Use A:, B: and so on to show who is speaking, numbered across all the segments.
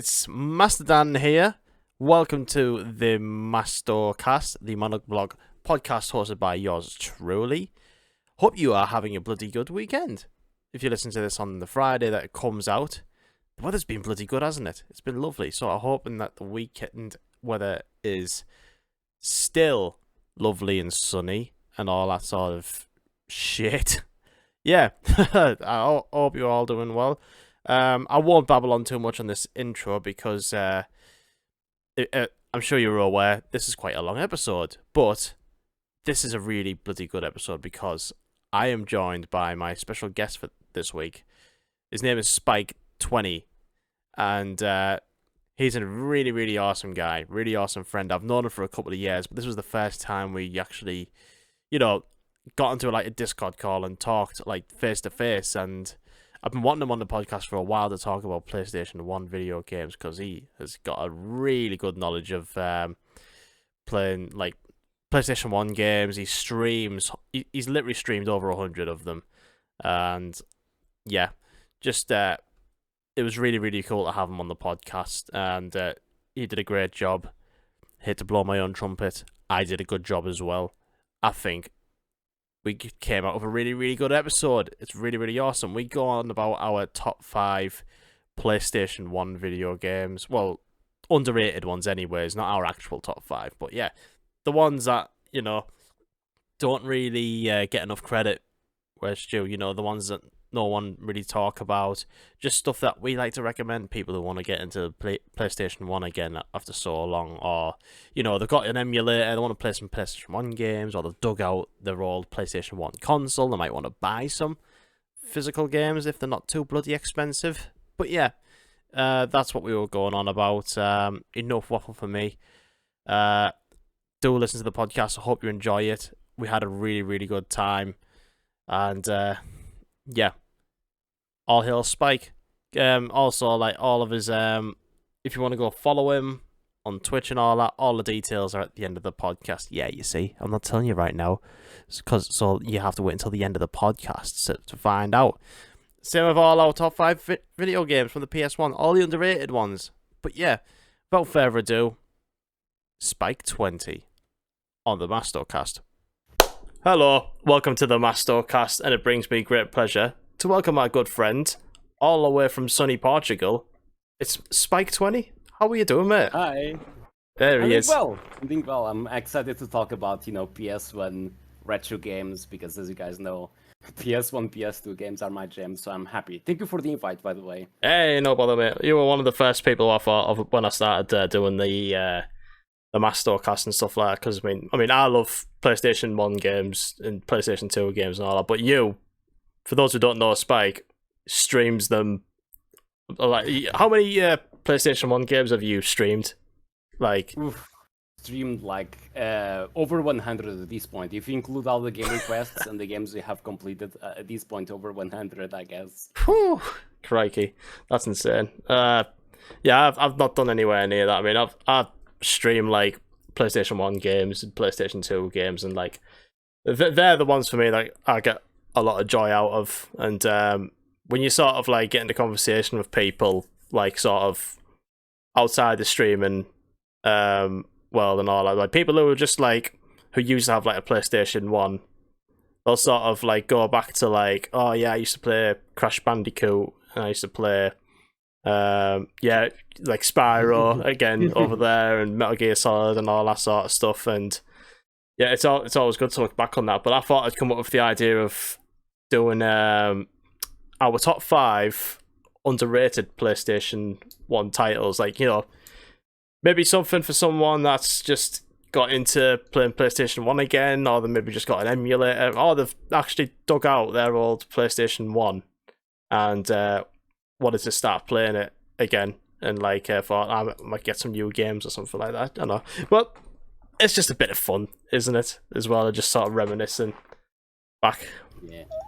A: It's Master Dan here. Welcome to the Mastercast, the Monoblog podcast hosted by yours truly. Hope you are having a bloody good weekend. If you listen to this on the Friday that it comes out, the weather's been bloody good, hasn't it? It's been lovely. So I'm hoping that the weekend weather is still lovely and sunny and all that sort of shit. Yeah, I hope you're all doing well. I won't babble on too much on this intro because I'm sure you're aware this is quite a long episode, but this is a really bloody good episode because I am joined by my special guest for this week. His name is Spyke20, and he's a really, really awesome guy, really awesome friend. I've known him for a couple of years, but this was the first time we actually, got into like a Discord call and talked like face to face, and I've been wanting him on the podcast for a while to talk about PlayStation 1 video games because he has got a really good knowledge of playing like PlayStation 1 games. He streams, he's literally streamed over 100 of them, and yeah, just it was really, really cool to have him on the podcast, and he did a great job. Hate to blow my own trumpet, I did a good job as well. I think we came out with a really, really good episode. It's really, really awesome. We go on about our top 5 PlayStation 1 video games. Well, underrated ones anyways, not our actual top 5. But yeah, the ones that, don't really get enough credit. Whereas Stu, the ones that no one really talk about. Just stuff that we like to recommend people who want to get into PlayStation 1 again after so long. Or, they've got an emulator, they want to play some PlayStation 1 games, or they've dug out their old PlayStation 1 console. They might want to buy some physical games if they're not too bloody expensive. But yeah, that's what we were going on about. Enough waffle for me. Do listen to the podcast. I hope you enjoy it. We had a really, really good time. And, yeah, all hail Spyke. Also, like all of his, if you want to go follow him on Twitch and all that, all the details are at the end of the podcast. Yeah, you see, I'm not telling you right now, so you have to wait until the end of the podcast to find out. Same with all our top 5 video games from the PS1, all the underrated ones. But yeah, without further ado, Spyke20 on the Mastercast. Hello, welcome to the Mastercast, and it brings me great pleasure to welcome my good friend, all the way from sunny Portugal. It's Spyke20. How are you doing, mate?
B: Hi.
A: There he is.
B: I'm doing well. I'm excited to talk about, PS1 retro games, because as you guys know, PS1, PS2 games are my jam, so I'm happy. Thank you for the invite, by the way.
A: Hey, no bother, mate. You were one of the first people I thought of when I started doing the Mastercast and stuff like that, because I mean, I love PlayStation 1 games and PlayStation 2 games and all that, but you, for those who don't know, Spyke streams them. Like, how many PlayStation 1 games have you streamed? Like,
B: Streamed like over 100 at this point. If you include all the game requests and the games we have completed, at this point, over 100, I guess.
A: Whew, crikey, that's insane. Yeah, I've not done anywhere near that. I mean, I've streamed like PlayStation 1 games and PlayStation 2 games, and like they're the ones for me that I get a lot of joy out of. And when you sort of like get into conversation with people like sort of outside the streaming world and all that, like people who are just like who used to have like a PlayStation 1, they'll sort of like go back to like, oh yeah, I used to play Crash Bandicoot and I used to play like Spyro again over there, and Metal Gear Solid and all that sort of stuff. And yeah, it's always good to look back on that. But I thought I'd come up with the idea of doing our top 5 underrated PlayStation 1 titles. Like, maybe something for someone that's just got into playing PlayStation 1 again, or they maybe just got an emulator, or they've actually dug out their old PlayStation 1 and wanted to start playing it again, and like thought I might get some new games or something like that. I don't know, but it's just a bit of fun, isn't it? As well, just sort of reminiscing back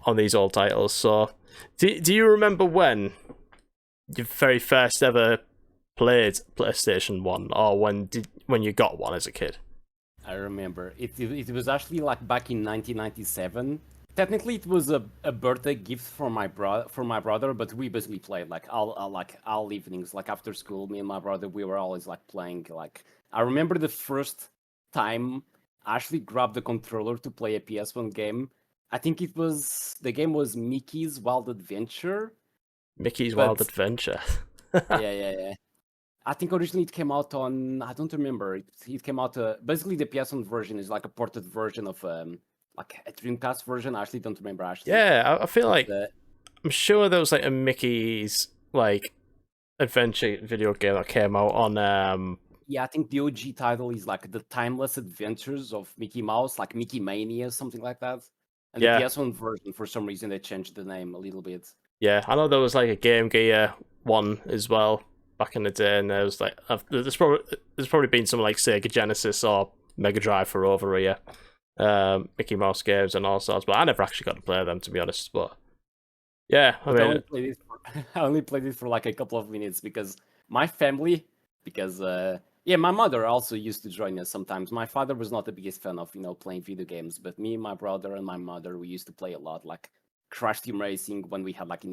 A: on these old titles. So, do you remember when you very first ever played PlayStation 1, or when you got one as a kid?
B: I remember it was actually like back in 1997. Technically, it was a birthday gift for my brother, but we basically played like all evenings, like after school. Me and my brother, we were always like playing. Like I remember the first time I actually grabbed the controller to play a PS1 game. I think the game was Mickey's Wild Adventure,
A: Mickey's Wild
B: but
A: Adventure.
B: yeah. I think originally it came out on, I don't remember. It came out basically the PS1 version is like a ported version of like a Dreamcast version. I actually don't remember actually.
A: Yeah, I feel like
B: The,
A: I'm sure there was like a Mickey's like adventure video game that came out on.
B: yeah, I think the OG title is like the Timeless Adventures of Mickey Mouse, like Mickey Mania, something like that. And the
A: Yeah,
B: PS1 version, for some reason, they changed the name a little bit.
A: yeah. I know there was like a Game Gear one as well back in the day, and there was like there's probably been some like Sega Genesis or Mega Drive for over here, Mickey Mouse games and all sorts. But I never actually got to play them, to be honest. But yeah, I
B: But I
A: mean,
B: only played it for, I only played it for like a couple of minutes because my family, because yeah, my mother also used to join us sometimes. My father was not the biggest fan of playing video games, but me, my brother, and my mother, we used to play a lot, like Crash Team Racing when we had like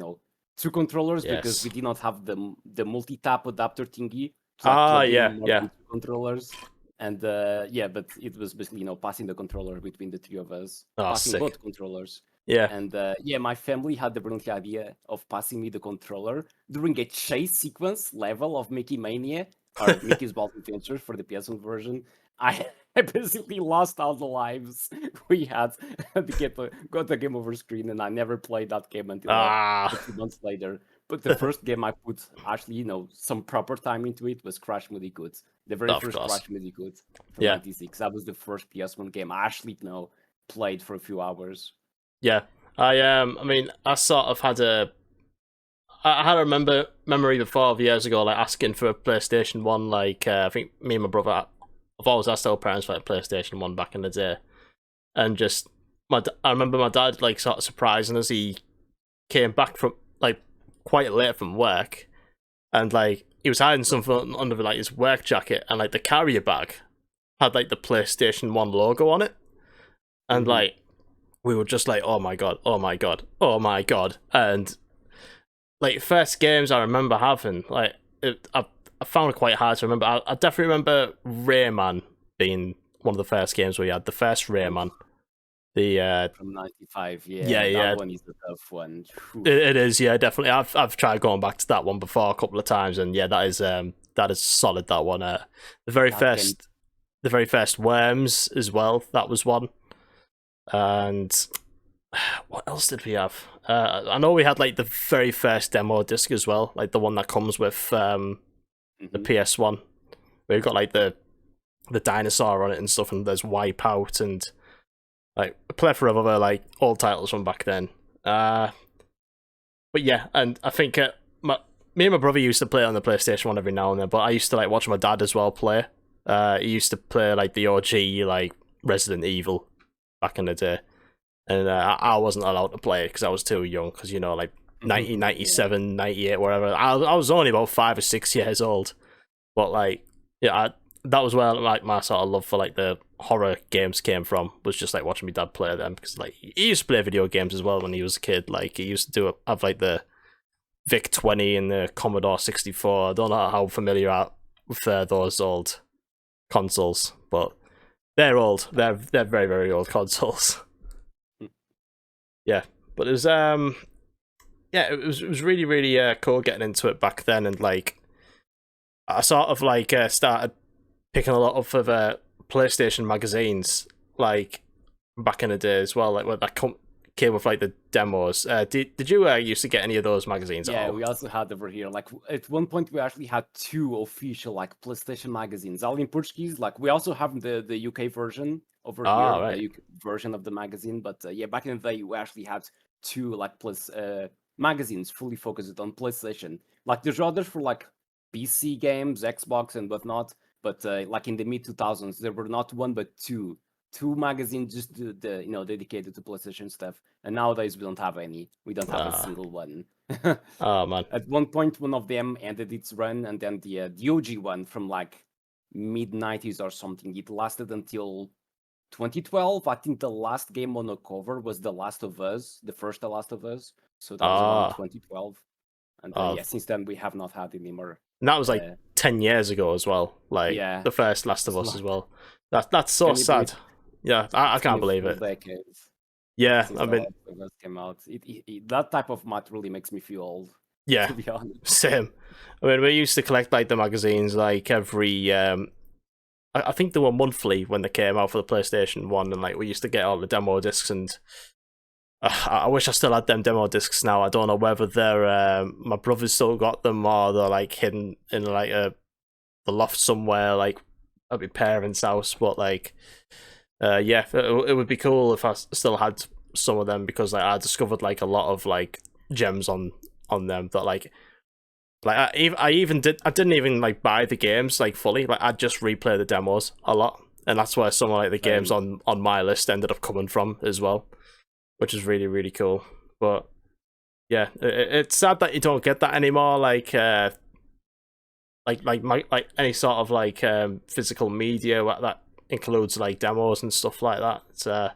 B: two controllers because
A: yes.
B: we did not have the multi tap adapter thingy to like
A: Ah,
B: plug
A: yeah,
B: in more
A: yeah.
B: than two controllers. And yeah, but it was basically passing the controller between the three of us,
A: Oh,
B: passing
A: sick.
B: both controllers.
A: Yeah.
B: And yeah, my family had the brilliant idea of passing me the controller during a chase sequence level of Mickey Mania or Mickey's Wild Adventure for the PS1 version. I I basically lost all the lives we had got the game over screen, and I never played that game until like
A: Ah,
B: a few months later. But the first game I put actually, some proper time into it was Crash Bandicoot. The very
A: of
B: first
A: course.
B: Crash Bandicoot from
A: Yeah,
B: '96. That was the first PS1 game I actually, played for a few hours.
A: yeah. I mean, I sort of had I had a memory before of years ago, like asking for a PlayStation One. Like, I think me and my brother, I've always asked our parents for like PlayStation One back in the day, and just I remember my dad like sort of surprising us. He came back from like quite late from work, and like he was hiding something under like his work jacket, and like the carrier bag had like the PlayStation One logo on it, and
B: Mhm.
A: like we were just like, oh my god, oh my god, oh my god, and like first games I remember having, like I found it quite hard to remember. I definitely remember Rayman being one of the first games we had. The first Rayman. The
B: From '95,
A: yeah,
B: yeah, that
A: yeah,
B: one is a tough one.
A: it is. Yeah, definitely. I've tried going back to that one before a couple of times, and yeah, that is solid. That one. The very
B: That game,
A: first, the very first Worms as well. That was one. And what else did we have? I know we had like the very first demo disc as well, like the one that comes with the
B: mhm.
A: PS1. We've got like the dinosaur on it and stuff, and there's Wipeout and like a plethora of other like old titles from back then. But yeah, and I think me and my brother used to play on the PlayStation One every now and then, but I used to like watch my dad as well play. He used to play like the OG like Resident Evil back in the day, and I wasn't allowed to play it because I was too young. Because like
B: Mhm.
A: 1997, 98, whatever. I was only about 5 or 6 years old, but like yeah, that was where like my sort of love for like the horror games came from. Was just like watching my dad play them because like he used to play video games as well when he was a kid. Like he used to have like the VIC-20 and the Commodore 64. I don't know how familiar you are with those old consoles, but they're old. They're very very old consoles.
B: Yeah.
A: Yeah, but it was yeah, it was really really cool getting into it back then, and like I sort of like started picking a lot of PlayStation magazines like back in the day as well, like when that came with like the demos. Did you used to get any of those magazines at
B: Yeah,
A: all?
B: we also had over here. Like at one point, we actually had two official like PlayStation magazines, all in Portuguese. Like we also have the UK version over
A: Ah,
B: here,
A: right.
B: the UK version of the magazine. But yeah, back in the day, we actually had two like magazines fully focused on PlayStation. Like there's others for like PC games, Xbox, and whatnot. But like in the mid 2000s, there were not one but two magazines just dedicated to PlayStation stuff. And nowadays we don't have any. We don't have a
A: Ah,
B: single one.
A: oh man.
B: At one point, one of them ended its run, and then the OG one from like mid '90s or something. It lasted until 2012. I think the last game on the cover was The Last of Us, the first The Last of Us. So that was around 2012. And yeah, since then we have not had any more.
A: And that was like 10 years ago as well. Like
B: yeah,
A: the first Last of Us as well. That's so sad. Yeah, I can't believe it.
B: Decades
A: yeah, I mean,
B: Last of Us came out. That type of math really makes me feel old.
A: Yeah,
B: to be honest.
A: Same. I mean, we used to collect like the magazines like every. I think they were monthly when they came out for the PlayStation 1, and like we used to get all the demo discs, and I wish I still had them demo discs now. I don't know whether they're my brother's still got them or they're like hidden in like the loft somewhere, like at my parents' house. But like, yeah, it would be cool if I still had some of them, because like I discovered like a lot of like gems on them that like I didn't even like buy the games like fully. Like I'd just replay the demos a lot, and that's where some of like the games on my list ended up coming from as well, which is really, really cool. But yeah, it's sad that you don't get that anymore. Like any sort of like physical media that includes like demos and stuff like that. It's a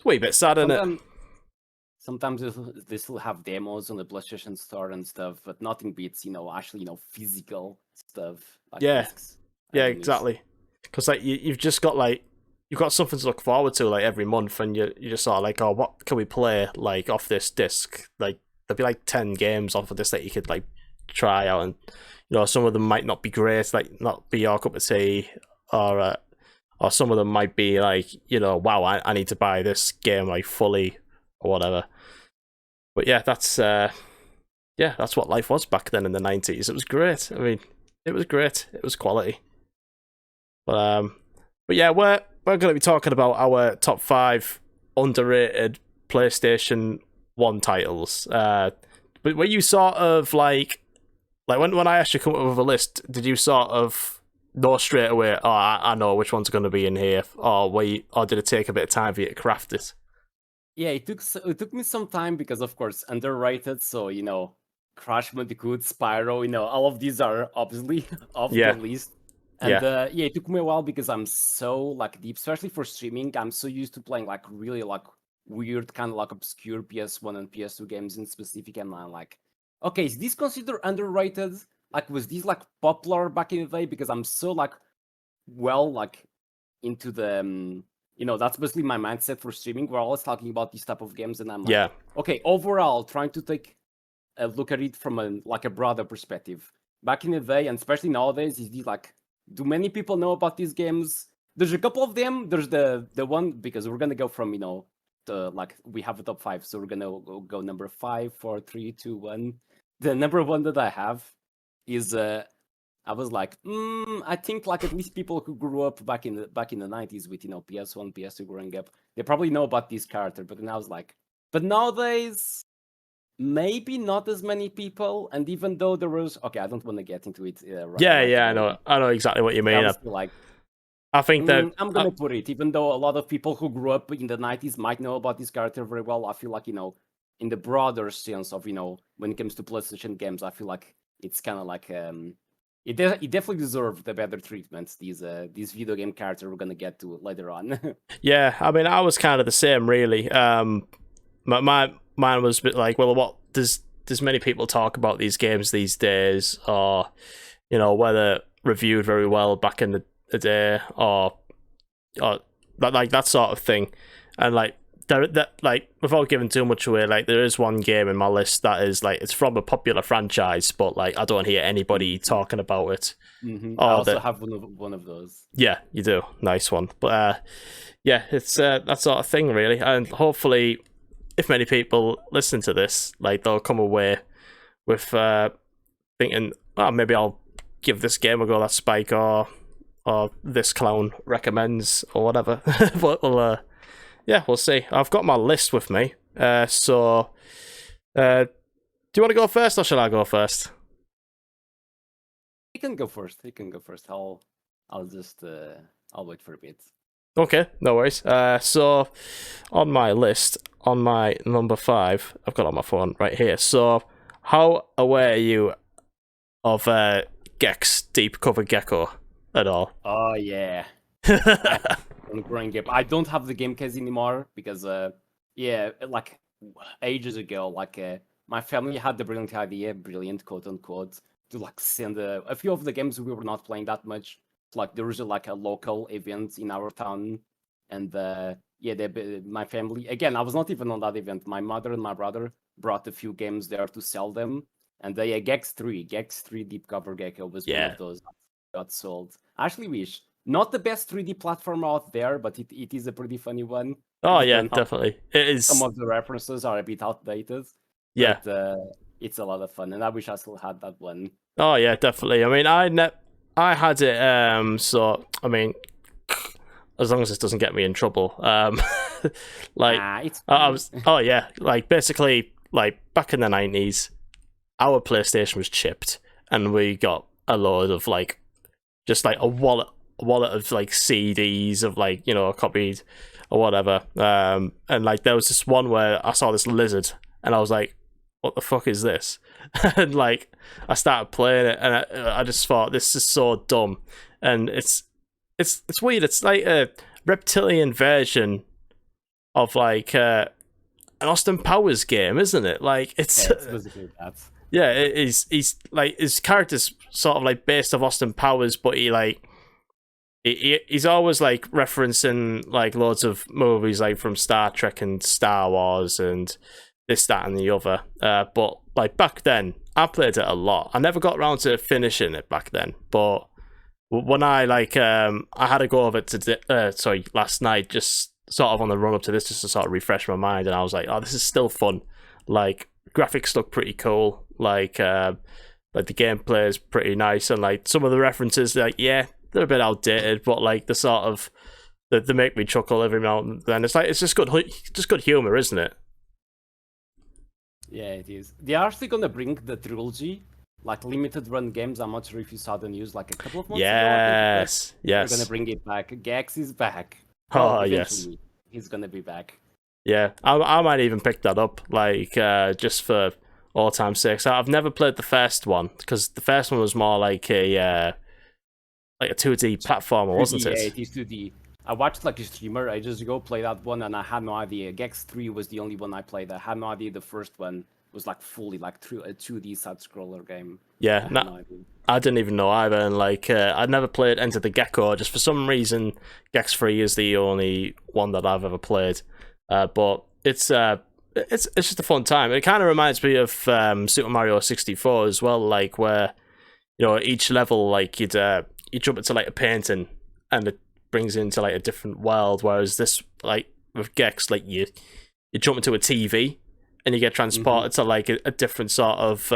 A: wee bit sad, isn't it?
B: Sometimes they still have demos on the PlayStation Store and stuff, but nothing beats, actually, physical stuff. Like discs.
A: Yeah, exactly. Because like you've just got like you've got something to look forward to like every month, and you just sort of like, oh, what can we play like off this disc? Like there'd be like 10 games off of this that you could like try out, and some of them might not be great, like not be your cup of tea, or some of them might be like, wow, I need to buy this game like fully or whatever. But yeah, that's what life was back then in the 90s. It was great. I mean, it was great. It was quality. But yeah, we're going to be talking about our top 5 underrated PlayStation 1 titles. But were you sort of like when I asked you to come up with a list, did you sort of know straight away, oh, I know which one's going to be in here, or did it take a bit of time for you to craft it?
B: Yeah, it took me some time because, of course, underrated. So Crash Bandicoot, Spyro, all of these are obviously off the list. And yeah, it took me a while because I'm so like deep, especially for streaming. I'm so used to playing like really like weird, kind of like obscure PS1 and PS2 games in specific, and I'm like, okay, is this considered underrated? Like, was this like popular back in the day? Because I'm so like into the that's basically my mindset for streaming. We're always talking about these type of games, and I'm like, okay, overall, trying to take a look at it from a broader perspective. Back in the day, and especially nowadays, is these like, do many people know about these games? There's a couple of them. There's the one, because we're gonna go from like we have a top 5, so we're gonna go number 5, 4, 3, 2, 1. The number 1 that I have is I was like, I think like at least people who grew up back in the 90s with PS1, PS2 growing up, they probably know about this character. But then I was like, but nowadays, maybe not as many people. And even though there was, okay, I don't want to get into it.
A: I know exactly what you mean. I think that
B: I'm gonna put it, even though a lot of people who grew up in the 90s might know about this character very well. I feel like in the broader sense of when it comes to PlayStation games, I feel like it's kind of like It definitely deserved the better treatment. These video game characters we're gonna get to later on.
A: Yeah, I mean, I was kind of the same, really. Mine was a bit like, well, what does many people talk about these games these days, or whether reviewed very well back in the day, or like that sort of thing, and like. Like, without giving too much away, like there is one game in my list that is like, it's from a popular franchise, but like I don't hear anybody talking about it.
B: Mm-hmm. I also have one of those.
A: Yeah, you do. Nice one. But yeah, it's that sort of thing, really. And hopefully, if many people listen to this, like they'll come away with thinking, oh, maybe I'll give this game a go that Spyke or this clown recommends or whatever. But we'll see. I've got my list with me. So, do you want to go first, or shall I go first?
B: You can go first. I'll just I'll wait for a bit.
A: Okay, no worries. So, on my list, on my number 5, I've got on my phone right here. So, how aware are you of Gex Deep Cover Gecko at all?
B: Oh yeah. on growing up. I don't have the game case anymore because, yeah, like ages ago, like my family had the brilliant idea, brilliant quote unquote, to like send a few of the games we were not playing that much. Like there was like a local event in our town, and yeah, my family again. I was not even on that event. My mother and my brother brought a few games there to sell them, and the Gex3 Deep Cover Gecko was one
A: Yeah.
B: of those that got sold. I actually wish. Not the best 3D platform out there, but it is a pretty funny one.
A: Oh
B: Even
A: yeah,
B: though
A: definitely. It is.
B: some of the references are a bit outdated.
A: Yeah.
B: But it's a lot of fun, and I wish I still had that one.
A: Oh yeah, definitely. I mean, I had it. So I mean, as long as this doesn't get me in trouble. Like
B: It's
A: I was. Oh yeah, like basically, like back in the 90s, our PlayStation was chipped, and we got a load of like, just like a wallet of like CDs of like, you know, copied or whatever. And like there was this one where I saw this lizard, and I was like, what the fuck is this? And like I started playing it, and I just thought, this is so dumb. And it's weird. It's like a reptilian version of like an Austin Powers game, isn't it? Like it's
B: basically that.
A: yeah, he's like, his character's sort of like based off Austin Powers, but he's always like referencing like loads of movies like from Star Trek and Star Wars and this, that, and the other. But like back then, I played it a lot. I never got around to finishing it back then, but when I like I had a go of it last night, just sort of on the run up to this, just to sort of refresh my mind, and I was like, oh, this is still fun. Like graphics look pretty cool. Like the gameplay is pretty nice, and like some of the references, like yeah, they're a bit outdated, but like the sort of they make me chuckle every now and then. It's like it's just good humor, isn't it?
B: Yeah, it is. They are actually gonna bring the trilogy, like limited run games. I'm not sure if you saw the news like a couple of months ago.
A: Yes.
B: They're gonna bring it back. Gex is back.
A: Oh yes,
B: he's gonna be back.
A: Yeah, I might even pick that up, like just for all time's sake. I've never played the first one, because the first one was more like a 2D platformer, wasn't it?
B: Yeah, it is 2D. I watched like a streamer ages ago play that one, and I had no idea. Gex3 was the only one I played. I had no idea the first one was like fully like a 2D side scroller game.
A: Yeah, I didn't even know either, and like I'd never played Enter the Gecko. Just for some reason, Gex3 is the only one that I've ever played. But it's just a fun time. It kind of reminds me of Super Mario 64 as well, like where, you know, each level, like you jump into like a painting and it brings you into like a different world. Whereas this, like with Gex, like you jump into a TV and you get transported to like a different sort of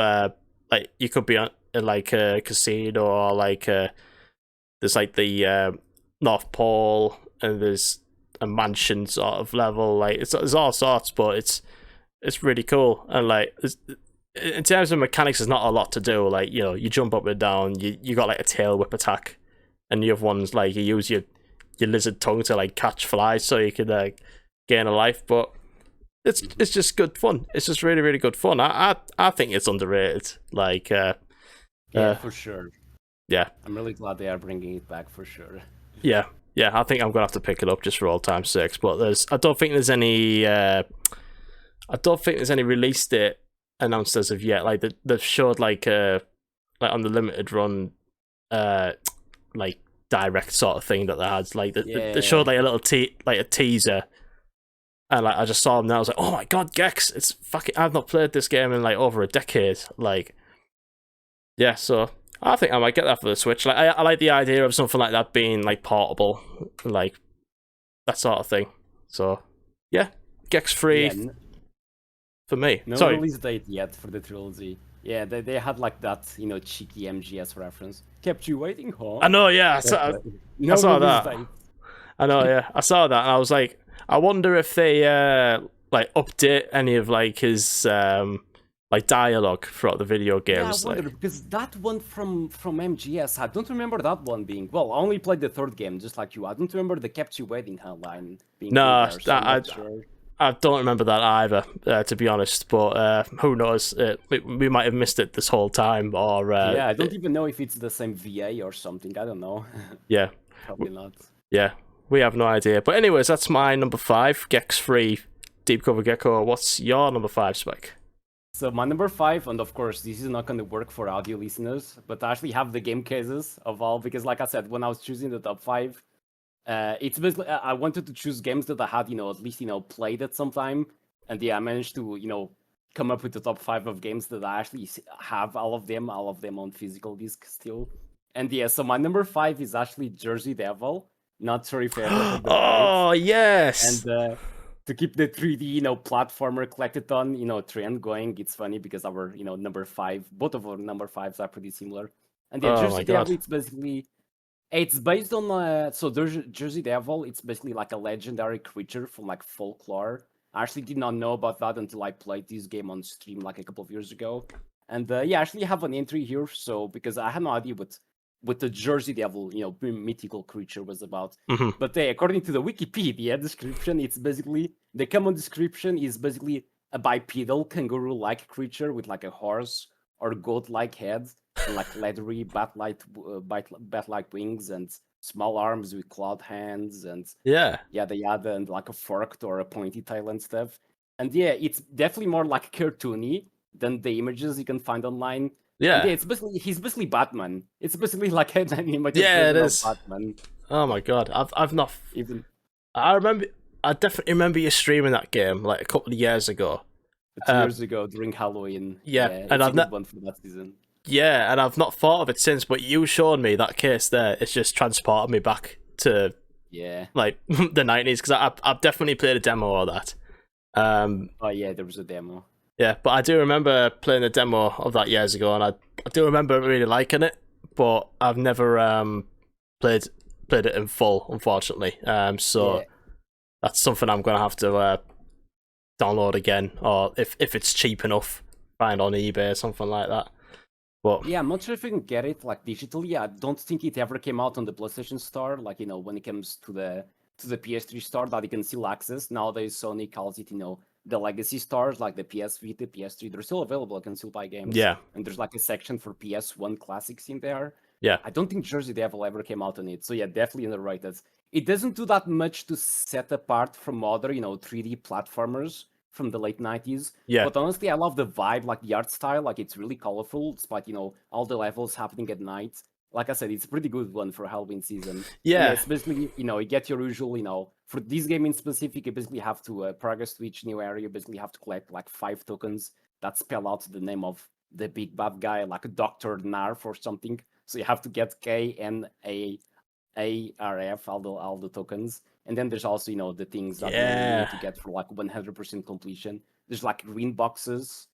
A: like you could be on like a casino, or like there's like the North Pole, and there's a mansion sort of level. Like there's all sorts, but it's really cool. And like in terms of mechanics, there's not a lot to do. Like, you know, you jump up and down, you got like a tail whip attack, and the other one's like you use your lizard tongue to like catch flies so you can gain a life. But it's just good fun. It's just really, really good fun. I think it's underrated. Like
B: yeah, for sure.
A: Yeah,
B: I'm really glad they are bringing it back for sure.
A: Yeah, I think I'm gonna have to pick it up just for all time's sake. But I don't think there's any release date announced as of yet. Like they've showed like on the limited run like direct sort of thing that they had. Like they showed like a little like a teaser, and like I just saw them and I was like, oh my god, Gex! It's fucking. I've not played this game in like over a decade. Like, yeah, so I think I might get that for the Switch. Like, I like the idea of something like that being like portable, like that sort of thing. So yeah, Gex3 for me.
B: No release date yet for the trilogy. Yeah, they had like that, you know, cheeky MGS reference. Kept you waiting, huh?
A: I know, yeah. I saw that. Date. I know, yeah. I saw that, and I was like, I wonder if they like update any of like his like dialogue throughout the video games.
B: Yeah, I wonder, because that one from MGS, I don't remember that one being. Well, I only played the third game, just like you. I don't remember the "kept you waiting" line being.
A: No,
B: there, so
A: I don't remember that either, to be honest. But who knows? We might have missed it this whole time, or
B: yeah, I don't even know if it's the same VA or something. I don't know.
A: Yeah,
B: probably not.
A: Yeah, We have no idea. But anyways, that's my number 5, Gex-free Deep Cover Gecko. What's your number 5, Spike?
B: So my number 5, and of course this is not going to work for audio listeners, but I actually have the game cases of all, because like I said, when I was choosing the top 5, it's basically I wanted to choose games that I had, at least played at some time, and yeah, I managed to come up with the top 5 of games that I actually have all of them on physical disc still. And yeah, so my number 5 is actually Jersey Devil. Not sure if I ever heard of
A: Oh, yes.
B: And to keep the 3D, platformer collectathon, trend going, it's funny because our, number 5, both of our number 5s are pretty similar. And yeah, Jersey Devil, it's based on so Jersey Devil, it's basically like a legendary creature from like folklore. I actually did not know about that until I played this game on stream like a couple of years ago. And yeah, I actually have an entry here, so because I had no idea what the Jersey Devil, mythical creature was about.
A: Mm-hmm.
B: But according to the Wikipedia description, it's basically, the common description is basically a bipedal kangaroo-like creature with like a horse or goat-like head and like leathery bat-like wings and small arms with clawed hands and yada yada, and like a forked or a pointy tail and stuff. And yeah, it's definitely more like cartoony than the images you can find online.
A: Yeah,
B: he's basically Batman. It's basically like an animated
A: it is.
B: Batman.
A: Oh my god, I've not even. I definitely remember you streaming that game like a couple of years ago.
B: 2 years ago during Halloween.
A: Yeah, and I've not one
B: for that season.
A: Yeah, and I've not thought of it since. But you showed me that case there. It's just transported me back to like the 90s, because I've definitely played a demo of that.
B: Oh yeah, there was a demo.
A: Yeah, but I do remember playing the demo of that years ago, and I do remember really liking it, but I've never played it in full, unfortunately. So that's something I'm gonna have to download again, or if it's cheap enough, find on eBay or something like that. But
B: yeah, I'm not sure if you can get it like digitally. I don't think it ever came out on the PlayStation Store. Like when it comes to the PS3 store that you can still access nowadays. Sony calls it the legacy stores, like the PS Vita, PS3, they're still available. I can still buy games.
A: Yeah.
B: And there's like a section for PS1 classics in there.
A: Yeah.
B: I don't think Jersey Devil ever came out on it. So yeah, definitely in the right. It doesn't do that much to set apart from other, 3D platformers from the late 90s.
A: Yeah.
B: But honestly, I love the vibe, like the art style. Like it's really colorful, despite, all the levels happening at night. Like I said, it's a pretty good one for Halloween season.
A: Yeah.
B: It's basically, you get your usual, for this game in specific, you basically have to progress to each new area. You basically have to collect like 5 tokens that spell out the name of the big bad guy, like a Dr. Narf or something. So you have to get KNAARF, all the tokens. And then there's also, the things that you need to get for like 100% completion. There's like green boxes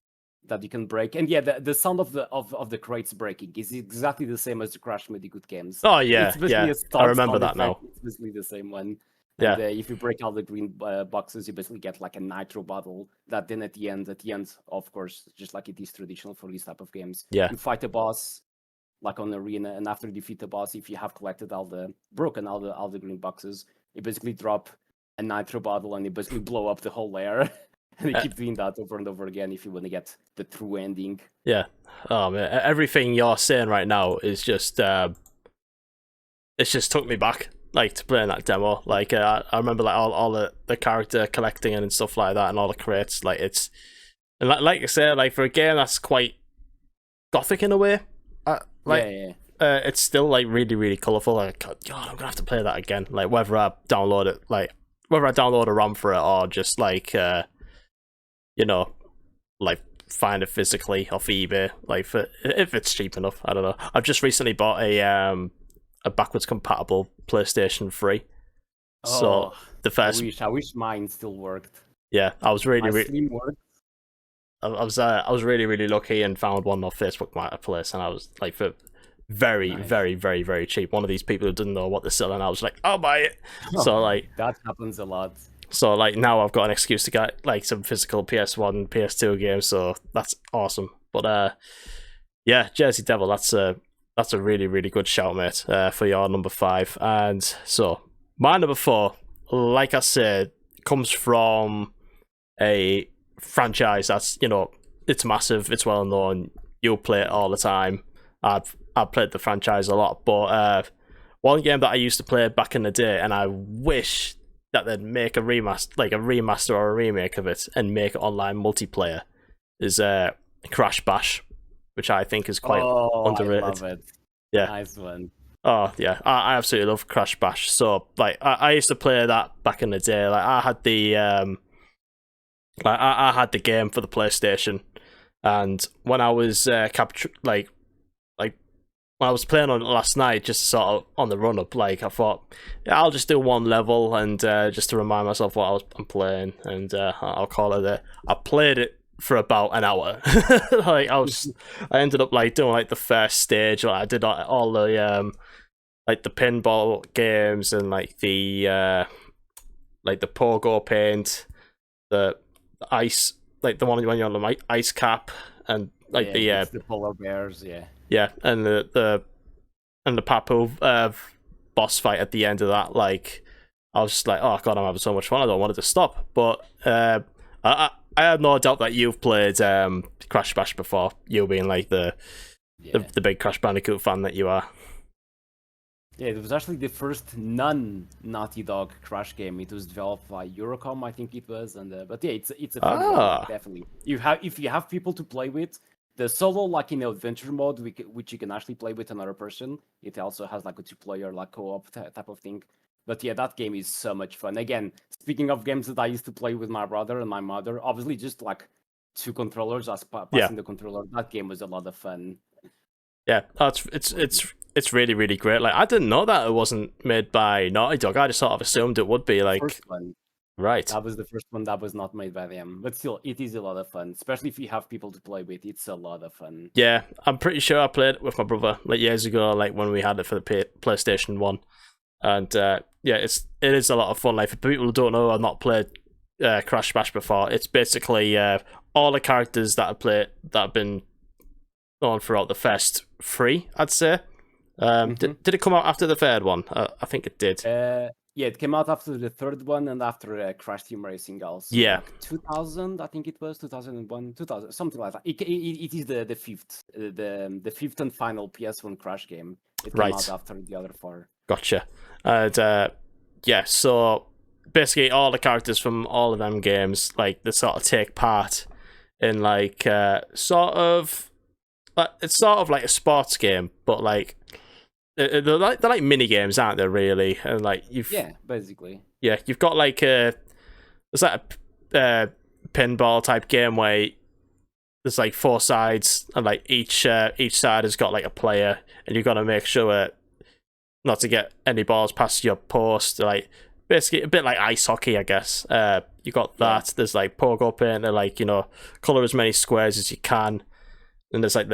B: that you can break, and yeah, the sound of the crates breaking is exactly the same as the Crash Bandicoot games.
A: Oh yeah,
B: it's basically
A: I remember that now.
B: It's basically the same one.
A: Yeah.
B: And if you break all the green boxes, you basically get like a nitro bottle that then at the end, of course, just like it is traditional for these type of games, you fight a boss like on the arena, and after you defeat the boss, if you have collected all the green boxes, you basically drop a nitro bottle and you basically blow up the whole layer. And they keep doing that over and over again if you want to get the true ending. Yeah.
A: Oh man, everything you're saying right now is just it's just took me back, like, to playing that demo. Like I remember like all the character collecting and stuff like that, and all the crates. Like it's, and like I say, like for a game that's quite gothic in a way, it's still like really really colorful. Like God, I'm gonna have to play that again. Like whether I download a ROM for it or just like like find it physically off eBay, like if it's cheap enough. I don't know. I've just recently bought a backwards compatible PlayStation 3. So the first,
B: I wish mine still worked.
A: Yeah, I was really
B: I
A: was really lucky and found one off Facebook Marketplace, and I was like, for very very cheap. One of these people who didn't know what they're selling, I was like, I'll buy it. So like
B: that happens a lot.
A: So like now I've got an excuse to get like some physical PS1, PS2 games, so that's awesome. But yeah, Jersey Devil, that's a really really good shout, mate, for your number 5. And so my number 4, like I said, comes from a franchise that's, it's massive, it's well known, you play it all the time. I've played the franchise a lot, but one game that I used to play back in the day, and I wish that they'd make a remaster or a remake of it and make it online multiplayer, is Crash Bash, which I think is quite underrated.
B: I love it.
A: Yeah.
B: Nice one.
A: Oh yeah, I absolutely love Crash Bash. So like, I used to play that back in the day. Like I had the I had the game for the PlayStation, and when I was when I was playing on it last night, just sort of on the run up, like I thought, yeah, I'll just do one level and just to remind myself what I'm playing, and I'll call it a. I played it for about an hour. Like I ended up like doing like the first stage. Like I did like all the like the pinball games and like the pogo paint, the ice, like the one when you're on the ice cap, and like
B: the polar bears,
A: yeah, and the Papu boss fight at the end of that. Like I was just like, oh god, I'm having so much fun. I don't want it to stop. But I have no doubt that you've played Crash Bash before. You being like the big Crash Bandicoot fan that you are.
B: Yeah, it was actually the first non-Naughty Dog Crash game. It was developed by Eurocom, I think it was, and but yeah, it's a fun one, definitely. If you have people to play with, the solo like adventure mode, which you can actually play with another person. It also has like a 2-player like co-op type of thing. But yeah, that game is so much fun. Again, speaking of games that I used to play with my brother and my mother, obviously just like 2 controllers, passing the controller. That game was a lot of fun.
A: Yeah, it's really, really great. Like I didn't know that it wasn't made by Naughty Dog. I just sort of assumed it would be like.
B: First one.
A: Right.
B: That was the first one that was not made by them. But still, it is a lot of fun. Especially if you have people to play with. It's a lot of fun.
A: Yeah, I'm pretty sure I played it with my brother like years ago, like when we had it for the PlayStation 1. And yeah, it is a lot of fun. Like for people who don't know, I've not played Crash Bash before. It's basically all the characters that have been on throughout the first 3, I'd say. Did it come out after the 3rd one? I think it did.
B: Yeah, it came out after the 3rd one and after Crash Team Racing also.
A: Yeah.
B: Like 2000, I think it was 2001, 2000, something like that. It is the 5th, the 5th and final PS1 Crash game. It came out after the other 4.
A: Gotcha. And yeah, so basically all the characters from all of them games, like they sort of take part in like it's sort of like a sports game, but like they're like mini games, aren't they? Really, and like
B: basically
A: you've got like it's like a pinball type game where there's like 4 sides, and like each side has got like a player, and you've got to make sure not to get any balls past your post. Like basically a bit like ice hockey, I guess. You got that. There's like pogo paint, and like color as many squares as you can, and there's like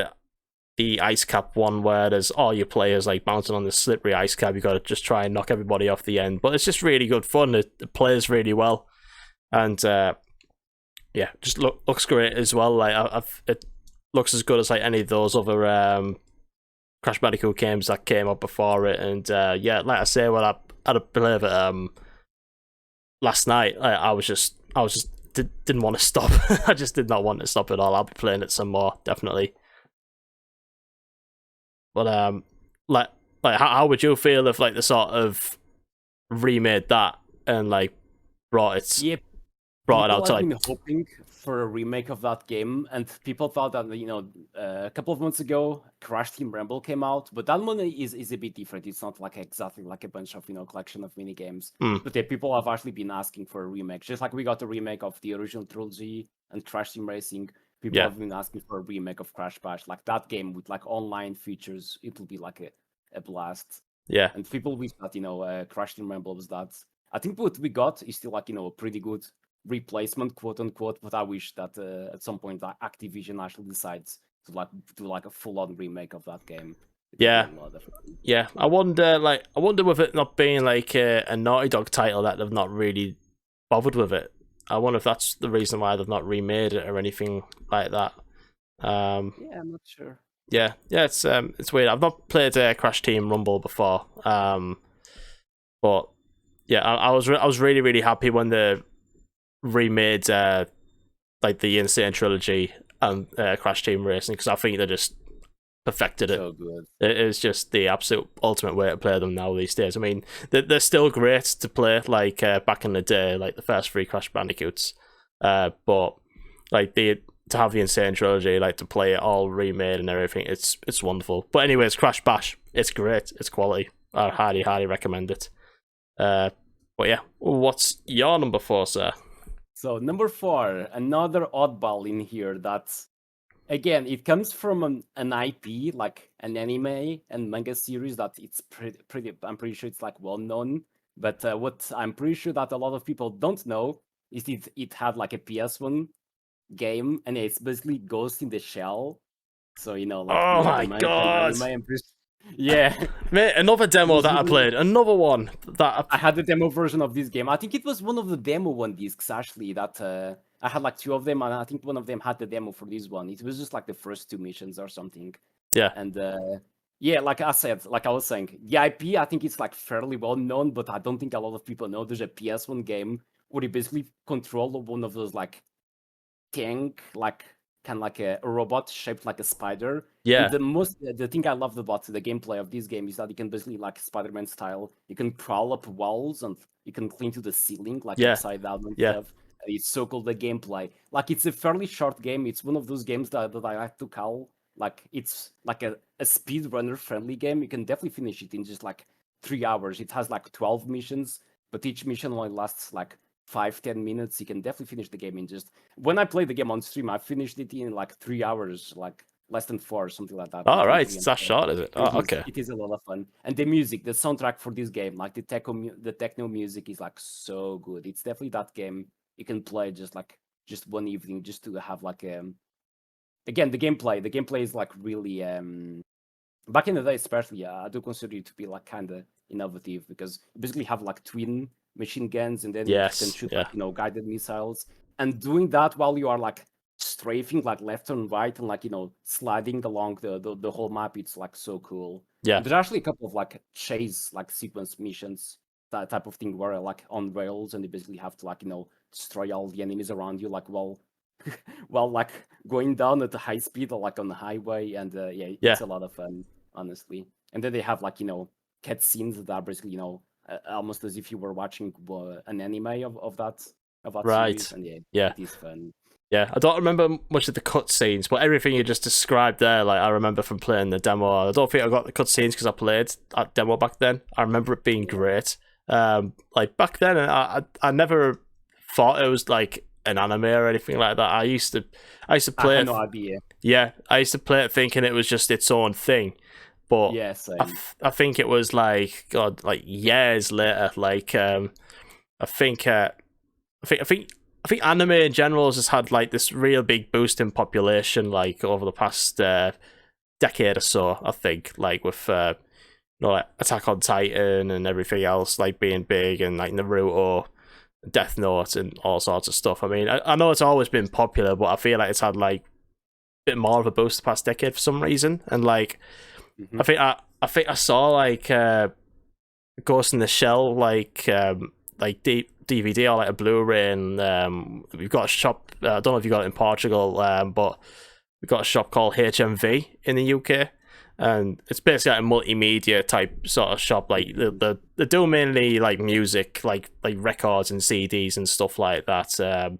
A: the ice cap one where there's all your players like bouncing on the slippery ice cap. You got to just try and knock everybody off the end, but it's just really good fun. It plays really well, and yeah, just looks great as well. Like it looks as good as like any of those other Crash Bandicoot games that came up before it. And yeah, like I say, when I had a believe it last night, I didn't want to stop. I just did not want to stop at all. I'll be playing it some more, definitely. But like how would you feel if like the sort of remade that and like brought it out to like...
B: been hoping for a remake of that game, and people thought that a couple of months ago Crash Team Rumble came out, but that one is a bit different. It's not like exactly like a bunch of collection of mini games. But yeah, people have actually been asking for a remake, just like we got a remake of the original trilogy and Crash Team Racing. People have been asking for a remake of Crash Bash, like that game with like online features. It will be like a blast.
A: Yeah,
B: and people wish that Crash Team Rumble was that. I think what we got is still like a pretty good replacement, quote unquote. But I wish that at some point Activision actually decides to like do like a full-on remake of that game.
A: Yeah. I wonder with it not being like a Naughty Dog title that they've not really bothered with it. I wonder if that's the reason why they've not remade it or anything like that.
B: Yeah, I'm not sure.
A: Yeah, it's weird. I've not played Crash Team Rumble before, but yeah, I was really, really happy when they remade like the Insane Trilogy and Crash Team Racing, because I think perfected it.
B: So good.
A: It is just the absolute ultimate way to play them now these days. I mean, they're still great to play, like back in the day, like the first 3 Crash Bandicoots. But like to have the Insane Trilogy, like to play it all remade and everything, it's wonderful. But anyways, Crash Bash, it's great, it's quality. I highly recommend it. But yeah, what's your number 4, sir?
B: So number 4, another oddball in here that's, again, it comes from an IP, like an anime and manga series that it's pretty I'm pretty sure it's like well known. But what I'm pretty sure that a lot of people don't know is it had like a PS1 game, and it's basically Ghost in the Shell. So like
A: Oh
B: the
A: my
B: manga
A: god!
B: and anime. Yeah,
A: Mate, another demo that I played. Another one that
B: I had the demo version of this game. I think it was one of the demo one discs actually that I had like 2 of them, and I think one of them had the demo for this one. It was just like the first 2 missions or something.
A: yeah.
B: And yeah, like I was saying, the IP, I think it's like fairly well known, but I don't think a lot of people know there's a PS1 game where you basically control one of those like tank, like kind of like a robot shaped like a spider.
A: Yeah.
B: And the thing I loved about the gameplay of this game is that you can basically, like Spider-Man style, you can crawl up walls and you can climb to the ceiling like upside down and stuff. And it's so cool, the gameplay. Like, it's a fairly short game. It's one of those games that I like to call like it's like a speedrunner friendly game. You can definitely finish it in just like 3 hours. It has like 12 missions, but each mission only lasts like 5-10 minutes. You can definitely finish the game in just, when I played the game on stream, I finished it in like 3 hours, like less than 4 or something like that.
A: Oh, right, it's that short, is it? Oh, okay.
B: It is a lot of fun. And the music, the soundtrack for this game, like the techno music is like so good. It's definitely that game you can play just one evening, just to have like again, the gameplay is like really back in the day especially, I do consider it to be like kind of innovative, because you basically have like twin machine guns, and then you can shoot like, guided missiles, and doing that while you are like strafing like left and right, and like sliding along the whole map. It's like so cool.
A: Yeah,
B: there's actually a couple of like chase like sequence missions, that type of thing, where like on rails, and you basically have to like destroy all the enemies around you, like while like going down at a high speed, or like on the highway. And it's a lot of fun, honestly. And then they have like cut scenes that are basically almost as if you were watching an anime of that
A: right
B: series. And it is fun.
A: Yeah, I don't remember much of the cutscenes, but everything you just described there, like I remember from playing the demo. I don't think I got the cutscenes because I played that demo back then. I remember it being great. Like back then, I never thought it was like an anime or anything like that. I used to play.
B: I had no idea.
A: Yeah, I used to play it thinking it was just its own thing, but I think it was like years later. Like I think anime in general has just had like this real big boost in population, like over the past decade or so. I think like with like Attack on Titan and everything else like being big, and like Naruto, Death Note, and all sorts of stuff. I mean, I know it's always been popular, but I feel like it's had like a bit more of a boost the past decade for some reason. And like I think I saw like Ghost in the Shell like DVD or like a Blu-ray, and we've got a shop. I don't know if you got it in Portugal, but we've got a shop called HMV in the UK, and it's basically like a multimedia type sort of shop. Like they do mainly like music, like records and CDs and stuff like that.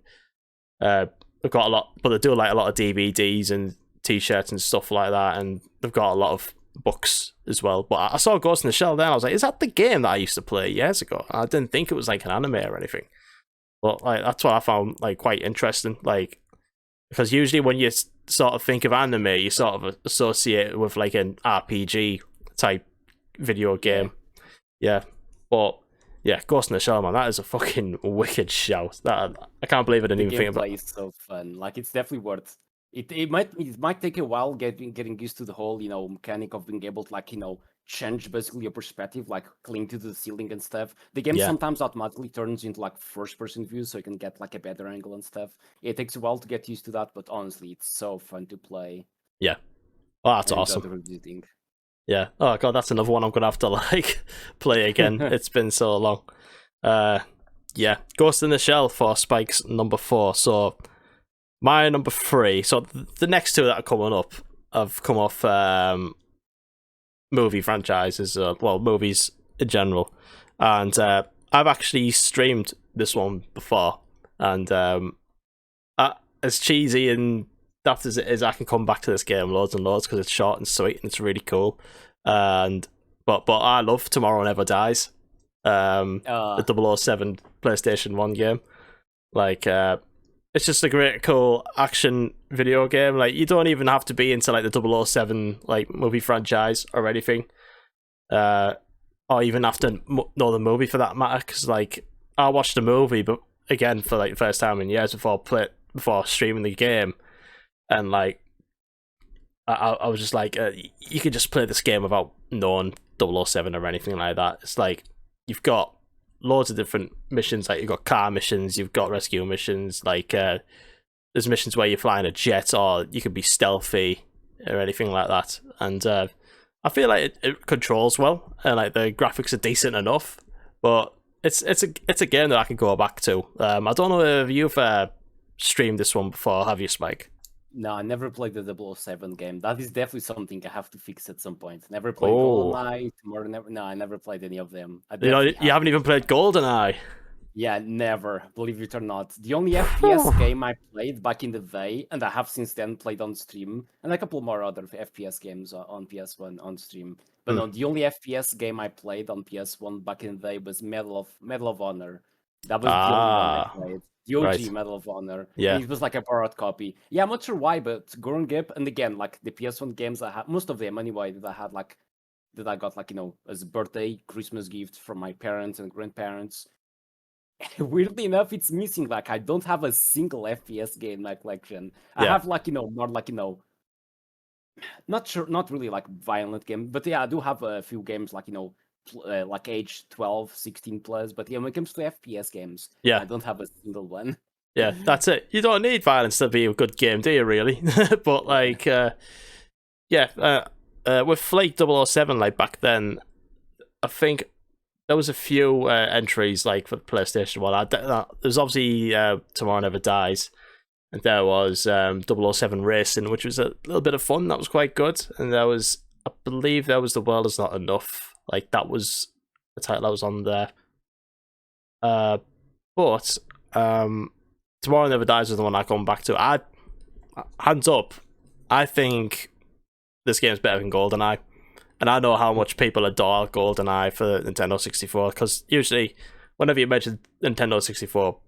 A: They've got a lot, but they do like a lot of DVDs and T-shirts and stuff like that, and they've got a lot of books as well. But I saw Ghost in the Shell there, and I was like, is that the game that I used to play years ago? I didn't think it was like an anime or anything. But like that's what I found like quite interesting, like because usually when you sort of think of anime, you sort of associate it with like an RPG type video game. Yeah. But yeah, Ghost in the Shell, man, that is a fucking wicked shout. That I can't believe I didn't even think about it.
B: The gameplay is so fun. Like, it's definitely worth it. It might take a while getting used to the whole mechanic of being able to like change basically your perspective, like cling to the ceiling and stuff. The game sometimes automatically turns into like first-person view, so you can get like a better angle and stuff. It takes a while to get used to that, but honestly, it's so fun to play.
A: Yeah. Oh, that's awesome. Yeah. Oh god, that's another one I'm gonna have to like play again. It's been so long. Yeah. Ghost in the Shell for Spike's number 4. So my number 3. So the next two that are coming up, I've come off movie franchises, movies in general, and I've actually streamed this one before, and as cheesy and daft as it is, I can come back to this game loads and loads because it's short and sweet and it's really cool. And but I love Tomorrow Never Dies, the 007 PlayStation 1 game. Like, it's just a great, cool action video game. Like, you don't even have to be into like the 007 like movie franchise or anything, or even have to know the movie for that matter. Because like, I watched the movie, but again for like the first time in years before streaming the game, and like, I was just like, you could just play this game without knowing 007 or anything like that. It's like you've got loads of different missions. Like you've got car missions, you've got rescue missions. Like there's missions where you're flying a jet, or you could be stealthy or anything like that. And I feel like it controls well, and like the graphics are decent enough. But it's a game that I could go back to. I don't know if you've streamed this one before, have you, Spike?
B: No, I never played the 007 game. That is definitely something I have to fix at some point. Never played
A: Oh.
B: GoldenEye, Tomorrow Never. No, I never played any of them.
A: You haven't even played GoldenEye.
B: Yeah, never. Believe it or not, the only FPS game I played back in the day, and I have since then played on stream, and a couple more other FPS games on PS1 on stream. But no, the only FPS game I played on PS1 back in the day was Medal of Honor. That was the only one I played. The OG
A: right.
B: Medal of Honor.
A: Yeah.
B: And it was like a borrowed copy. Yeah, I'm not sure why, but Goran Gip, and again, like the PS1 games I had, most of them anyway, that I got like, as a birthday, Christmas gift from my parents and grandparents. Weirdly enough, it's missing. Like, I don't have a single FPS game in my collection. I have like, more like, not really like violent game, but yeah, I do have a few games like, like age 12, 16 plus. But yeah, when it comes to FPS games, I don't have a single one.
A: Yeah, that's it. You don't need violence to be a good game, do you, really? But like, with Flake 007, like back then, I think there was a few entries like for the PlayStation 1. There's obviously Tomorrow Never Dies, and there was 007 Racing, which was a little bit of fun. That was quite good. And I believe there was The World Is Not Enough. Like, that was the title that was on there. But Tomorrow Never Dies is the one I come back to. Hands up, I think this game's better than GoldenEye. And I know how much people adore GoldenEye for Nintendo 64, because usually, whenever you mention Nintendo 64,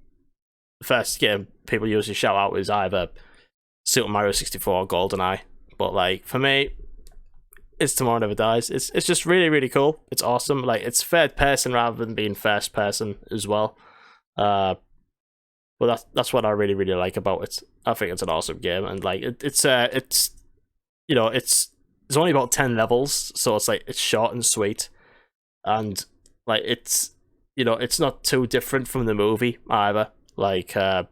A: the first game people usually shout out is either Super Mario 64 or GoldenEye. But like, for me, it's Tomorrow Never Dies. It's just really, really cool. It's awesome. Like, it's third person rather than being first person as well. But that's what I really, really like about it. I think it's an awesome game, and like it's only about 10 levels, so it's like it's short and sweet, and like it's not too different from the movie either. Like it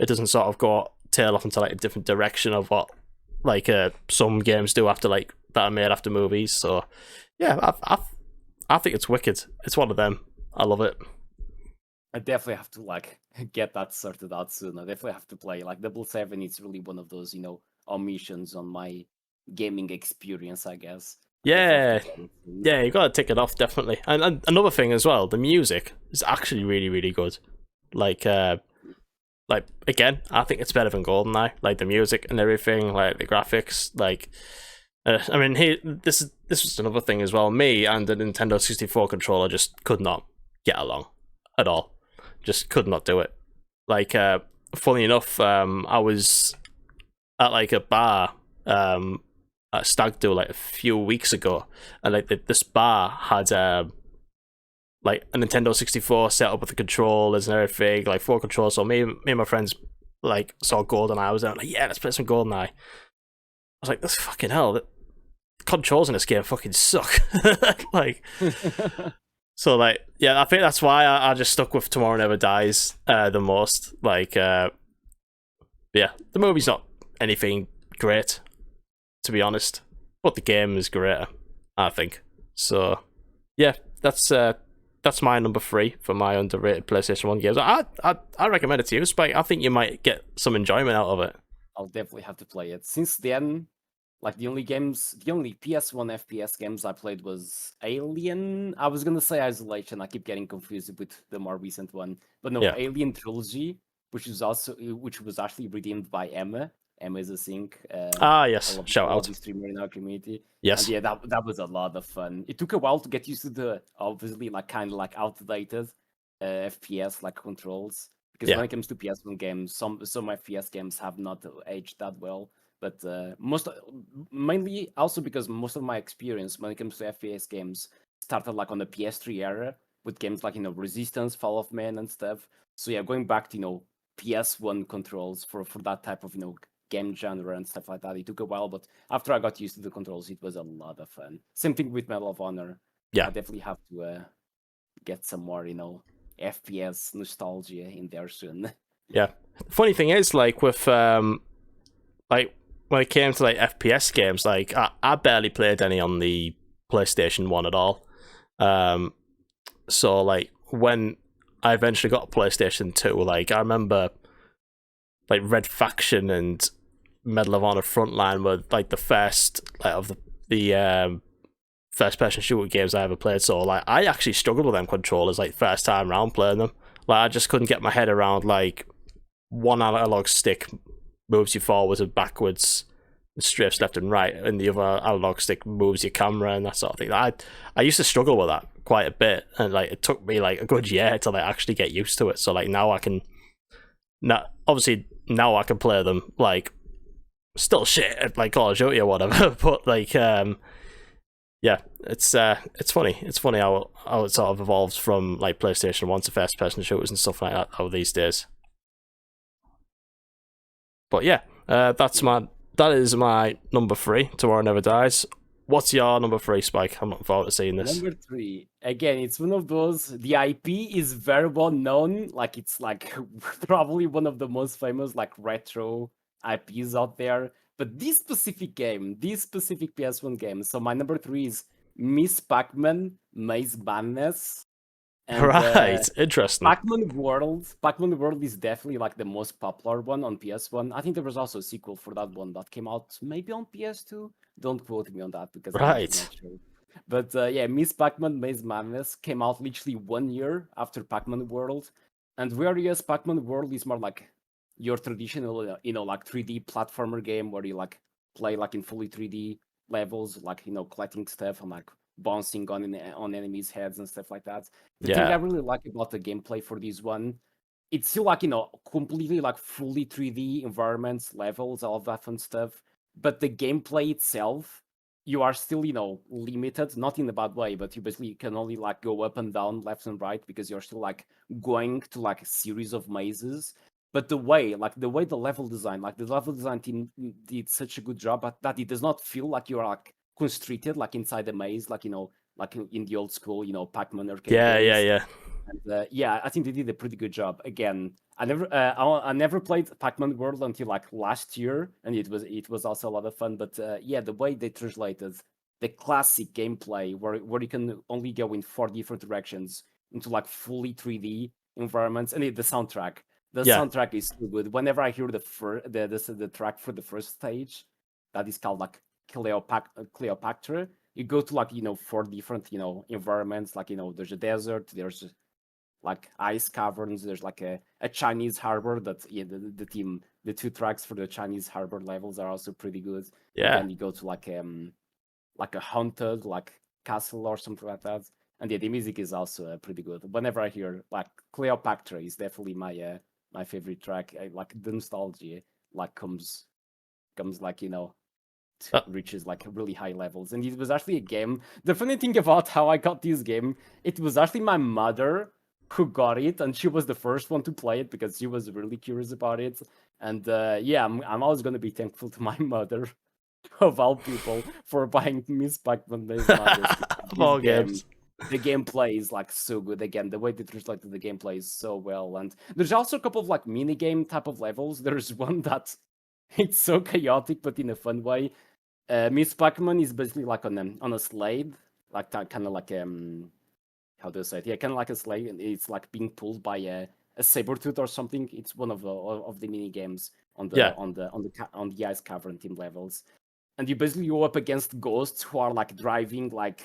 A: doesn't sort of go tail off into like a different direction of what like some games do after like that are made after movies. So yeah, I think it's wicked. It's one of them. I love it.
B: I definitely have to like get that sorted out soon. I definitely have to play like 007. It's really one of those omissions on my gaming experience, I guess.
A: Yeah, you gotta tick it off, definitely. And another thing as well, the music is actually really, really good. Like again, I think it's better than GoldenEye. Like the music and everything, like the graphics. Like, I mean, this was another thing as well. Me and the Nintendo 64 controller just could not get along at all. Just could not do it. Like, funny enough, I was at like a bar at Stag Do like a few weeks ago, and like this bar had like a Nintendo 64 set up with the controllers and everything, like 4 controllers. So me and my friends like saw GoldenEye. I was there, like, yeah, let's play some GoldenEye. I was like, that's fucking hell. The controls in this game fucking suck. Like, so like, yeah, I think that's why I just stuck with Tomorrow Never Dies the most. Like, yeah, the movie's not anything great, to be honest, but the game is greater, I think. So yeah, that's my number 3 for my underrated PlayStation 1 games. I recommend it to you, Spike. I think you might get some enjoyment out of it.
B: I'll definitely have to play it. Since then, Like the only PS1 FPS games I played was Alien. I was gonna say Isolation. I keep getting confused with the more recent one, but no,
A: Yeah.
B: Alien Trilogy, which was actually redeemed by Emma. Emma is a sync.
A: Yes. Shout out.
B: Lovely streamer in our community. And
A: Yes.
B: yeah, that was a lot of fun. It took a while to get used to the obviously like kind of like outdated FPS like controls, because
A: Yeah.
B: when it comes to PS1 games, some FPS games have not aged that well. But mainly also because most of my experience when it comes to FPS games started like on the PS3 era with games like Resistance, Fall of Man, and stuff. So yeah, going back to PS1 controls for that type of game genre and stuff like that, it took a while. But after I got used to the controls, it was a lot of fun. Same thing with Medal of Honor.
A: Yeah.
B: I definitely have to get some more FPS nostalgia in there soon.
A: Yeah. Funny thing is, like with like when it came to like FPS games, like I barely played any on the PlayStation 1 at all. So like when I eventually got a PlayStation 2, like I remember like Red Faction and Medal of Honor Frontline were like the first like of the first person shooter games I ever played. So like I actually struggled with them controllers like first time around playing them. Like I just couldn't get my head around like one analog stick moves you forwards and backwards, strafes left and right, and the other analog stick moves your camera and that sort of thing. I used to struggle with that quite a bit, and like it took me like a good year to like actually get used to it. So like now I can, obviously now I can play them like still shit at like Call of Duty or whatever, but like yeah, it's funny. It's funny how it sort of evolves from like PlayStation 1 to first person shooters and stuff like that over these days. But yeah, that is my number 3. Tomorrow Never Dies. What's your number 3, Spyke? I'm looking forward to seeing this.
B: Number 3, again, it's one of those. The IP is very well known. Like it's like probably one of the most famous like retro IPs out there. But this specific PS1 game. So my number 3 is Miss Pac-Man Maze Madness. And
A: Right, interesting.
B: Pac-Man World is definitely like the most popular one on PS1. I think there was also a sequel for that one that came out maybe on PS2. Don't quote me on that because I'm
A: Right.
B: not sure. But yeah, Miss Pac-Man Maze Madness came out literally 1 year after Pac-Man World. And whereas Pac-Man World is more like your traditional, like 3D platformer game where you like play like in fully 3D levels, like collecting stuff and like bouncing on enemies' heads and stuff like that. The thing I really like about the gameplay for this one, it's still like completely like fully 3D environments, levels, all of that fun stuff. But the gameplay itself, you are still limited, not in a bad way, but you basically can only like go up and down, left and right, because you're still like going to like a series of mazes. But the way the level design, like the level design team did such a good job at that it does not feel like you're like constricted, like inside the maze, like like in the old school, Pac-Man arcade games.
A: Yeah.
B: And yeah, I think they did a pretty good job. Again, I never played Pac-Man World until like last year, and it was also a lot of fun. But yeah, the way they translated the classic gameplay, where you can only go in 4 different directions into like fully 3D environments, and the soundtrack. The soundtrack is so good. Whenever I hear the track for the first stage, that is called like Cleopatra. You go to like 4 different environments. Like there's a desert, there's like ice caverns, there's like a Chinese harbor. That yeah, the 2 tracks for the Chinese harbor levels are also pretty good.
A: Yeah.
B: Then you go to like a haunted like castle or something like that. And yeah, the music is also pretty good. Whenever I hear like Cleopatra is definitely my favorite track. Like the nostalgia like comes like reaches like really high levels. And it was actually a game. The funny thing about how I got this game, it was actually my mother who got it, and she was the first one to play it because she was really curious about it. And yeah, I'm always gonna be thankful to my mother of all people for buying Miss Pac-Man Maze Madness.
A: More games.
B: The gameplay is like so good. Again, the way they translated the gameplay is so well. And there's also a couple of like mini game type of levels. There's one that it's so chaotic but in a fun way. Miss Pac-Man is basically like on a sled, like kind of like how do I say it? Yeah, kind of like a sled, and it's like being pulled by a saber tooth or something. It's one of the mini games on the ice cavern team levels. and you basically go up against ghosts who are like driving like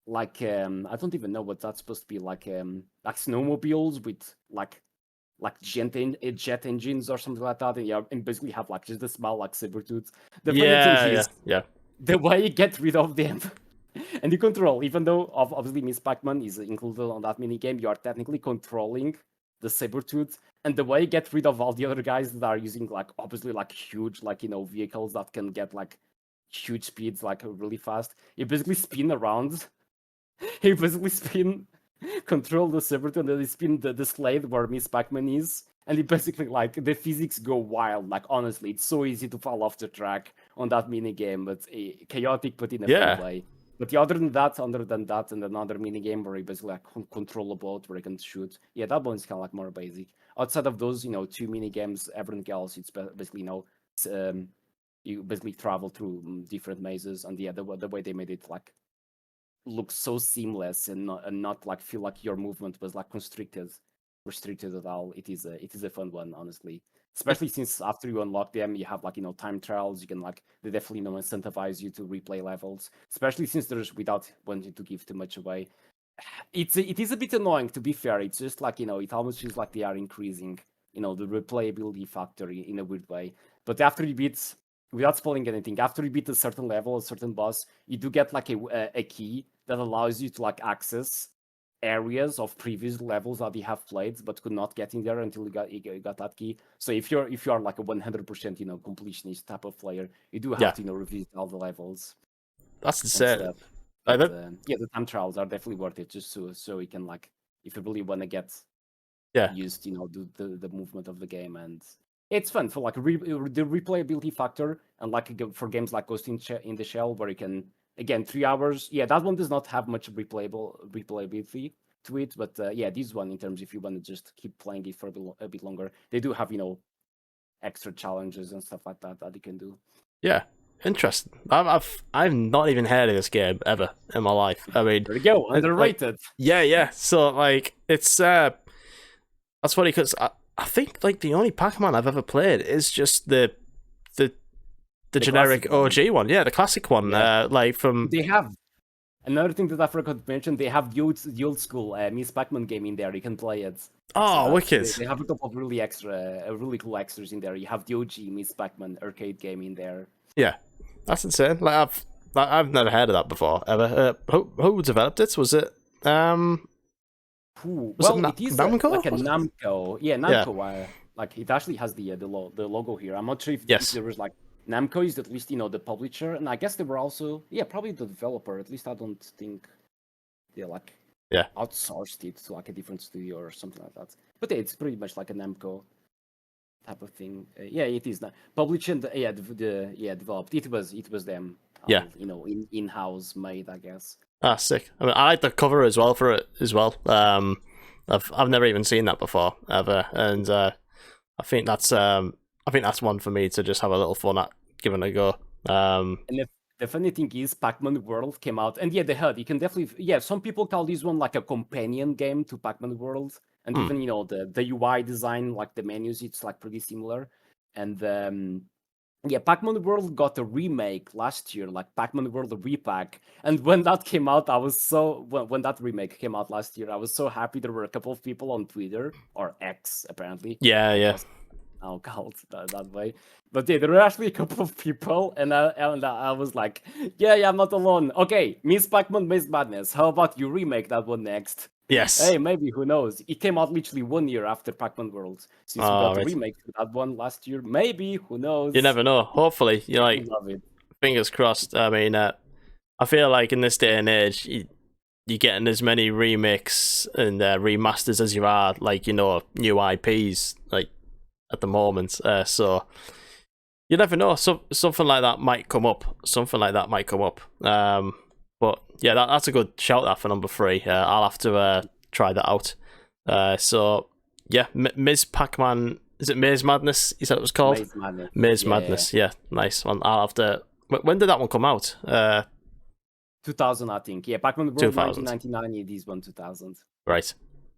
B: I don't even know what that's supposed to be, like snowmobiles with like jet engines or something like that, and and basically have like just a small like saber tooth. The funny thing is, the way you get rid of them and you control, even though obviously Miss Pac-Man is included on that mini game, you are technically controlling the saber tooth, and the way you get rid of all the other guys that are using like obviously like huge like vehicles that can get like huge speeds like really fast, you basically spin around. You basically control the saber tooth, and then you spin the sled where Miss Pac-Man is, and it basically like the physics go wild. Like honestly, it's so easy to fall off the track on that mini game, but chaotic but in a fun way. But other than that, and another mini game where you basically like control a boat where you can shoot. Yeah, that one's kind of like more basic. Outside of those, 2 mini games, everything else it's basically you basically travel through different mazes, and yeah, the way they made it like look so seamless and not like feel like your movement was like restricted at all. It is a fun one, honestly. Especially since after you unlock them, you have like time trials. You can like they definitely incentivize you to replay levels. Especially since there's, without wanting to give too much away, it is a bit annoying, to be fair. It's just like it almost feels like they are increasing the replayability factor in a weird way. But after you beat, without spoiling anything, after you beat a certain level, a certain boss, you do get like a key that allows you to like access areas of previous levels that you have played but could not get in there until you got that key. So if you are like a 100% completionist type of player, you do have to revisit all the levels.
A: That's insane.
B: But, the time trials are definitely worth it, just so you can like, if you really want to get used, do the movement of the game, and it's fun for like the replayability factor, and like for games like Ghost in the Shell, where you can, again, 3 hours. Yeah, that one does not have much replayability to it, but this one, in terms if you want to just keep playing it for a bit longer, they do have extra challenges and stuff like that you can do.
A: Yeah, interesting. I've not even heard of this game ever in my life. I mean,
B: there you go, underrated.
A: Yeah. So like, it's that's funny because I think like the only Pac-Man I've ever played is just the generic OG one. Yeah, the classic one. Like from
B: they have another thing that I forgot to mention. They have the old school Miss Pac-Man game in there. You can play it.
A: Oh, wicked!
B: They have a couple of really cool extras in there. You have the OG Miss Pac-Man arcade game in there.
A: Yeah, that's insane. Like I've never heard of that before ever. Who developed it? Was it
B: it is
A: Namco?
B: Like a Namco. Yeah, Namco. Yeah. Like it actually has the logo here. I'm not sure if there was like Namco is at least the publisher, and I guess they were also probably the developer. At least I don't think they like outsourced it to like a different studio or something like that. But yeah, it's pretty much like a Namco type of thing. It is published and developed. It was them. In-house made, I guess.
A: Ah, sick. I mean, I like the cover as well for it as well. I've never even seen that before ever, and I think that's one for me to just have a little fun at giving a go.
B: And the funny thing is, Pac-Man World came out, and the HUD, you can definitely, some people call this one like a companion game to Pac-Man World, and even the UI design, like the menus, it's like pretty similar. And Pac-Man World got a remake last year, like Pac-Man World Repack. And when that came out, when that remake came out last year, I was so happy. There were a couple of people on Twitter, or X apparently.
A: Yeah.
B: Now called that way. But there were actually a couple of people, and I was like, I'm not alone. Okay, Miss Pac-Man Maze Madness. How about you remake that one next?
A: Yes.
B: Hey, maybe, who knows? It came out literally 1 year after Pac-Man World. Since we got a remake for that one last year, maybe, who knows?
A: You never know. Hopefully, love it. Fingers crossed. I mean, I feel like in this day and age, you're getting as many remakes and remasters as you are, like, new IPs, like, at the moment. So, you never know. Something like that might come up. But yeah, that's a good shout out for number 3. I'll have to try that out. So yeah, Ms. Pac-Man, is it Maze Madness? You said it was called?
B: Maze Madness.
A: Maze Madness, yeah, nice one. I'll have to. When did that one come out?
B: 2000, I think. Yeah, Pac-Man World 1999. It is 2000.
A: Right,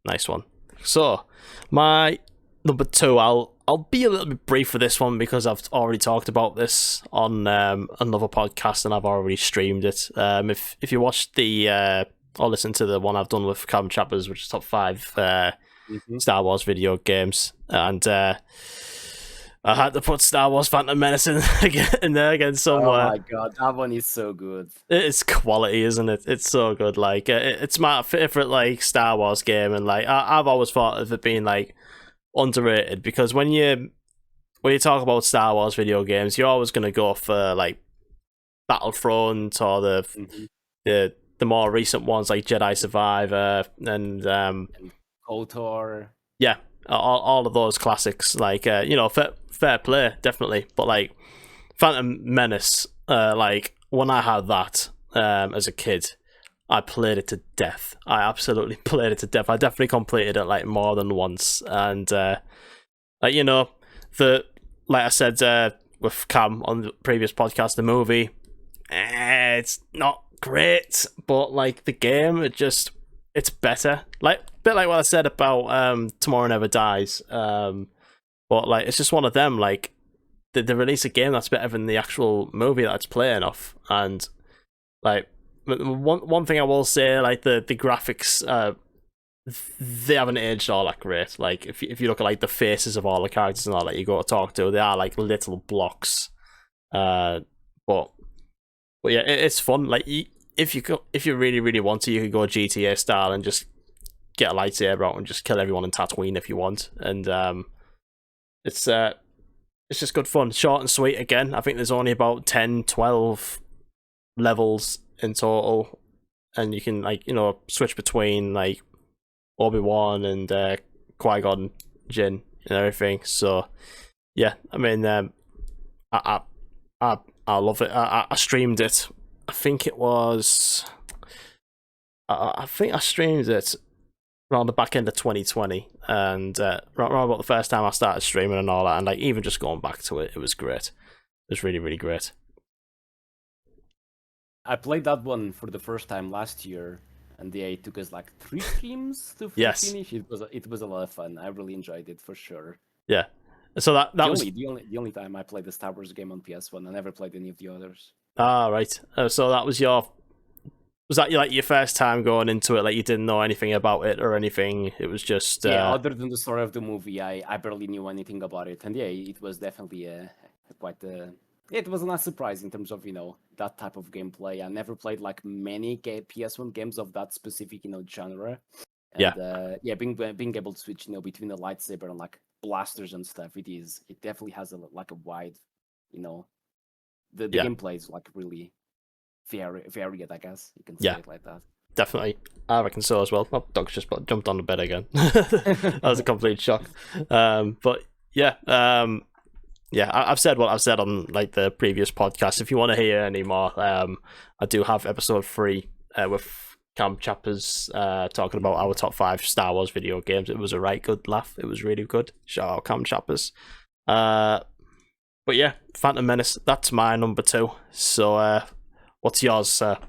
A: nice one. So my number 2, I'll I'll be a little bit brief for this one because I've already talked about this on another podcast and I've already streamed it. If you watched the or listen to the one I've done with Cam Chappers, which is top 5 Star Wars video games, and I had to put Star Wars Phantom Menace in there again somewhere.
B: Oh my god, that one is so good.
A: It's quality, isn't it? It's so good. Like it's my favorite like Star Wars game, and like I've always thought of it being like underrated because when you talk about Star Wars video games, you're always gonna go for like Battlefront or the more recent ones like Jedi Survivor and
B: KOTOR.
A: Yeah, all of those classics. Like fair play, definitely. But like Phantom Menace, like when I had that as a kid, I played it to death. I absolutely played it to death. I definitely completed it like more than once, and like like I said with Cam on the previous podcast, the movie, it's not great, but like the game, it's better. Like a bit like what I said about Tomorrow Never Dies. But like it's just one of them. Like they release a game that's better than the actual movie that's playing off, and like. One thing I will say, like the graphics, they haven't aged all that great. Like if you look at like the faces of all the characters and all that you go to talk to, they are like little blocks. But yeah, it's fun. Like if you really want to, you could go GTA style and just get a lightsaber out and just kill everyone in Tatooine if you want. And it's just good fun, short and sweet. Again, I think there's only about 10, 12 levels in total, and you can like switch between like Obi-Wan and Qui-Gon Jinn and everything. So yeah, I mean I love it. I streamed it. I think it was I think I streamed it around the back end of 2020, and right about the first time I started streaming and all that, and like even just going back to it, it was great. It was really, really great.
B: I played that one for the first time last year, and it took us like 3 streams to
A: Yes.
B: finish. It was a lot of fun. I really enjoyed it for sure.
A: Yeah. So that was
B: the only time I played the Star Wars game on PS1. I never played any of the others.
A: Right. So that was was that like your first time going into it? Like you didn't know anything about it or anything? It was just
B: other than the story of the movie, I barely knew anything about it, and yeah, it was definitely it was a nice surprise in terms of that type of gameplay. I never played like many PS1 games of that specific genre. And, being able to switch between the lightsaber and like blasters and stuff, it definitely has a wide, the gameplay is like really varied, I guess you can say it like that.
A: Definitely, I reckon so as well. My dog's just jumped on the bed again. That was a complete shock. But yeah. Yeah, I've said what I've said on like the previous podcast. If you want to hear any more, I do have episode 3 with Cam Chappers talking about our top 5 Star Wars video games. It was a right good laugh. It was really good. Shout out Cam Chappers. But yeah, Phantom Menace. That's my number 2. So what's yours, sir?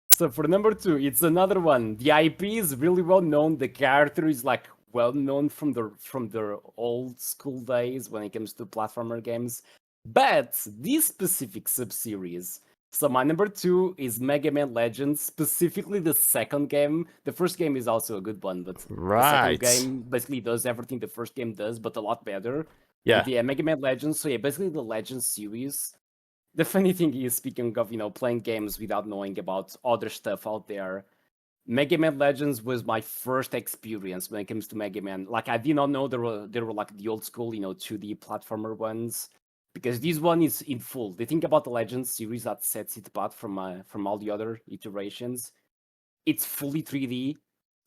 B: So for number 2, it's another one. The IP is really well known. The character is like well known from their old school days when it comes to platformer games, but this specific sub-series. So my number 2 is Mega Man Legends, specifically the second game. The first game is also a good one, but the second game basically does everything the first game does, but a lot better.
A: Yeah.
B: But yeah, Mega Man Legends. So yeah, basically the Legends series. The funny thing is, speaking of playing games without knowing about other stuff out there, Mega Man Legends was my first experience when it comes to Mega Man. Like I did not know there were like the old school, 2D platformer ones, because this one is in full. The thing about the Legends series that sets it apart from all the other iterations, it's fully 3D.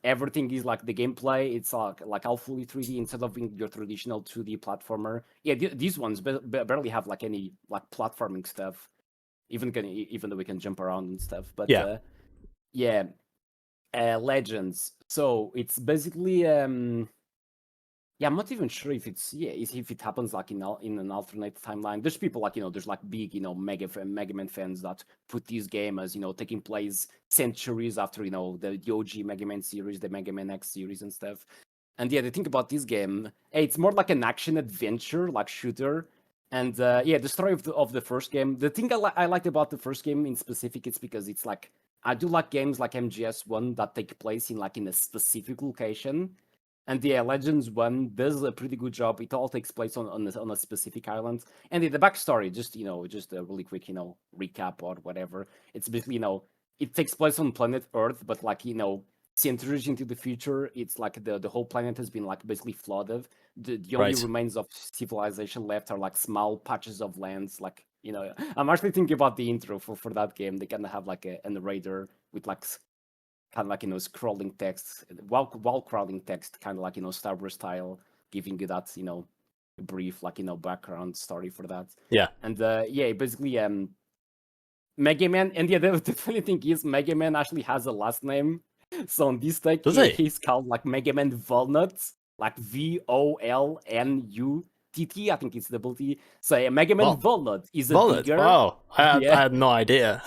B: Everything is like the gameplay. It's like all fully 3D instead of being your traditional 2D platformer. Yeah, these ones barely have like any like platforming stuff, even though we can jump around and stuff. But yeah. Legends. So it's basically I'm not even sure if if it happens like in an alternate timeline. There's people like there's like big Mega Man fans that put this game as taking place centuries after the OG Mega Man series, the Mega Man X series and stuff. And yeah, the thing about this game, it's more like an action adventure, like shooter. And yeah, the story of the first game. The thing I liked about the first game in specific, it's because it's like I do like games like MGS1 that take place in a specific location. And yeah, Legends 1 does a pretty good job. It all takes place on a specific island. And the backstory, just a really quick, recap or whatever. It's basically, it takes place on planet Earth, but like, centuries into the future, it's like the whole planet has been like basically flooded. The only
A: Right.
B: remains of civilization left are like small patches of lands. Like, I'm actually thinking about the intro for that game. They kind of have like a narrator with like kind of like scrolling text, while crawling text, kind of like Star Wars style, giving you that brief like background story for that.
A: Yeah.
B: And yeah, basically Mega Man. And yeah, the funny thing is Mega Man actually has a last name. So on this take,
A: Does he?
B: he's called like Mega Man Walnut, like VOLNUTT. I think it's double T. So yeah, Mega Man Walnut is a
A: Wallet.
B: digger.
A: Wow. I
B: Yeah.
A: had no idea.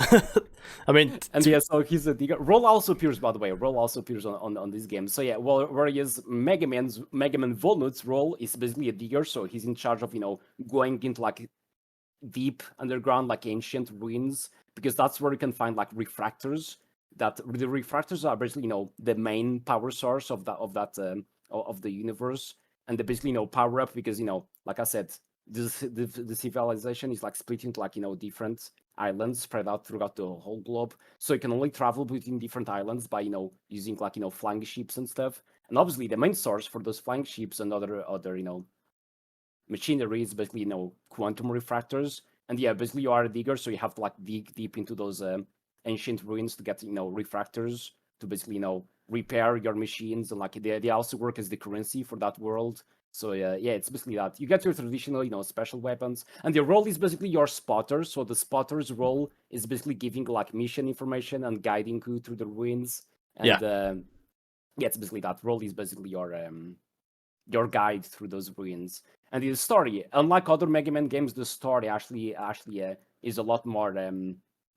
A: I mean,
B: And yeah, so he's a digger. Roll also appears, by the way. Roll also appears on this game. So yeah, well, whereas Mega Man Walnut's role is basically a digger, so he's in charge of going into like deep underground, like ancient ruins, because that's where you can find like refractors. That the refractors are basically the main power source of the universe, and they basically power up because like I said, the civilization is like split into like different islands spread out throughout the whole globe, so you can only travel between different islands by using like flying ships and stuff. And obviously the main source for those flying ships and other machinery is basically quantum refractors. And yeah, basically you are a digger, so you have to like dig deep into those ancient ruins to get refractors to basically repair your machines. And like they also work as the currency for that world. So yeah, it's basically that you get your traditional special weapons, and your role is basically your spotter. So the spotter's role is basically giving like mission information and guiding you through the ruins. And
A: yeah.
B: yeah, it's basically that role is basically your guide through those ruins. And the story, unlike other Mega Man games, the story actually is a lot more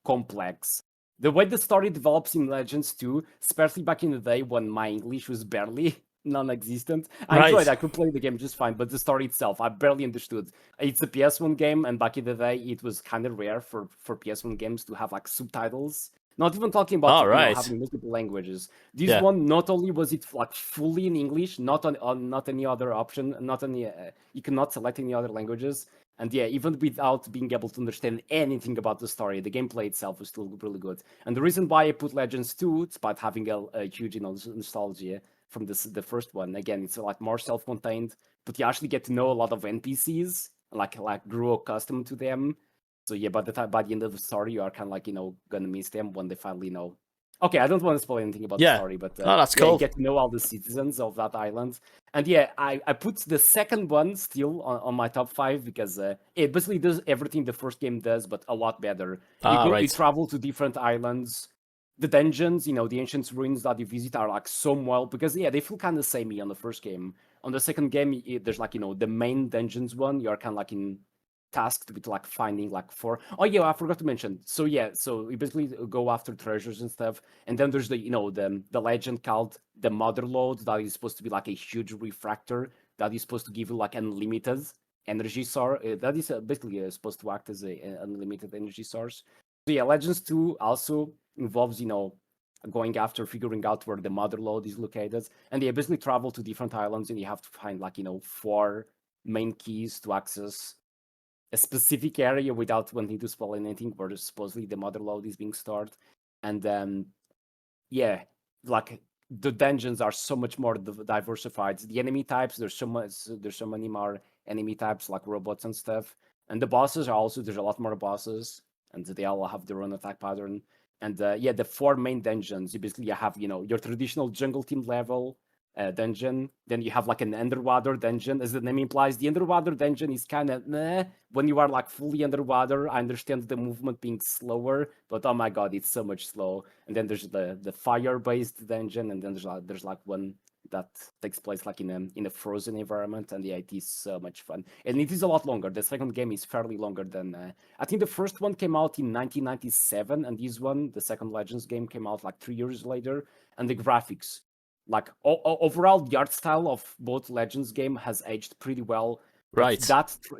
B: complex. The way the story develops in Legends 2, especially back in the day when my English was barely non-existent, I enjoyed.
A: Right.
B: I could play the game just fine, but the story itself, I barely understood. It's a PS1 game, and back in the day, it was kind of rare for PS1 games to have like subtitles. Not even talking about
A: All right.
B: having multiple languages. This
A: Yeah.
B: one, not only was it like fully in English, not not any other option, not any you cannot select any other languages. And yeah, even without being able to understand anything about the story, the gameplay itself was still really good. And the reason why I put Legends 2, despite having a huge nostalgia from the first one, again, it's like more self-contained, but you actually get to know a lot of NPCs, like grew accustomed to them. So yeah, by the end of the story, you are kind of like gonna miss them when they finally Okay, I don't want to spoil anything about the
A: Yeah.
B: story, but
A: Oh, that's
B: yeah, you
A: cool.
B: get to know all the citizens of that island. And yeah, I put the second one still on my top 5 because it basically does everything the first game does, but a lot better. You
A: Right.
B: travel to different islands. The dungeons, the ancient ruins that you visit are like so well because yeah, they feel kind of samey on the first game. On the second game, there's like the main dungeons one. You're kind of like tasked with like finding like four. Oh yeah, I forgot to mention. So yeah, so you basically go after treasures and stuff, and then there's the legend called the Mother Lode that is supposed to be like a huge refractor that is supposed to give you like unlimited energy source. That is basically supposed to act as a unlimited energy source. So yeah, Legends 2 also involves going after figuring out where the Mother Lode is located, and they basically travel to different islands, and you have to find like four main keys to access a specific area without wanting to spoil anything where supposedly the mother load is being stored. And then yeah, like the dungeons are so much more diversified. The enemy types, there's so many more enemy types like robots and stuff. And the bosses are also there's a lot more bosses, and they all have their own attack pattern. And yeah, the four main dungeons, you basically have your traditional jungle team level dungeon. Then you have like an underwater dungeon, as the name implies. The underwater dungeon is kind of meh. When you are like fully underwater, I understand the movement being slower, but oh my god, it's so much slow. And then there's the fire-based dungeon, and then there's like one that takes place like in a frozen environment, and yeah, it is so much fun. And it is a lot longer. The second game is fairly longer than I think the first one came out in 1997, and this one, the second Legends game, came out like 3 years later. And the graphics Like overall, the art style of both Legends game has aged pretty well. But
A: Right.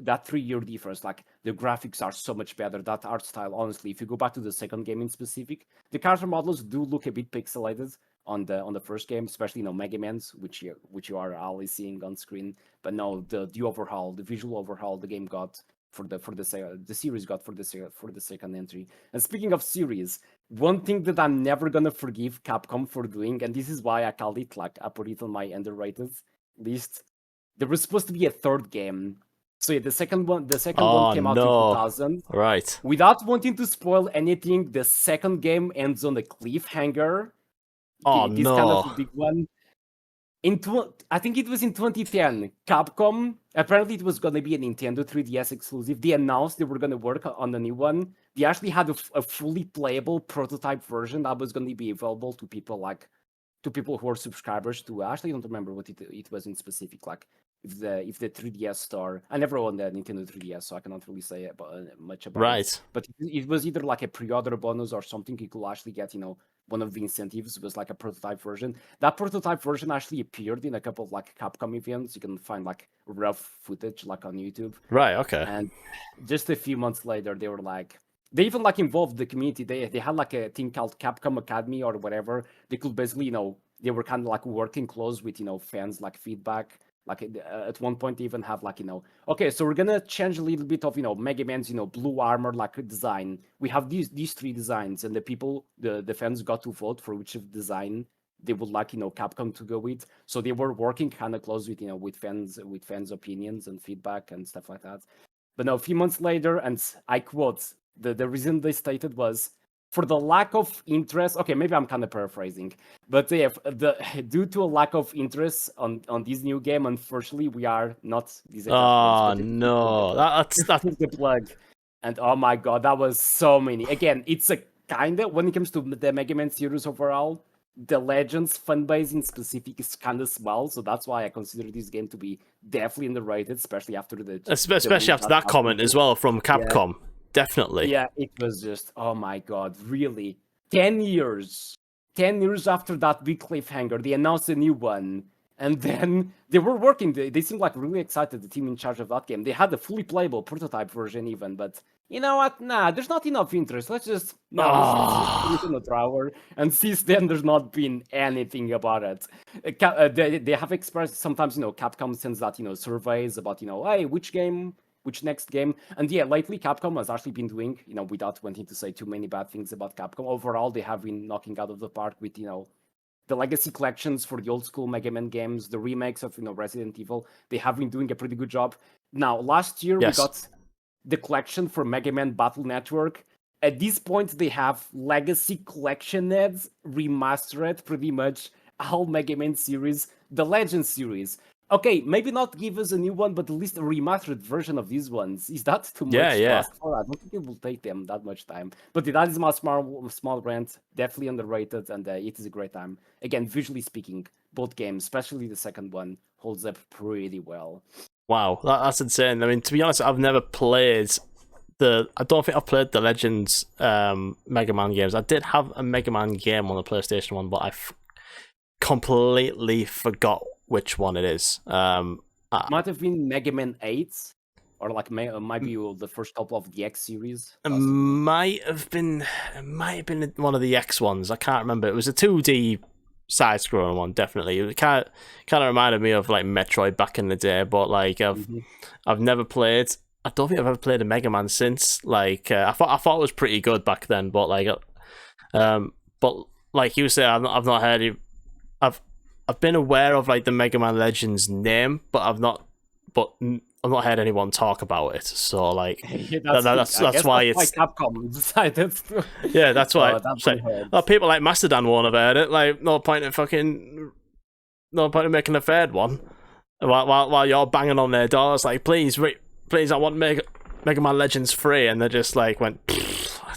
B: that 3 year difference, like the graphics are so much better. That art style, honestly, if you go back to the second game in specific, the character models do look a bit pixelated on the first game, especially Mega Man's, which you are always seeing on screen. But no, the overhaul, the visual overhaul, the game got the series got for the second entry. And speaking of series, one thing that I'm never gonna forgive Capcom for doing, and this is why I called it like I put it on my underrated list. There was supposed to be a third game. So yeah, the second one
A: Oh
B: came out in
A: no.
B: 2000.
A: Right.
B: Without wanting to spoil anything, the second game ends on a cliffhanger.
A: Oh
B: This kind of
A: no.
B: a big one. I think it was in 2010, Capcom, apparently it was going to be a Nintendo 3DS exclusive. They announced they were going to work on the new one. They actually had a fully playable prototype version that was going to be available to people who are subscribers to. I actually don't remember what it was in specific. Like if the 3DS store. I never owned the Nintendo 3DS, so I cannot really say much about it.
A: Right.
B: But it was either like a pre-order bonus or something. You could actually get, one of the incentives was like a prototype version. That prototype version actually appeared in a couple of like Capcom events. You can find like rough footage like on YouTube.
A: Right. Okay.
B: And just a few months later, they were like, they even like involved the community. They had like a thing called Capcom Academy or whatever. They could basically, they were kind of like working close with, fans like feedback. Like at one point, they even have like, okay, so we're gonna change a little bit of, Mega Man's, blue armor like design. We have these three designs, and the fans got to vote for which of design they would like, Capcom to go with. So they were working kind of close with, with fans' opinions and feedback and stuff like that. But now, a few months later, and I quote, the reason they stated was for the lack of interest. Okay, maybe I'm kind of paraphrasing, but yeah, due to a lack of interest on this new game, unfortunately, we are not these exact words,
A: Oh
B: but they
A: no. That's
B: pulled the plug. And oh my god, that was so many. Again, it's a kind of when it comes to the Mega Man series overall, the Legends fan base in specific is kind of small, so that's why I consider this game to be definitely underrated, especially after the
A: especially after
B: release
A: that comment as well from
B: yeah,
A: Capcom. Definitely.
B: yeah, it was just oh my god, really? 10 years. 10 years after that big cliffhanger, they announced a new one. And then they were working. They seemed like really excited, the team in charge of that game. They had a fully playable prototype version even, but you know what? Nah, there's not enough interest. Let's just put it in a drawer. And since then, there's not been anything about it. They have expressed sometimes, Capcom sends that, surveys about, hey, which next game. And yeah, lately Capcom has actually been doing, without wanting to say too many bad things about Capcom, overall they have been knocking out of the park with, the legacy collections for the old school Mega Man games, the remakes of, Resident Evil. They have been doing a pretty good job. Now, last year we
A: Yes.
B: got the collection for Mega Man Battle Network. At this point, they have legacy collection heads remastered pretty much all Mega Man series, the Legend series. Okay, maybe not give us a new one, but at least a remastered version of these ones. Is that too much to
A: Yeah.
B: ask for? I don't think it will take them that much time. But that is my small rant. Definitely underrated, and it is a great time. Again, visually speaking, both games, especially the second one, holds up pretty well.
A: Wow, that's insane. I mean, to be honest, I've never played I don't think I've played the Legends Mega Man games. I did have a Mega Man game on the PlayStation 1, but I completely forgot which one it is.
B: Might have been Mega Man 8, or like might be the first couple of the X series. Possibly.
A: Might have been one of the X ones. I can't remember. It was a 2D side-scrolling one, definitely. It kind of reminded me of like Metroid back in the day, but like I've never played. I don't think I've ever played a Mega Man since. Like I thought it was pretty good back then, but like you say, I've not heard it. I've been aware of like the Mega Man Legends name, but I've not heard anyone talk about it. So like that's why it's
B: Capcom decided to.
A: Yeah, that's why. People like Mastodon won't have heard it. Like no point in making a third one. While you're banging on their doors, like please, I want Mega Man Legends free, and they just like went.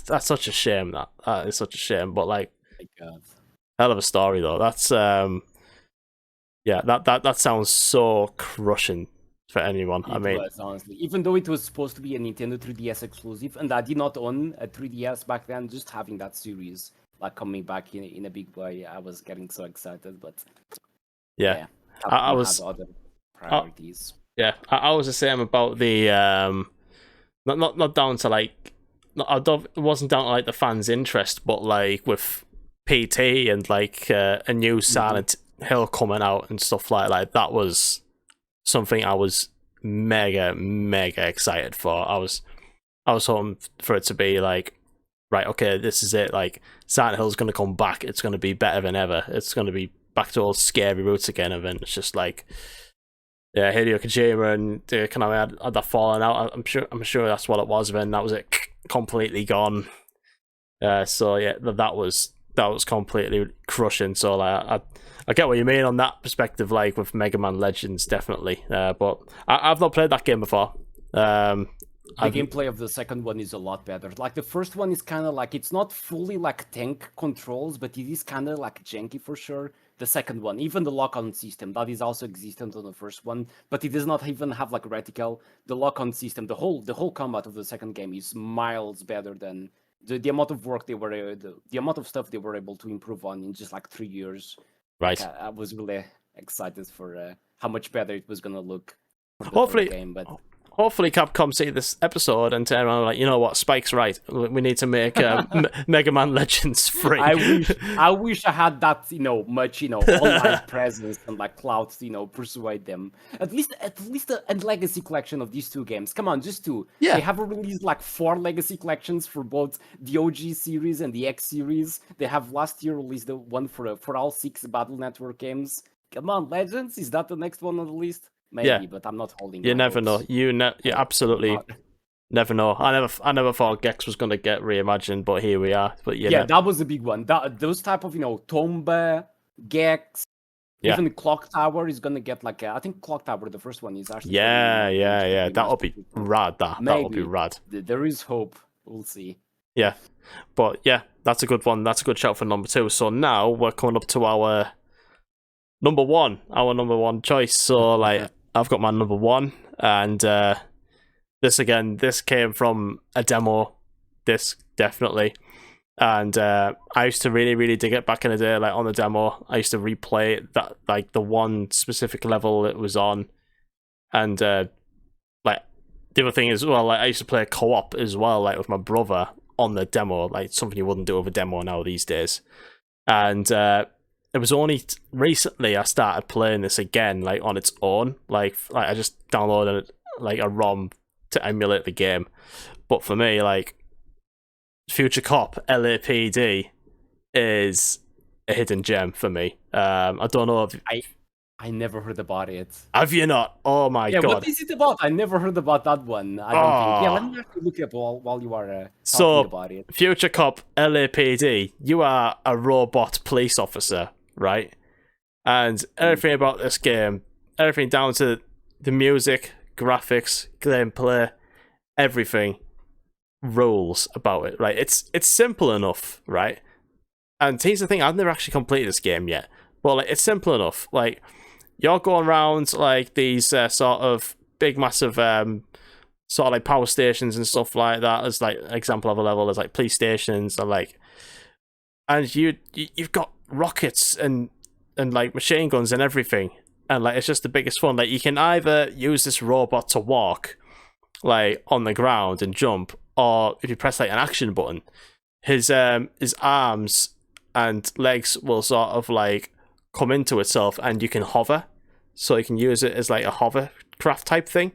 A: That's such a shame. That is such a shame. But like, hell of a story though. That's yeah. That sounds so crushing for anyone.
B: It was, honestly, even though it was supposed to be a Nintendo 3DS exclusive, and I did not own a 3DS back then, just having that series like coming back in a big way. I was getting so excited, but
A: Yeah, I
B: Capcom had
A: was.
B: other
A: Uh,
B: priorities.
A: yeah, I was the same about the not down to like, I don't, it wasn't down to like the fans' interest, but like with PT and like a new Silent Hill coming out and stuff like that was something I was mega excited for. I was hoping for it to be like, right, okay, this is it. Like Silent Hill's going to come back. It's going to be better than ever. It's going to be back to all scary roots again. And then it's just like, yeah, Hideo Kojima and Konami had that falling out. I'm sure that's what it was. Then that was it, completely gone. So yeah, that was completely crushing. So like, I get what you mean on that perspective, like with Mega Man Legends, definitely. But I've not played that game before.
B: The gameplay of the second one is a lot better. Like the first one is kind of like, it's not fully like tank controls, but it is kind of like janky for sure. The second one, even the lock-on system, that is also existent on the first one, but it does not even have like reticle. The lock-on system, the whole combat of the second game is miles better than the amount of work they were, the amount of stuff they were able to improve on in just like 3 years.
A: Right.
B: Like, I was really excited for how much better it was gonna look for the
A: Hopefully,
B: third game, but.
A: Hopefully Capcom see this episode and turn around like, you know what, Spike's right. We need to make Mega Man Legends free.
B: I wish I had that, much, online presence and like cloud to, persuade them. At least a legacy collection of these two games. Come on, just two.
A: Yeah.
B: They have released like 4 legacy collections for both the OG series and the X series. They have last year released the one for all 6 Battle Network games. Come on, Legends, is that the next one on the list? Maybe,
A: yeah.
B: but I'm not holding.
A: You never know. You absolutely never know. I never thought Gex was going to get reimagined, but here we are. But
B: yeah, that was a big one. Those type of Tomba, Gex, even Clock Tower is going to get like I think Clock Tower, the first one, is actually
A: yeah. That would be rad. That would be rad.
B: There is hope. We'll see.
A: Yeah, but yeah, that's a good one. That's a good shout for number 2. So now we're coming up to our number one choice. So like, I've got my number 1, and this came from a demo disc, definitely. And I used to really dig it back in the day, like on the demo. I used to replay that, like the one specific level it was on, and like the other thing is, well, like I used to play co-op as well, like with my brother on the demo, like something you wouldn't do with a demo now these days. And it was only recently I started playing this again, like on its own. Like I just downloaded like a ROM to emulate the game. But for me, like Future Cop LAPD is a hidden gem for me. I don't know if
B: I never heard about it.
A: Have you not? Oh my god!
B: What is it about? I never heard about that one. I don't think. Yeah, let me actually look it up while you are talking about it.
A: Future Cop LAPD, you are a robot police officer, right? And everything about this game, everything down to the music, graphics, gameplay, everything rules about it, right? It's simple enough, right? And here's the thing, I've never actually completed this game yet, but like it's simple enough. Like you're going around like these sort of big massive sort of like power stations and stuff like that. As like an example of a level, there's like police stations and you've got rockets and like machine guns and everything, and like it's just the biggest fun. Like you can either use this robot to walk like on the ground and jump, or if you press like an action button, his arms and legs will sort of like come into itself and you can hover, so you can use it as like a hovercraft type thing.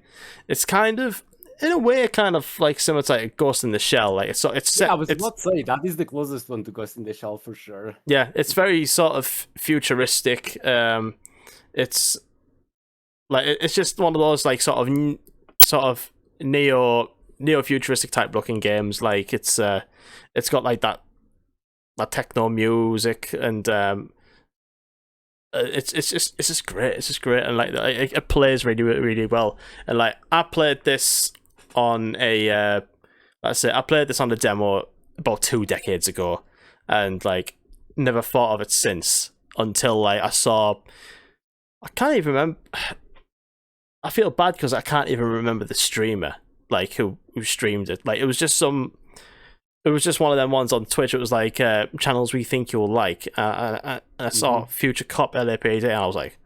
A: It's kind of, in a way, kind of like similar to like Ghost in the Shell. Like it's
B: I was about to say that is the closest one to Ghost in the Shell for sure.
A: Yeah, it's very sort of futuristic. It's like it's just one of those like sort of neo futuristic type looking games. Like it's got like that techno music, and it's just great. It's just great, and like it plays really well. And like I played this on a I played this on the demo about 2 decades ago, and like never thought of it since, until like I can't even remember. I feel bad because I can't even remember the streamer, like who streamed it. Like it was just some it was just one of them ones on Twitch. It was like channels we think you'll like. And I saw Future Cop LAPD, and I was like,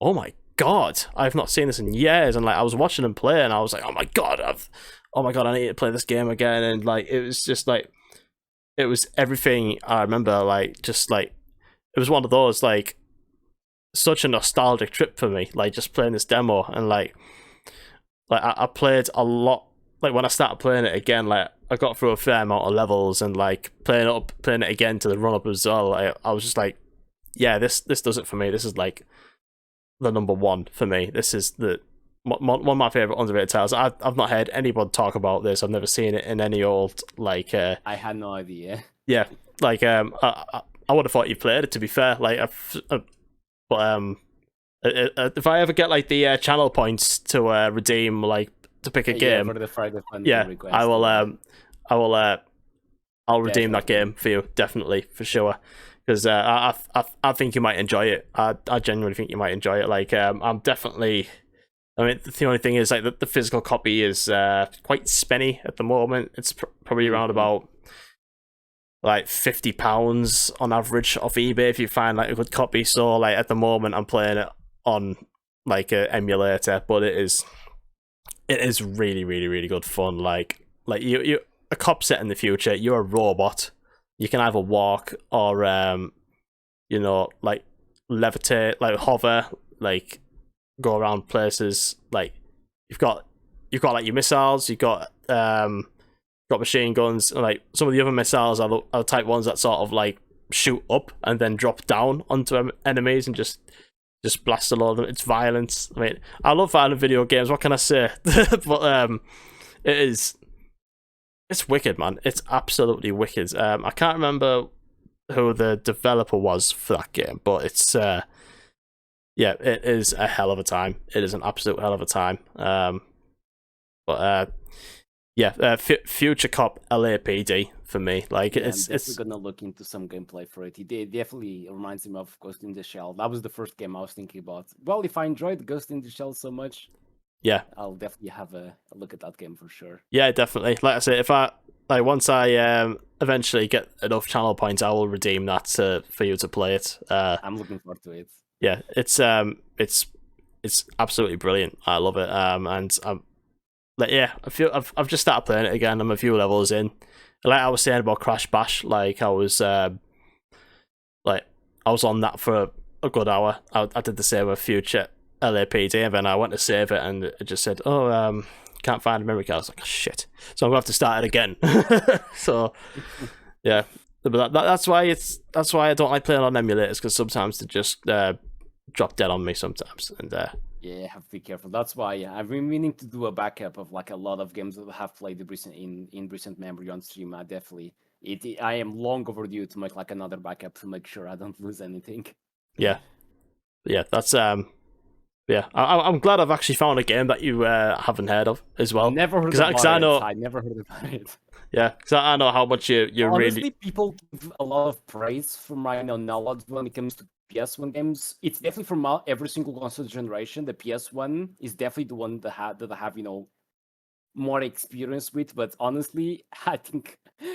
A: oh my god, I've not seen this in years. And like I was watching him play, and I was like, oh my god, I need to play this game again. And like it was just like, it was everything I remember. Like just like it was one of those like such a nostalgic trip for me. Like just playing this demo, and like I played a lot. Like when I started playing it again, like I got through a fair amount of levels, and like playing it again to the run up as well. I was just like, yeah, this does it for me. This is like the number one for me. This is one of my favorite underrated titles. I've not heard anybody talk about this. I've never seen it in any old like.
B: I had no idea.
A: Yeah, like I would have thought you played it. To be fair, like, but if I ever get like the channel points to redeem like. To pick a game,
B: for the Friday Fun
A: request. I'll redeem that game for you, definitely, for sure, because I think you might enjoy it. I genuinely think you might enjoy it. Like I'm definitely. I mean, the only thing is like the physical copy is quite spenny at the moment. It's probably around about like £50 on average off eBay if you find like a good copy. So like at the moment, I'm playing it on like an emulator, but it is really, really, really good fun. Like you a cop set in the future, you're a robot. You can either walk or like levitate, like hover, like go around places. Like you've got like your missiles, you've got machine guns, and like some of the other missiles are the type ones that sort of like shoot up and then drop down onto enemies and just blast a lot of them. It's violence. I mean, I love violent video games. What can I say? But it's wicked, man. It's absolutely wicked. I can't remember who the developer was for that game, but it's it is a hell of a time. It is an absolute hell of a time. Future Cop LAPD for me. Like it's
B: gonna look into some gameplay for it. It definitely reminds me of Ghost in the Shell. That was the first game I was thinking about. Well, if I enjoyed Ghost in the Shell so much,
A: yeah,
B: I'll definitely have a look at that game for sure.
A: Yeah, definitely. Like I say, if I once I eventually get enough channel points, I will redeem that for you to play it.
B: I'm looking forward to it.
A: Yeah, it's absolutely brilliant. I love it. And I'm like, yeah, I've just started playing it again. I'm a few levels in. Like I was saying about Crash Bash, like I was on that for a good hour. I did the same with Future LAPD, and then I went to save it, and it just said, "Oh, can't find a memory card." I was like, oh, "Shit!" So I'm gonna have to start it again. So, yeah, but that's why I don't like playing on emulators, because sometimes they just drop dead on me sometimes, and
B: yeah, have to be careful. That's why I've been meaning to do a backup of like a lot of games that I have played in recent memory on stream. I am long overdue to make like another backup to make sure I don't lose anything.
A: Yeah, that's yeah. I'm glad I've actually found a game that you haven't heard of as well.
B: Never heard about it. I never heard about it.
A: Yeah, because I know how much you
B: honestly,
A: really.
B: People give a lot of praise for my knowledge when it comes to PS1 games. It's definitely from every single console generation. The PS1 is definitely the one that I have more experience with. But honestly, I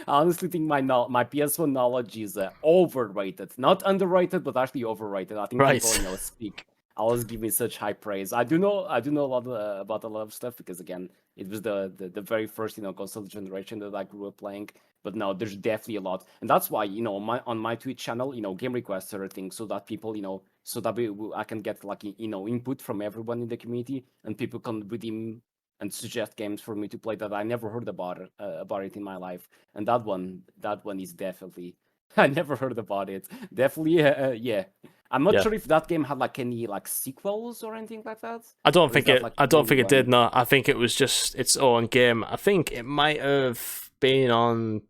B: honestly think my PS1 knowledge is overrated, not underrated, but actually overrated. I think people speak. I was giving such high praise. I do know a lot about a lot of stuff, because again, it was the very first console generation that I grew up playing. But no, there's definitely a lot, and that's why on my Twitch channel, game requests are a thing, so that people so that I can get like input from everyone in the community, and people can redeem and suggest games for me to play that I never heard about it in my life. And that one is definitely I never heard about it. Definitely, yeah. I'm not sure if that game had like any like sequels or anything like that.
A: I don't think it. I don't think it did. No, I think it was just its own game. I think it might have been on.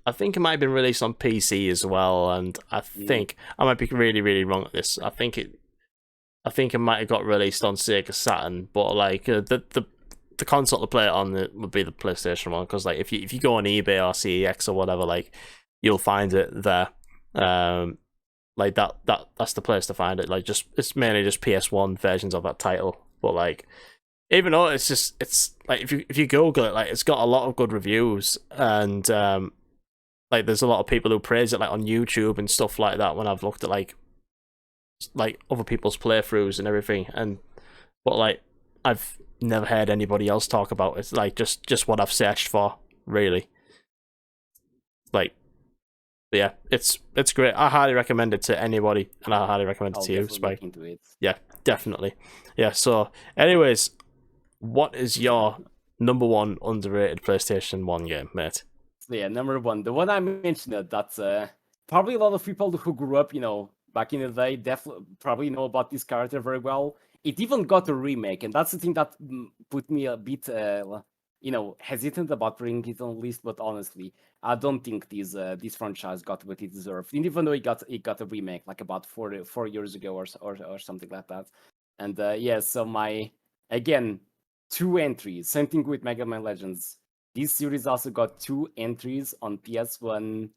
A: I think it might have been released on PC as well, and I think I might be really, really wrong at this. I think it might have got released on Sega Saturn, but like the console to play it on would be the PlayStation one, because like if you go on eBay or CEX or whatever, like you'll find it there. Like that's the place to find it. Like it's mainly just PS1 versions of that title, but like even though it's like if you Google it, like it's got a lot of good reviews, and like there's a lot of people who praise it like on YouTube and stuff like that. When I've looked at like other people's playthroughs and everything, but like I've never heard anybody else talk about it. Like just what I've searched for, really. Like, yeah, it's great. I highly recommend it to anybody, and I highly recommend it to you, Spike.
B: Into it.
A: Yeah, definitely. Yeah. So, anyways, what is your number one underrated PlayStation 1 game, mate?
B: So yeah, number one, the one I mentioned, that's probably a lot of people who grew up, back in the day, definitely probably know about this character very well. It even got a remake, and that's the thing that put me a bit, hesitant about bringing it on the list. But honestly, I don't think this franchise got what it deserved. And even though it got a remake like about 4 years ago or something like that. And so again, 2 entries. Same thing with Mega Man Legends. This series also got 2 entries on PS1.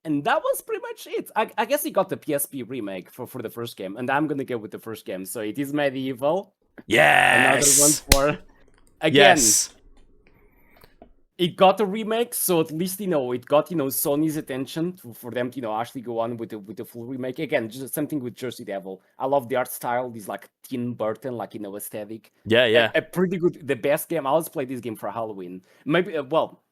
B: And that was pretty much it. I guess it got the PSP remake for the first game. And I'm going to go with the first game. So it is Medieval.
A: Yes!
B: Another one for... Again,
A: yes.
B: It got a remake, so at least, it got, Sony's attention for them to, actually go on with the full remake. Again, just something with Jersey Devil. I love the art style, this, like, Tim Burton, like, aesthetic.
A: Yeah.
B: A pretty good, the best game. I always played this game for Halloween. Maybe,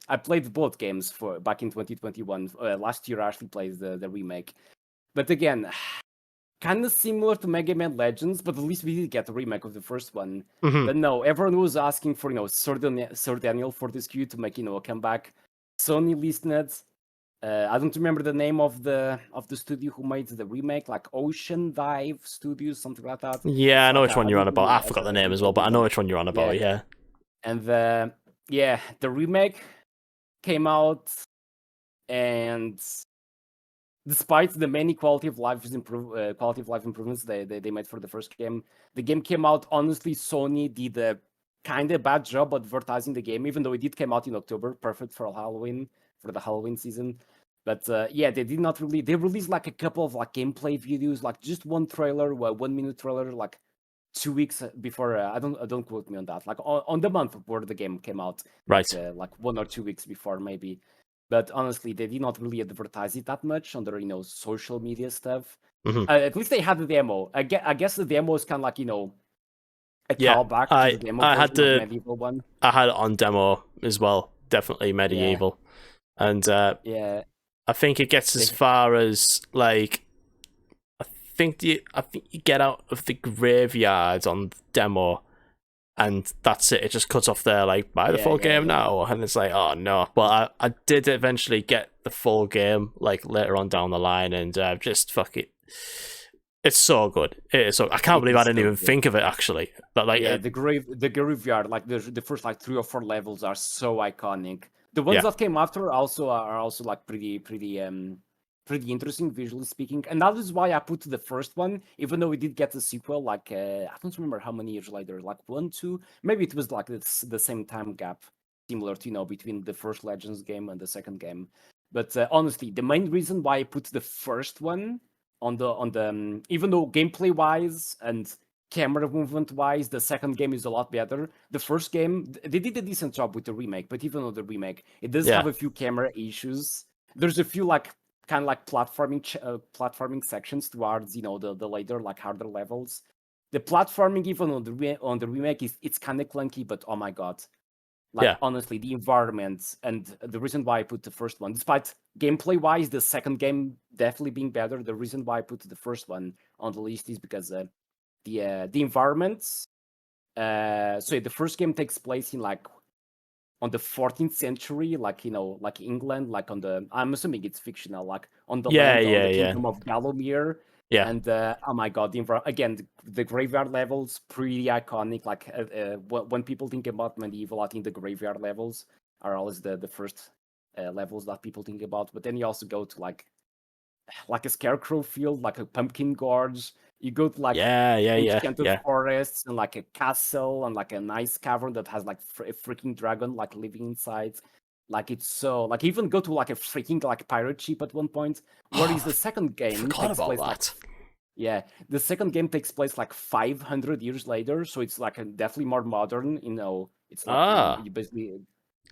B: I played both games back in 2021. Last year, I actually played the remake. But again, kind of similar to Mega Man Legends, but at least we did get a remake of the first one.
A: Mm-hmm.
B: But no, everyone was asking for, Sir Daniel for this queue to make, a comeback. Sony listened. I don't remember the name of the studio who made the remake, like Ocean Dive Studios, something like that.
A: Yeah, I know
B: like,
A: which one you're on about. I forgot the name as well, but I know which one you're on about, yeah.
B: And the remake came out, and despite the many quality of life improvements they made for the first game, the game came out. Honestly, Sony did a kind of bad job advertising the game, even though it did come out in October, perfect for the Halloween season. But they did not really. They released like a couple of like gameplay videos, like just one trailer, 1 minute trailer, like 2 weeks before. I don't quote me on that. Like on the month where the game came out,
A: right?
B: Like 1 or 2 weeks before, maybe. But honestly, they did not really advertise it that much on their, social media stuff.
A: Mm-hmm.
B: At least they had the demo. I guess the demo is kind of like, a callback to the demo version of the Medieval one.
A: I had it on demo as well. Definitely Medieval. Yeah. And I think it gets as far as like I think you get out of the graveyard on demo, and that's it. It just cuts off there, like, buy the full game now. And it's like, oh, no. But I did eventually get the full game, like, later on down the line, and just, fuck it. It's so good. It is so... I can't believe I didn't even think of it, actually. But, like,
B: the graveyard, like, the first, like, 3 or 4 levels are so iconic. The ones that came after are also, like, pretty interesting, visually speaking. And that is why I put the first one, even though we did get a sequel, like, I don't remember how many years later, like 1, 2, maybe it was like the same time gap, similar to, between the first Legends game and the second game. But honestly, the main reason why I put the first one on the even though gameplay-wise and camera movement-wise, the second game is a lot better. The first game, they did a decent job with the remake, but even though the remake, it does have a few camera issues. There's a few, like, kind of like platforming sections towards the later, like, harder levels. The platforming even on the remake it's kind of clunky, but oh my god, like, honestly, the environment and the reason why I put the first one, despite gameplay wise the second game definitely being better, the reason why I put the first one on the list is because the environments. So the first game takes place in, like, on the 14th century, like, like England, like on the, I'm assuming it's fictional, like on the land, on the kingdom of Gallowmere.
A: Yeah.
B: And oh my god, the graveyard levels, pretty iconic. Like when people think about medieval, I think the graveyard levels are always the first levels that people think about. But then you also go to like a scarecrow field, like a pumpkin gorge. You go to like enchanted forests and like a castle and like a nice cavern that has like a freaking dragon like living inside. Like it's so like even go to like a freaking like pirate ship at one point. Whereas the second game
A: forgot about that.
B: Yeah, the second game takes place like 500 years later, so it's like definitely more modern. It's like
A: Ah,
B: you basically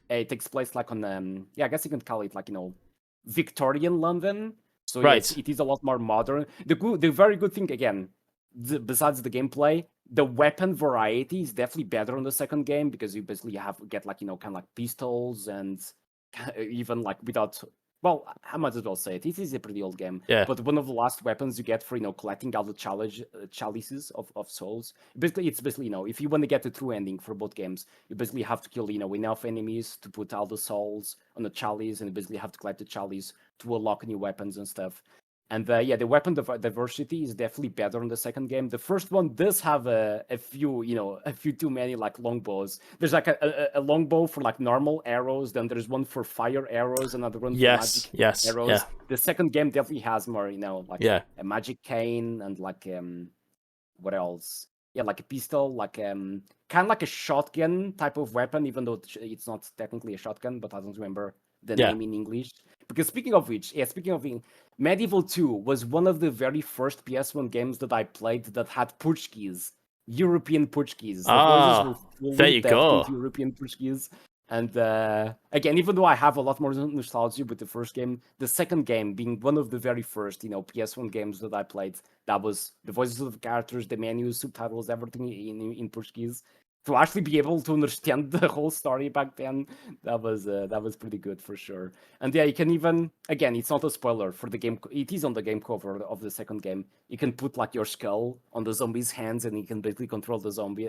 B: it takes place like on yeah, I guess you can call it like Victorian London. So yes,
A: right.
B: it is a lot more modern. The very good thing again, besides the gameplay, the weapon variety is definitely better on the second game because you basically get like kind of like pistols and even like without. Well, I might as well say it. It is a pretty old game,
A: Yeah.
B: but one of the last weapons you get for collecting all the chalices of souls. Basically, it's basically if you want to get the true ending for both games, you basically have to kill enough enemies to put all the souls on the chalice, and you basically have to collect the chalice to unlock new weapons and stuff. And yeah, the weapon diversity is definitely better in the second game. The first one does have a few, a few too many like longbows. There's like a longbow for like normal arrows, then there's one for fire arrows, another one for
A: Yes.
B: magic
A: Yes. Yeah.
B: arrows. The second game definitely has more, like
A: Yeah.
B: a magic cane and like what else? Yeah, like a pistol, like kind of like a shotgun type of weapon, even though it's not technically a shotgun, but I don't remember the
A: Yeah.
B: name in English. Because speaking of which, Medieval 2 was one of the very first PS1 games that I played that had push keys, European push keys. The voices were
A: Ah, there
B: fully
A: you
B: dubbed
A: go.
B: into European push keys. And again, even though I have a lot more nostalgia with the first game, the second game being one of the very first, PS1 games that I played, that was the voices of the characters, the menus, subtitles, everything in Portuguese. To actually be able to understand the whole story back then, that was pretty good for sure. And yeah, you can even again, it's not a spoiler for the game. It is on the game cover of the second game. You can put like your skull on the zombie's hands, and you can basically control the zombie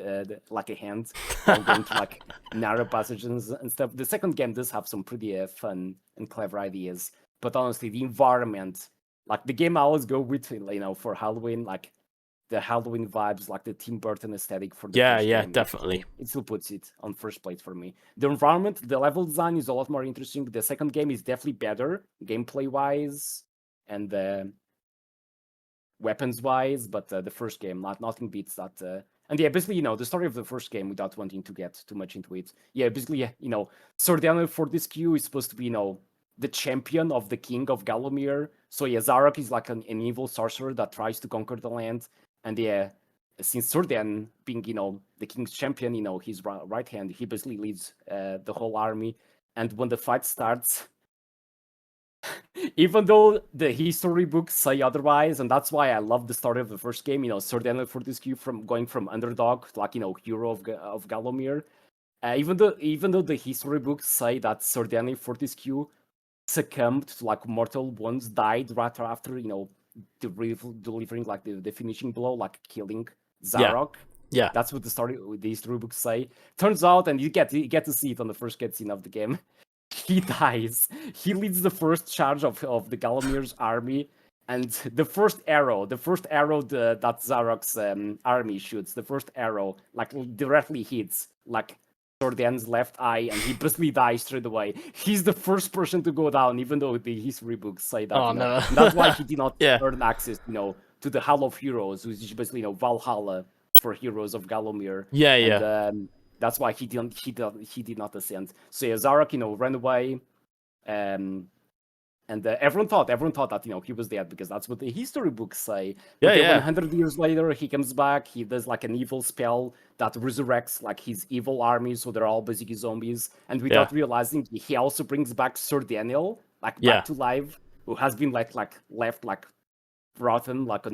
B: like a hand while going through like narrow passages and stuff. The second game does have some pretty fun and clever ideas, but honestly, the environment, like the game I always go with, for Halloween, like the Halloween vibes, like the Tim Burton aesthetic for the
A: Yeah.
B: first
A: Yeah.
B: game.
A: Definitely.
B: It still puts it on first place for me. The environment, the level design is a lot more interesting. The second game is definitely better, gameplay wise and weapons wise, but the first game, nothing beats that. And yeah, basically, the story of the first game, without wanting to get too much into it. Yeah, basically, Sordano Fortescue is supposed to be, the champion of the king of Gallowmere. So yeah, Zarok is like an evil sorcerer that tries to conquer the land. And yeah, since Sordan being, the king's champion, his right hand, he basically leads the whole army. And when the fight starts, even though the history books say otherwise, and that's why I love the story of the first game, Sordana Fortescue from going from underdog to like, hero of Gallowmere. Even though the history books say that Sordana Fortescue succumbed to like mortal wounds, died right after, delivering like the finishing blow, like killing
A: Yeah.
B: Zarok.
A: Yeah.
B: That's what the history books say. Turns out, and you get to see it on the first cutscene of the game. He dies. He leads the first charge of the Gallowmere's army, and the first arrow that Zarok's army shoots, the first arrow like directly hits like Jordan's left eye, and he basically dies straight away. He's the first person to go down, even though the history books say that,
A: Oh no.
B: and that's why he did not
A: Yeah.
B: earn access, to the Hall of Heroes, which is basically, Valhalla for heroes of Gallowmere,
A: Yeah.
B: and
A: Yeah.
B: that's why he did not ascend. So yeah, Zarok, ran away, and everyone thought that he was dead because that's what the history books say.
A: Yeah.
B: But then
A: Yeah.
B: 100 years later, he comes back. He does like an evil spell that resurrects like his evil army, so they're all basically zombies. And
A: Yeah.
B: without realizing, he also brings back Sir Daniel like
A: Yeah.
B: back to life, who has been like left like rotten like on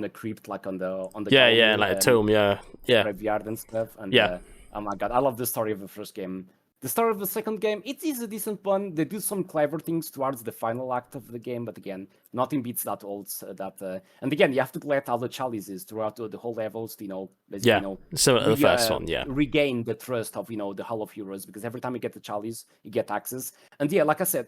B: the crypt, like on the
A: Yeah. Yeah. Like a
B: Gallowmere
A: tomb. Yeah. Yeah.
B: graveyard and stuff. And
A: Yeah.
B: oh my god, I love the story of the first game. The story of the second game, it is a decent one. They do some clever things towards the final act of the game, but again, nothing beats that old and again, you have to collect all the chalices throughout the whole levels to basically
A: Yeah. Similar to the first one. Yeah.
B: regain the trust of the Hall of Heroes, because every time you get the chalice, you get access. And yeah, like I said,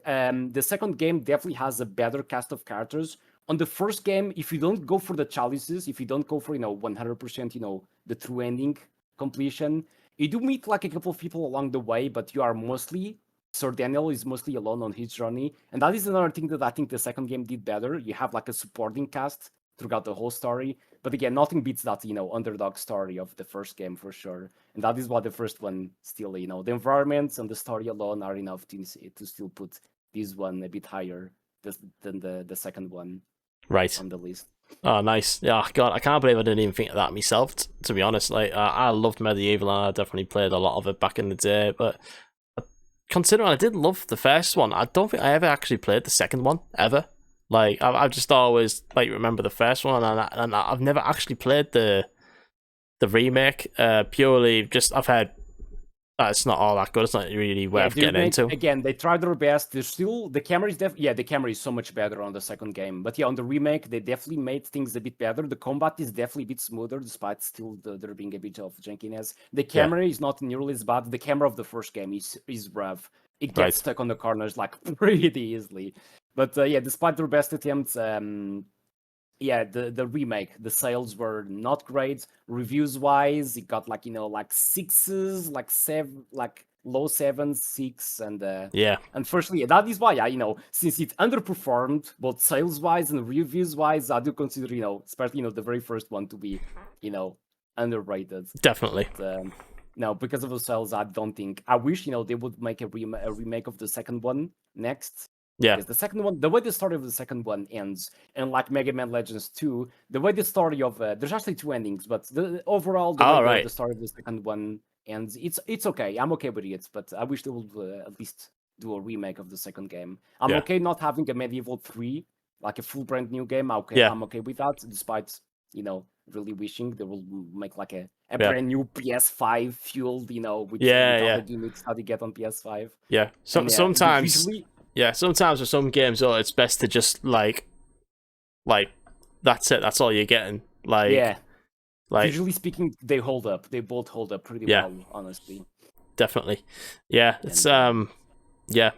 B: the second game definitely has a better cast of characters. On the first game, if you don't go for the chalices, if you don't go for 100% the true ending completion, you do meet like a couple of people along the way, but you are mostly Sir Daniel is mostly alone on his journey, and that is another thing that I think the second game did better. You have like a supporting cast throughout the whole story, but again, nothing beats that underdog story of the first game for sure. And that is what the first one still the environments and the story alone are enough to still put this one a bit higher than the second one
A: Right.
B: on the list.
A: Oh, nice. Yeah, God, I can't believe I didn't even think of that myself, to be honest. Like, I loved Medieval, and I definitely played a lot of it back in the day, but considering I did love the first one, I don't think I ever actually played the second one, ever. Like, I've just always, like, remember the first one, and I've never actually played the remake, purely just, I've heard it's not all that good. It's not really worth
B: the
A: getting
B: remake,
A: into.
B: again, they tried their best. There's still the camera is the camera is so much better on the second game. But yeah, on the remake, they definitely made things a bit better. The combat is definitely a bit smoother, despite still there being a bit of jankiness. The camera is not nearly as bad. The camera of the first game is rough. It gets stuck on the corners like pretty easily. But yeah, despite their best attempts, yeah, the remake, the sales were not great. Reviews wise, it got like like sixes, like seven, like low sevens, six, and
A: Yeah,
B: unfortunately, that is why since it underperformed both sales wise and reviews wise, I do consider especially the very first one to be underrated.
A: definitely.
B: But, no, because of the sales, I don't think. I wish they would make a remake of the second one next.
A: Yeah.
B: Because the second one, the way the story of the second one ends, and like Mega Man Legends 2, the way the story of there's actually two endings, but the overall the way the story of the second one ends, it's okay. I'm okay with it, but I wish they would at least do a remake of the second game. I'm okay not having a Medieval 3, like a full brand new game. I'm okay with that, despite really wishing they will make like a brand new PS5 fueled, with all the gimmicks how they get on PS5.
A: Yeah. Sometimes. Yeah, sometimes with some games, it's best to just like that's it. That's all you're getting. Like,
B: visually speaking, they hold up. They both hold up pretty well, honestly.
A: Definitely. Yeah, it's yeah.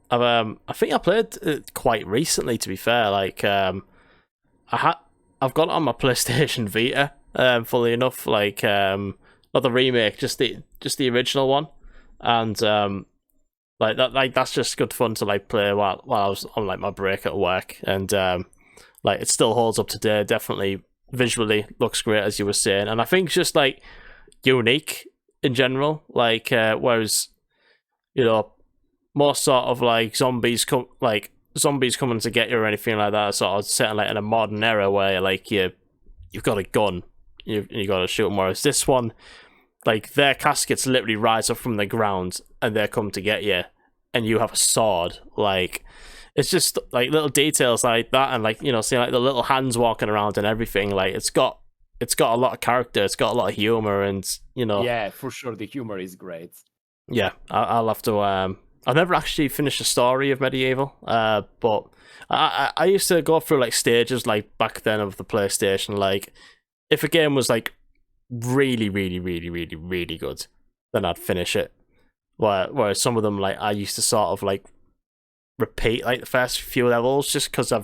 A: I think I played it quite recently. To be fair, like I've got it on my PlayStation Vita. Fully enough, like not the remake, just the original one, and like that, like that's just good fun to like play while I was on like my break at work, and like it still holds up today. Definitely visually looks great, as you were saying, and I think it's just like unique in general. Like whereas more sort of like zombies coming to get you or anything like that, sort of set like in a modern era where like you've got a gun, you got to shoot them. Whereas this one, like their caskets literally rise up from the ground and they come to get you, and you have a sword. Like it's just like little details like that, and like seeing like the little hands walking around and everything. Like it's got a lot of character. It's got a lot of humor, and
B: yeah, for sure the humor is great.
A: Yeah, I'll have to. I've never actually finished the story of Medieval, but I used to go through like stages like back then of the PlayStation. Like if a game was like really, really, really, really, really good, then I'd finish it. Whereas some of them, like I used to sort of like repeat like the first few levels just because I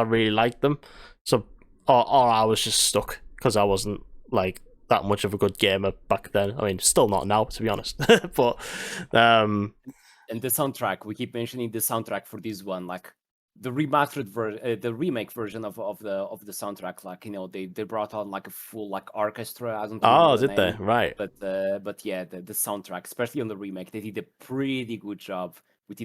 A: really liked them. So or I was just stuck because I wasn't like that much of a good gamer back then. I mean, still not now, to be honest. But
B: and the soundtrack, we keep mentioning the soundtrack for this one, like the the remake version of the soundtrack. Like they brought on like a full like orchestra. I don't
A: know did they? Right.
B: But yeah, the soundtrack, especially on the remake, they did a pretty good job with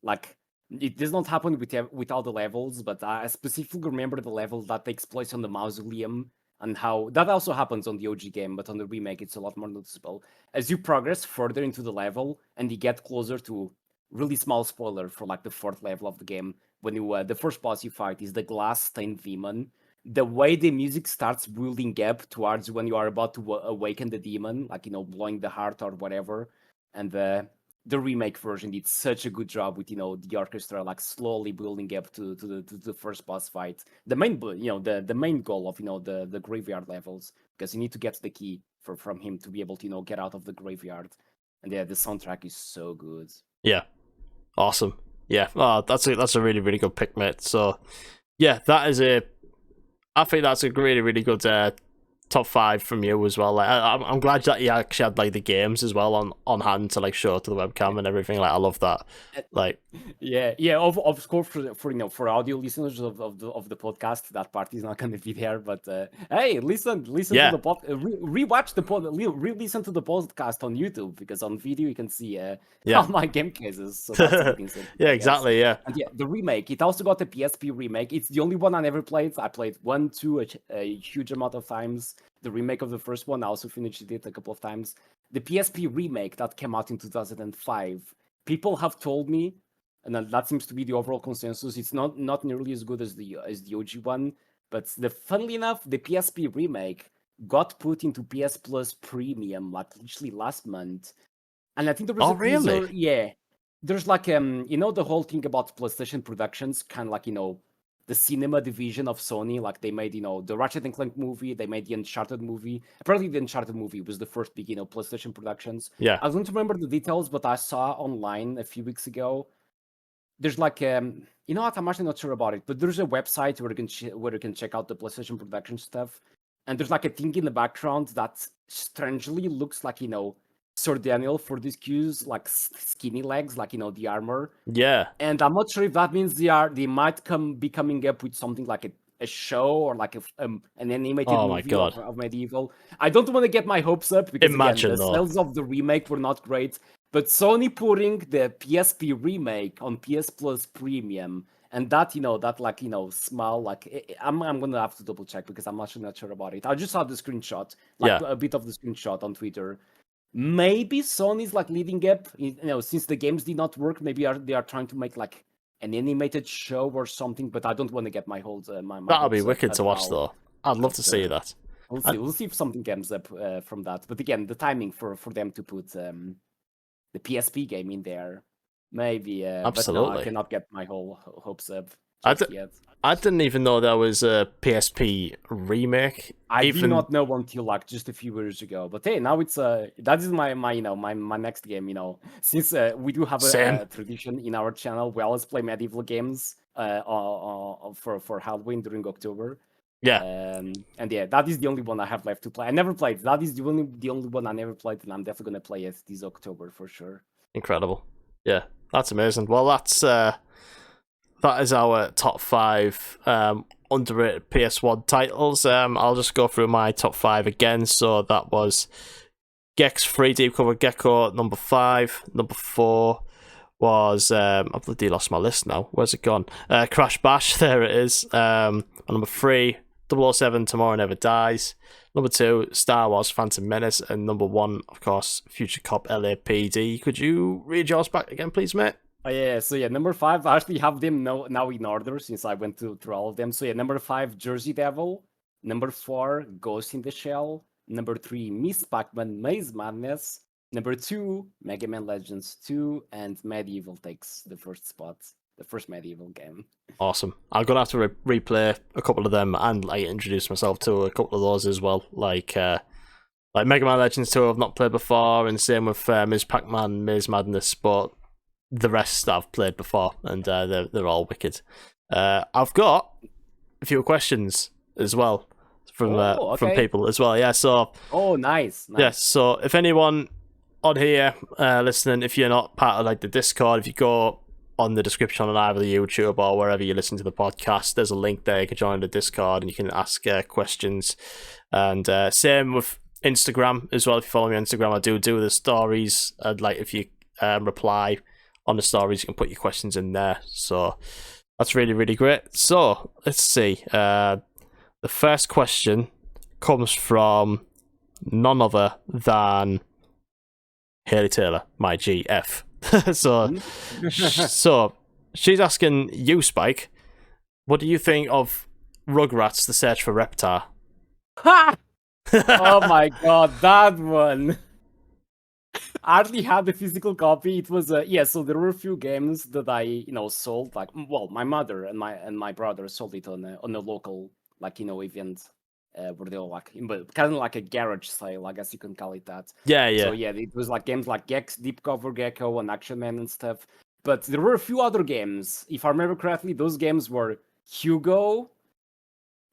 B: like. It does not happen with all the levels, but I specifically remember the level that takes place on the mausoleum, and how that also happens on the OG game, but on the remake it's a lot more noticeable. As you progress further into the level and you get closer to, really small spoiler for like the fourth level of the game, when you the first boss you fight is the glass stained demon. The way the music starts building up towards when you are about to awaken the demon, like blowing the heart or whatever, and the remake version did such a good job with the orchestra like slowly building up to the first boss fight. The main the main goal of the graveyard levels, because you need to get the key from him to be able to get out of the graveyard. And yeah, the soundtrack is so good.
A: Yeah, awesome. Yeah, that's a really, really good pick, mate. So yeah, I think that's a really, really good top 5 from you as well. Like, I'm glad that you actually had like the games as well on hand to like show to the webcam and everything. Like, I love that. Like,
B: yeah. Of course, for audio listeners of the podcast, that part is not going to be there. But hey, listen
A: Yeah.
B: to the pod, rewatch the pod, re-listen to the podcast on YouTube, because on video you can see all my game cases. So that's a good incentive,
A: Yeah,
B: I
A: exactly.
B: guess.
A: Yeah.
B: And yeah, the remake. It also got a PSP remake. It's the only one I never played. I played 1, 2 a huge amount of times. The remake of the first one, I also finished it a couple of times. The PSP remake that came out in 2005. People have told me, and that seems to be the overall consensus, it's not nearly as good as the OG one. But funnily enough, the PSP remake got put into PS Plus Premium like literally last month, and I think there was a teaser.
A: Really?
B: Yeah, there's like the whole thing about PlayStation Productions, kind of like the cinema division of Sony. Like they made the Ratchet and Clank movie, they made the Uncharted movie. Apparently, the Uncharted movie was the first big PlayStation Productions.
A: Yeah.
B: I don't remember the details, but I saw online a few weeks ago. There's like you know what? I'm actually not sure about it, but there's a website where you can check out the PlayStation Production stuff, and there's like a thing in the background that strangely looks like Sir Daniel for these cues, like skinny legs, like the armor.
A: Yeah.
B: And I'm not sure if that means they might be coming up with something like a show or like an animated
A: Oh my
B: movie
A: God.
B: of Medieval. I don't want to get my hopes up because
A: Imagine,
B: again, the
A: though.
B: sales of the remake were not great. But Sony putting the PSP remake on PS Plus Premium, and that smile, like I'm gonna have to double check because I'm actually not sure about it. I just saw the screenshot, like
A: Yeah.
B: a bit of the screenshot on Twitter. Maybe Sony's like leading up, since the games did not work. Maybe they are trying to make like an animated show or something. But I don't want to get my holds my
A: That'll be
B: hopes up
A: wicked
B: as
A: to watch,
B: well.
A: though. I'd love to
B: But,
A: see that.
B: we'll see if something comes up from that. But again, the timing for them to put the PSP game in there, maybe. But no, I
A: Absolutely.
B: cannot get my whole hopes up
A: I
B: just yet.
A: I didn't even know there was a PSP remake.
B: I did not know until like just a few years ago. But hey, now it's that is my my next game. Since we do have
A: Same.
B: a tradition in our channel, we always play medieval games for Halloween during October.
A: Yeah.
B: And yeah, that is the only one I have left to play. I never played. That is the only one I never played, and I'm definitely gonna play it this October for sure.
A: Incredible. Yeah, that's amazing. Well, that is our top 5 underrated PS1 titles. I'll just go through my top 5 again. So that was Gex 3 Deep Cover Gecko, number 5. Number 4 was I've bloody lost my list now. Where's it gone? Crash Bash. There it is. Number 3, 007 Tomorrow Never Dies. Number 2, Star Wars Phantom Menace. And number 1, of course, Future Cop LAPD. Could you read yours back again, please, mate?
B: Oh, yeah, so yeah, number 5, I actually have them now in order since I went through all of them. So yeah, number 5, Jersey Devil. Number 4, Ghost in the Shell. Number 3, Miss Pac-Man Maze Madness. Number 2, Mega Man Legends 2. And Medieval takes the first spot, the first Medieval game.
A: Awesome. I'm going to have to replay a couple of them and like introduce myself to a couple of those as well. Like Mega Man Legends 2 I've not played before, and same with Ms. Pac-Man, Maze Madness, but the rest I've played before, and they're all wicked. I've got a few questions as well from people as well. Yeah, so
B: nice.
A: Yeah, so if anyone on here listening, if you're not part of like the Discord, if you go on the description on either the YouTube or wherever you listen to the podcast, there's a link there. You can join the Discord and you can ask questions. And same with Instagram as well. If you follow me on Instagram, I do the stories. Like if you reply on the stories, you can put your questions in there. So that's really, really great. So let's see. The first question comes from none other than Haley Taylor, my GF. So she's asking you, Spyke, what do you think of Rugrats: The Search for Reptar?
B: Ha! Oh my god, that one. I actually had the physical copy. It was so there were a few games that I sold, like, well, my mother and my brother sold it on a local event where they were like kind of like a garage sale, I guess you can call it that.
A: Yeah.
B: So yeah, it was like games like Gex, Deep Cover Gecko, and Action Man and stuff. But there were a few other games. If I remember correctly, those games were Hugo,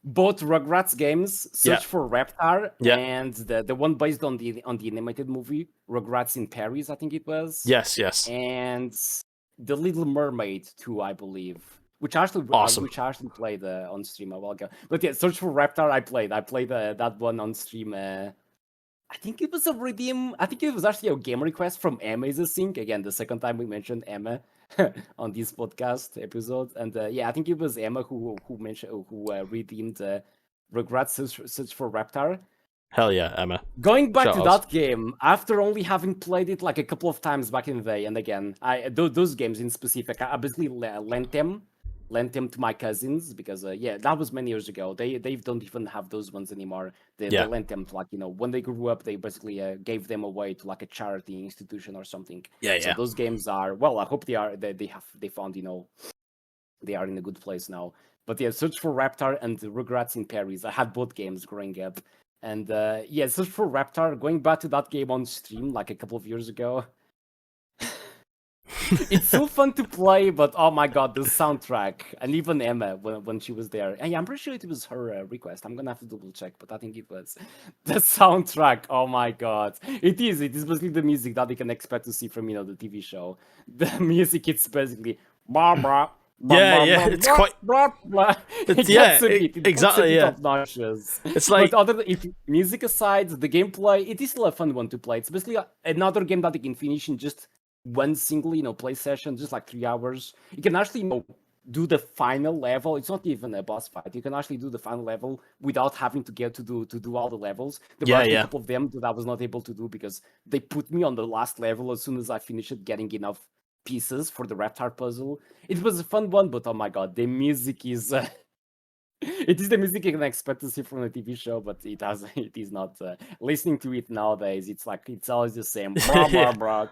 B: both Rugrats games, Search for Reptar,
A: Yeah.
B: and the one based on the animated movie Rugrats in Paris, I think it was.
A: Yes.
B: And The Little Mermaid 2, I believe, which I actually played on stream a while ago. But yeah, Search for Reptar, I played that one on stream. I think it was a redeem. I think it was actually a game request from Emma is a sync. Again, the second time we mentioned Emma on this podcast episode. And yeah, I think it was Emma who redeemed Rugrats Search for Reptar.
A: Hell yeah, Emma.
B: Going back to that game, after only having played it like a couple of times back in the day, and again, those games in specific, I basically lent them to my cousins because yeah, that was many years ago. They don't even have those ones anymore. They lent them to, like, you know, when they grew up, they basically gave them away to like a charity institution or something. So those games are, well, I hope they found, you know, they are in a good place now. But yeah, Search for Reptar and Rugrats in Paris, I had both games growing up. And yeah, Search for Reptar, going back to that game on stream like a couple of years ago. It's so fun to play, but oh my god, the soundtrack, and even Emma when she was there. And yeah, I'm pretty sure it was her request. I'm gonna have to double check, but I think it was the soundtrack. Oh my god, it is basically the music that you can expect to see from, you know, the TV show. The music, it's basically it's
A: quite exactly
B: obnoxious.
A: It's like,
B: but if music aside, the gameplay, it is still a fun one to play. It's basically another game that you can finish in just one single, you know, play session, just like 3 hours. You can actually, you know, do the final level. It's not even a boss fight. You can actually do the final level without having to get to do all the levels. There were a couple of them that I was not able to do because they put me on the last level as soon as I finished getting enough pieces for the Reptar puzzle. It was a fun one, but oh my god, the music is it is the music you can expect to see from a TV show, but it is not. Listening to it nowadays, it's like, it's always the same.
A: It's quite.
B: No,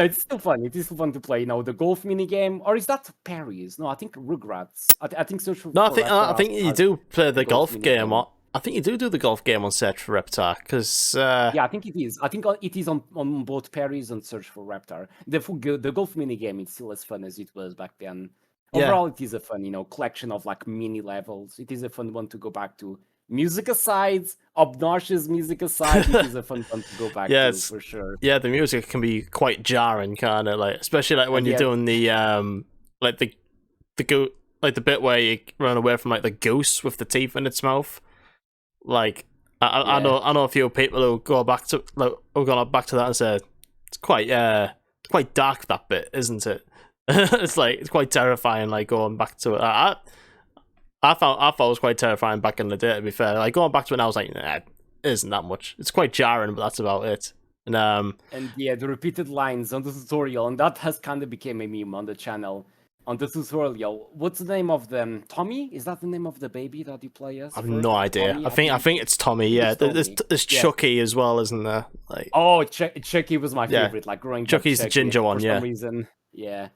B: it's still fun. It is still fun to play. You know, the golf mini game, or is that Paris? No, I think Rugrats. I think so.
A: No, I think you do play the golf game. I think you do the golf game on Search for Reptar, because
B: yeah, I think it is. I think it is on both Paris and Search for Reptar. The golf mini game is still as fun as it was back then. Overall, it is a fun, you know, collection of like mini levels. It is a fun one to go back to. Music aside, obnoxious music aside, it is a fun one to go back to for sure.
A: Yeah, the music can be quite jarring, kind of, like, especially like when you're doing the like the bit where you run away from like the goose with the teeth in its mouth. Like, I know a few people who go back to back to that and say it's quite dark, that bit, isn't it? it's quite terrifying, like, going back to it. I thought it was quite terrifying back in the day, to be fair. Like, going back to it now, I was like, nah, it isn't that much. It's quite jarring, but that's about it. And
B: yeah, the repeated lines on the tutorial, and that has kind of became a meme on the channel. On the tutorial, what's the name of them? Tommy? Is that the name of the baby that you play as?
A: I have no idea. Tommy, I think it's Tommy. Yeah, there's Chucky as well, isn't there? Like,
B: oh, Chucky was my favorite. Like, growing up,
A: Chucky's the ginger one.
B: For some reason, yeah.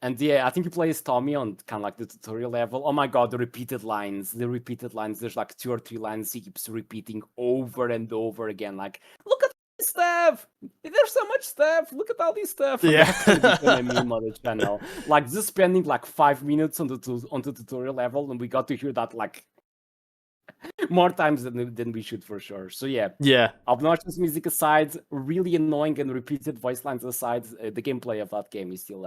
B: And yeah, I think he plays Tommy on kind of like the tutorial level. Oh my god, the repeated lines. There's like 2 or 3 lines he keeps repeating over and over again. Like, look at this stuff. There's so much stuff. Look at all this stuff. And that's a meme on the channel. Like, just spending like 5 minutes on the tutorial level, and we got to hear that like more times than we should, for sure. So yeah. Obnoxious music aside, really annoying and repeated voice lines aside, the gameplay of that game is still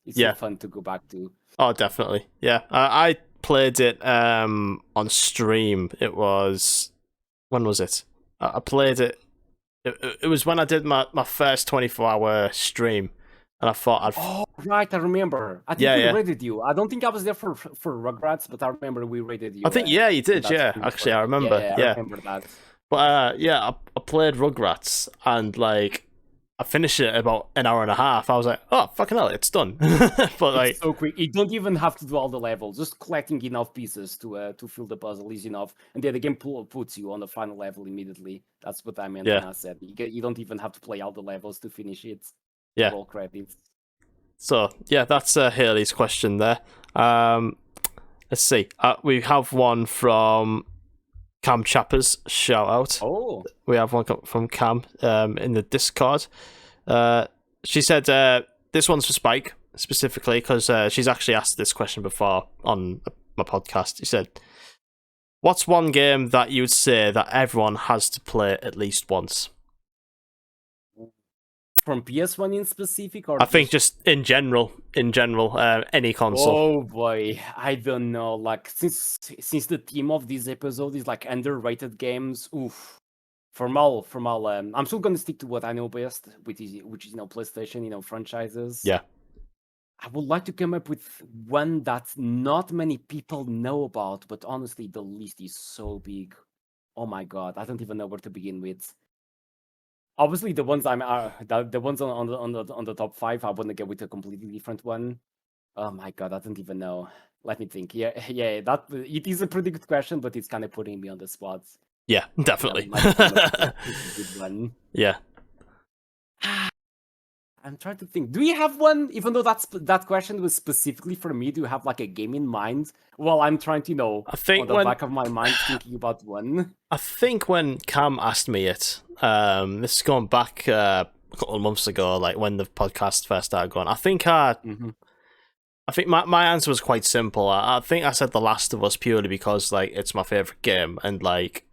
B: still fun to go back to.
A: Oh, definitely. Yeah, I played it on stream. It was, when was it? I played it. It was when I did my first 24-hour stream, and I thought
B: Oh, right, I remember. I think we raided you. I don't think I was there for Rugrats, but I remember we raided you.
A: I think you did. Yeah, actually, I remember. Yeah,
B: I remember that.
A: But I played Rugrats, and like, I finished it about an hour and a half. I was like, oh, fucking hell, it's done. But like,
B: it's so quick. You don't even have to do all the levels. Just collecting enough pieces to fill the puzzle is enough. And then the game puts you on the final level immediately. That's what I meant when I said you don't even have to play all the levels to finish it.
A: Yeah.
B: All credits.
A: So yeah, that's Haley's question there. Let's see. We have one from Cam Chappers, shout out.
B: Oh,
A: we have one from Cam in the Discord. She said, this one's for Spyke. specifically because she's actually asked this question before on my podcast. She said, "What's one game that you would say that everyone has to play at least once?"
B: From PS1 in specific, or
A: I think just in general, any console.
B: Oh boy, I don't know. Like since the theme of this episode is like underrated games, oof. From all, I'm still gonna stick to what I know best, which is PlayStation, franchises.
A: Yeah.
B: I would like to come up with one that not many people know about, but honestly, the list is so big. Oh my god, I don't even know where to begin with. Obviously, the ones the ones on the top 5, I want to get with a completely different one. Oh my god, I don't even know. Let me think. Yeah, that it is a pretty good question, but it's kind of putting me on the spot.
A: Yeah, definitely.
B: A good one.
A: Yeah.
B: I'm trying to think. Do you have one? Even though that question was specifically for me, do you have like a game in mind? Well, I'm trying to
A: I think
B: on the back of my mind thinking about one.
A: I think when Cam asked me it, this is going back a couple of months ago, like when the podcast first started going. I think my answer was quite simple. I think I said The Last of Us purely because like it's my favorite game and like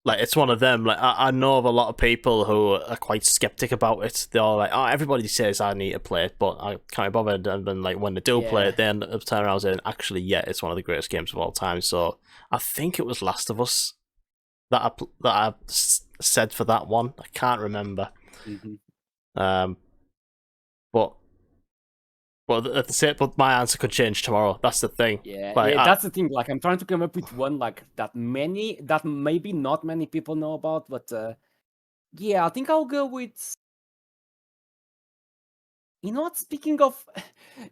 A: it's one of them. Like I know of a lot of people who are quite skeptic about it. They're all like, "Oh, everybody says I need to play it, but I can't be bothered." And then like when they do play it, they end up turning around saying, "Actually, yeah, it's one of the greatest games of all time." So I think it was Last of Us that I said for that one. I can't remember. But my answer could change tomorrow. That's the thing.
B: Yeah, that's the thing. Like, I'm trying to come up with one like that maybe not many people know about, but yeah, I think I'll go with. You know what? Speaking of,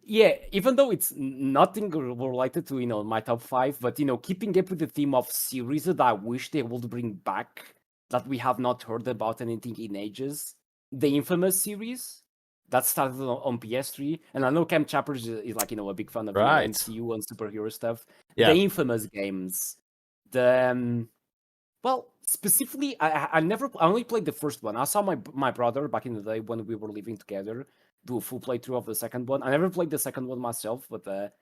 B: yeah, even though it's nothing related to my top 5, but keeping up with the theme of series that I wish they would bring back that we have not heard about anything in ages, the Infamous series that started on PS3, and I know Cam Chappers is like a big fan of MCU and superhero stuff.
A: Yeah.
B: The Infamous games, well, specifically, I only played the first one. I saw my brother back in the day when we were living together do a full playthrough of the second one. I never played the second one myself, but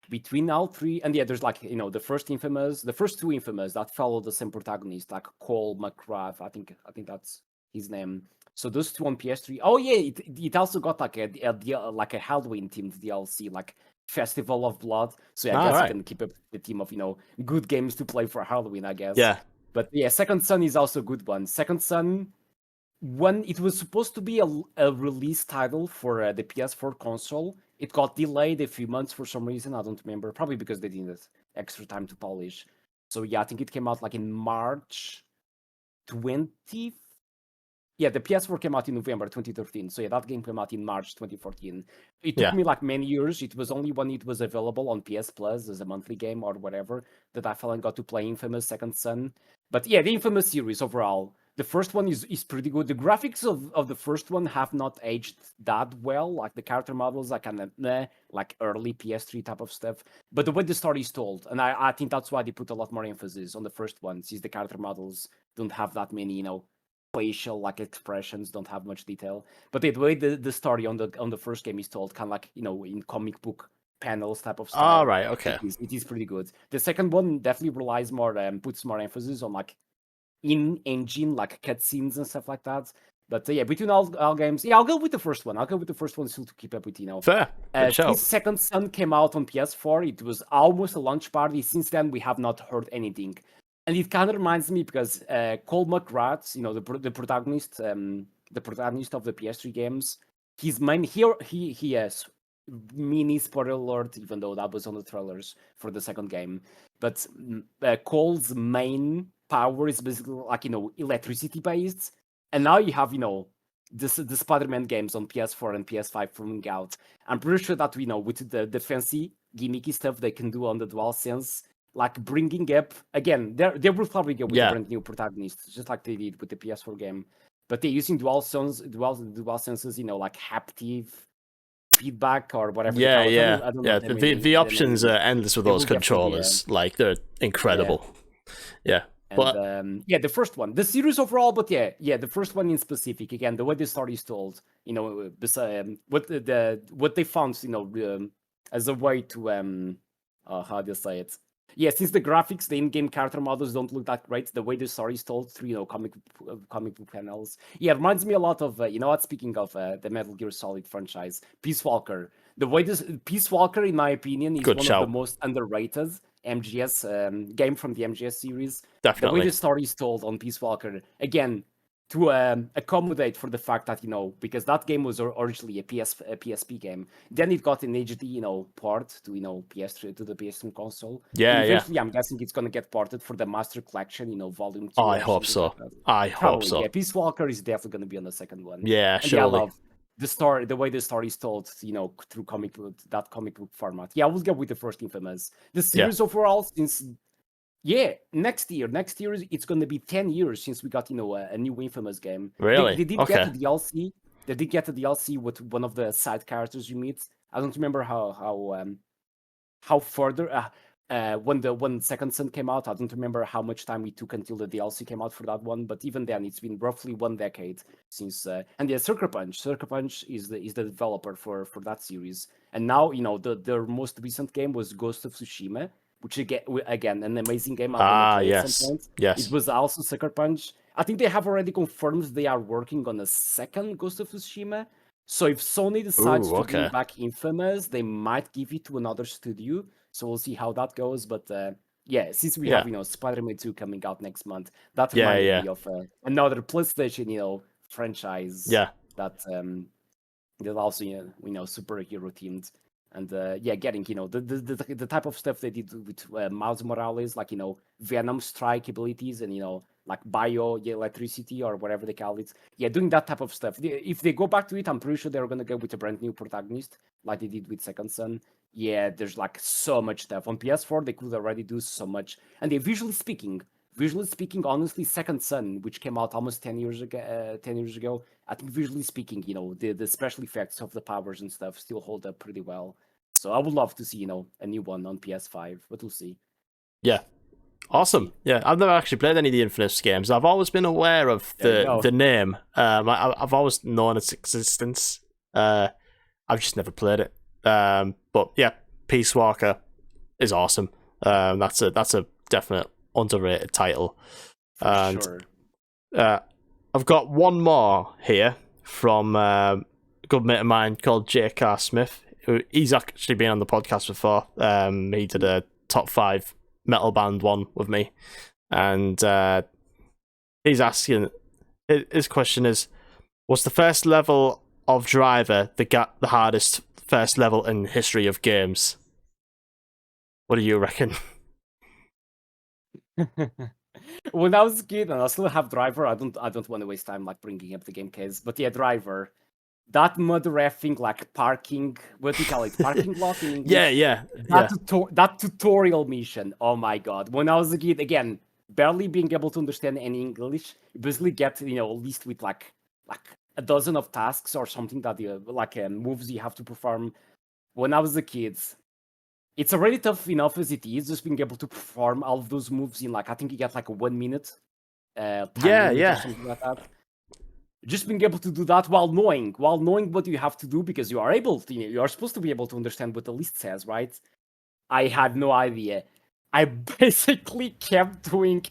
B: between all three, and yeah, there's like the first two Infamous that follow the same protagonist, like Cole McGrath. I think that's his name. So those two on PS3. Oh yeah, it also got like a Halloween themed DLC, like Festival of Blood. So yeah, I guess you can keep up the theme of good games to play for Halloween, I guess.
A: Yeah.
B: But yeah, Second Son is also a good one. Second Son, when it was supposed to be a release title for the PS4 console, it got delayed a few months for some reason. I don't remember. Probably because they needed extra time to polish. So yeah, I think it came out like in March 20. Yeah, the PS4 came out in November 2013. So yeah, that game came out in March 2014. It took me like many years. It was only when it was available on PS Plus as a monthly game or whatever that I finally got to play Infamous Second Son. But yeah, the Infamous series overall, the first one is pretty good. The graphics of the first one have not aged that well. Like the character models are kind of like early PS3 type of stuff. But the way the story is told, and I think that's why they put a lot more emphasis on the first one, since the character models don't have that many, facial like expressions, don't have much detail. But the way the story on the first game is told, kind of like in comic book panels type of style.
A: All right, okay.
B: It is pretty good. The second one definitely relies more, puts more emphasis on like in-engine like cutscenes and stuff like that. But yeah, between all games, yeah, I'll go with the first one. I'll go with the first one still to keep up with,
A: Fair.
B: Since Second Son came out on PS4, it was almost a launch party. Since then, we have not heard anything. And it kind of reminds me because Cole McGrath, the protagonist of the PS3 games, his main he has mini spoiler alert, even though that was on the trailers for the second game. But Cole's main power is basically like electricity based, and now you have the Spider-Man games on PS4 and PS5 coming out. I'm pretty sure that with the fancy gimmicky stuff they can do on the DualSense, like bringing up again, they will probably go with a brand new protagonist, just like they did with the PS4 game. But they're using DualSenses, like haptic feedback or whatever.
A: Yeah. The options are endless with those controllers. Like they're incredible. Yeah.
B: And
A: But
B: yeah, the first one, the series overall, but yeah, the first one in specific. Again, the way the story is told, what they found, as a way to how do you say it? Yeah, since the graphics, the in-game character models don't look that great, the way the story is told through comic book panels. Yeah, it reminds me a lot of what? Speaking of the Metal Gear Solid franchise, Peace Walker. The way this Peace Walker, in my opinion, is
A: good
B: one of the
A: shout.
B: most underrated MGS game from the MGS series. The way
A: Definitely.
B: the story is told on Peace Walker, again, to accommodate for the fact that because that game was originally a PSP game, then it got an HD port to PS3 to the PS2 console, and
A: Yeah, yeah.
B: eventually I'm guessing it's gonna get ported for the Master Collection, Volume 2
A: I
B: or
A: hope
B: something like
A: so.
B: that.
A: I hope
B: Probably,
A: so.
B: yeah. Peace Walker is definitely gonna be on the second one.
A: Yeah,
B: And yeah, I
A: surely.
B: love the story, the way the story is told, through comic book format. Yeah, I will go with the first Infamous. The series overall, since next year it's going to be 10 years since we got a new Infamous game.
A: Really?
B: They did
A: Okay.
B: get a DLC. They did get a DLC with one of the side characters you meet. I don't remember how further when Second Son came out. I don't remember how much time it took until the DLC came out for that one. But even then, it's been roughly 1 decade since. And yeah, Sucker Punch. Sucker Punch is the developer for that series. And now their most recent game was Ghost of Tsushima, which again an amazing game. I'm gonna play at some point.
A: Yes.
B: It was also Sucker Punch. I think they have already confirmed they are working on a second Ghost of Tsushima. So if Sony decides to bring back Infamous, they might give it to another studio. So we'll see how that goes. But yeah, since we have Spider-Man 2 coming out next month, that reminded me of another PlayStation franchise.
A: Yeah.
B: That also superhero themed. And getting the type of stuff they did with Miles Morales, like Venom strike abilities and like bio electricity or whatever they call it. Yeah, doing that type of stuff. If they go back to it, I'm pretty sure they're gonna go with a brand new protagonist, like they did with Second Son. Yeah, there's like so much stuff on PS4. They could already do so much, and visually speaking, honestly, Second Son, which came out almost 10 years ago, I think visually speaking, the special effects of the powers and stuff still hold up pretty well. So I would love to see, a new one on PS5, but we'll see.
A: Yeah. Awesome. Yeah, I've never actually played any of the Infamous games. I've always been aware of the name. I've always known its existence. I've just never played it. But yeah, Peace Walker is awesome. That's a definite underrated title. And
B: sure.
A: I've got one more here from a good mate of mine called J.K. Smith. He's actually been on the podcast before. He did a top 5 metal band one with me, and he's asking, his question is, was the first level of Driver the hardest first level in history of games? What do you reckon?
B: When I was a kid, and I still have Driver, I don't want to waste time like bringing up the game case, but yeah, Driver, that mud reffing, like parking, what do you call it, parking lot in English? That tutorial mission, oh my god. When I was a kid, again, barely being able to understand any English, you basically get, at least with like a dozen of tasks or something that moves you have to perform. When I was a kid, it's already tough enough as it is, just being able to perform all of those moves in I think you get like a 1 minute time limit or something like that. Just being able to do that while knowing what you have to do, because you are able to, you are supposed to be able to understand what the list says, right? I had no idea. I basically kept doing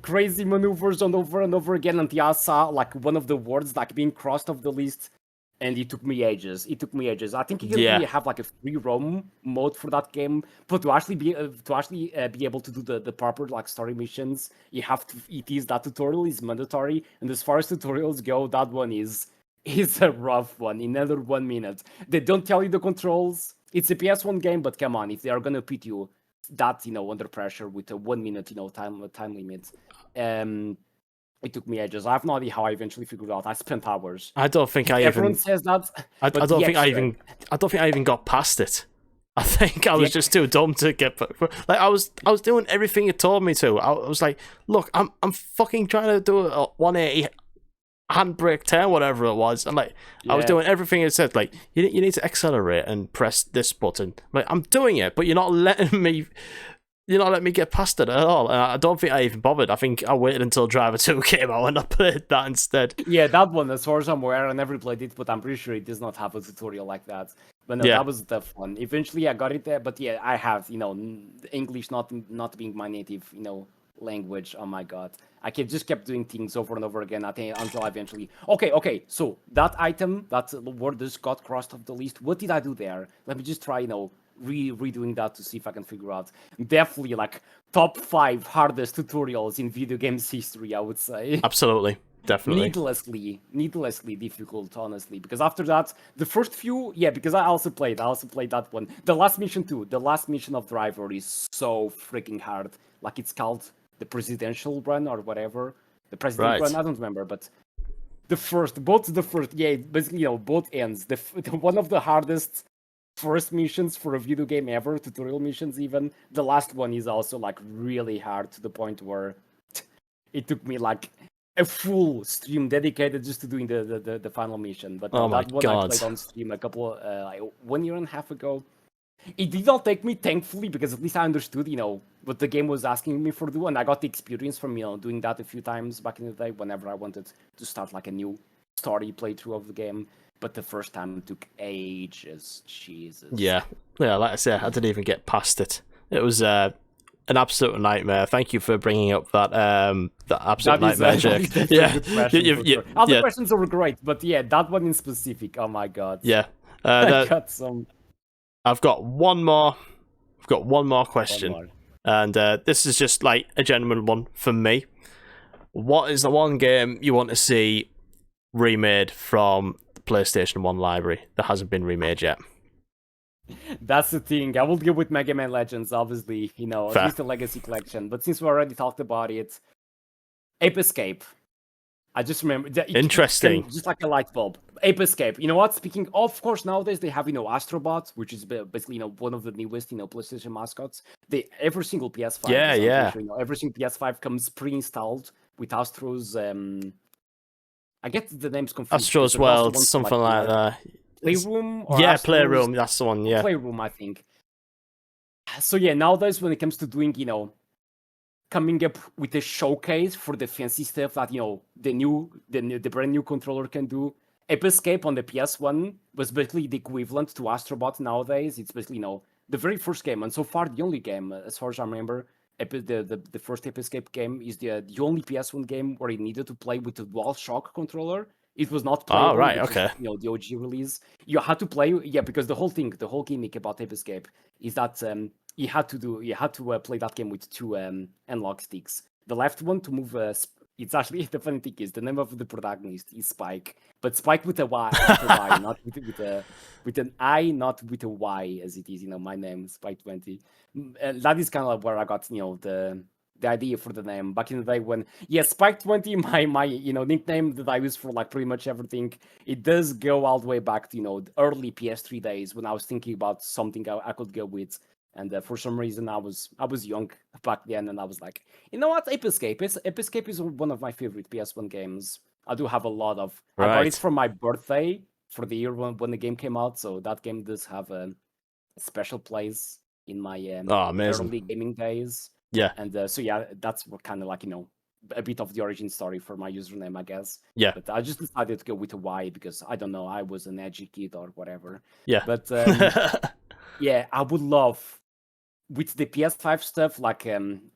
B: crazy maneuvers over and over again until I saw one of the words being crossed off the list, and it took me ages. I think you can have a free roam mode for that game, but to actually be able to do the proper story missions, you have to. That tutorial is mandatory, and as far as tutorials go, that one is a rough one. In another 1 minute, they don't tell you the controls. It's a PS1 game, but come on, if they are gonna put you that under pressure with a 1 minute time limit, it took me ages. I have no idea how I eventually figured it out. I spent hours.
A: I don't think
B: everyone says that.
A: I don't think I even got past it. I think I was just too dumb to get. I was doing everything it told me to. I was like, look, I'm fucking trying to do a 180 handbrake turn, whatever it was, and I was doing everything it said. You need to accelerate and press this button. I'm doing it, but you're not letting me you're not letting me get past it at all. And I don't think I even bothered. I think I waited until Driver 2 came out and I played that instead.
B: Yeah, that one, as far as I'm aware, I never played it, but I'm pretty sure it does not have a tutorial like that. But no,
A: Yeah.
B: that was the fun. Eventually, I got it there, but yeah, I have, English not being my native, language. Oh my god, I just kept doing things over and over again. I think until I eventually. Okay. So that item, that word just got crossed off the list. What did I do there? Let me just try, redoing that to see if I can figure out. Definitely like top 5 hardest tutorials in video games history, I would say.
A: Absolutely. Definitely.
B: Needlessly difficult, honestly. Because after that, the first few, yeah, because I also played that one. The last mission too. The last mission of Driver is so freaking hard. Like it's called the presidential run or whatever. The president run, I don't remember, but both the first, yeah, basically, both ends. The one of the hardest first missions for a video game ever, tutorial missions even. The last one is also like really hard to the point where it took me like a full stream dedicated just to doing the final mission. But
A: Oh my
B: that one
A: God.
B: I played on stream a couple like 1 year and a half ago. It did not take me, thankfully, because at least I understood, what the game was asking me for do, and I got the experience from, doing that a few times back in the day whenever I wanted to start like a new story playthrough of the game. But the first time took ages. Jesus.
A: Yeah, like I said, I didn't even get past it. It was an absolute nightmare. Thank you for bringing up that absolute nightmare, Jake. Yeah,
B: Other questions were great, but yeah, that one in specific. Oh my god.
A: Yeah,
B: I got some.
A: I've got one more. I've got one more question, and this is just like a genuine one from me. What is the one game you want to see remade from the PlayStation 1 library that hasn't been remade yet?
B: That's the thing. I will go with Mega Man Legends, obviously, at least the Legacy Collection. But since we already talked about it, Ape Escape. I just remember that.
A: Interesting.
B: Just like a light bulb. Ape Escape. You know what? Speaking of course, nowadays they have, Astrobot, which is basically, one of the newest, PlayStation mascots. Every single PS5.
A: Yeah.
B: Sure, every single PS5 comes pre-installed with Astro's. I get the names confused.
A: Astro's World, something like that.
B: Playroom?
A: Playroom, that's the one, yeah.
B: Playroom, I think. So yeah, nowadays when it comes to doing, coming up with a showcase for the fancy stuff that, the brand new controller can do, Ape Escape on the PS1 was basically the equivalent to Astrobot nowadays. It's basically, the very first game, and so far the only game, as far as I remember, the first Ape Escape game is the only PS1 game where you needed to play with the DualShock controller. It was not playable.
A: Oh, right, okay.
B: The OG release. You had to play, because the whole gimmick about Ape Escape is that you had to play that game with 2 analog sticks. The left one to move. It's actually, the funny thing is the name of the protagonist is Spyke, but Spyke with a Y, not with an I, not with a Y as it is. My name Spyke20. And that is kind of like where I got the idea for the name back in the day when, Spyke20, my nickname that I use for like pretty much everything. It does go all the way back to the early PS3 days when I was thinking about something I could go with, and for some reason I was young back then, and I was like, you know what, Ape Escape is one of my favorite PS1 games. I do have a lot of.
A: Right.
B: I got it for my birthday for the year when the game came out, so that game does have a special place in my early gaming days.
A: Yeah.
B: And so yeah, that's what kind of like, a bit of the origin story for my username, I guess.
A: Yeah.
B: But I just decided to go with a Y because I don't know, I was an edgy kid or whatever.
A: Yeah.
B: But yeah, I would love with the PS5 stuff, like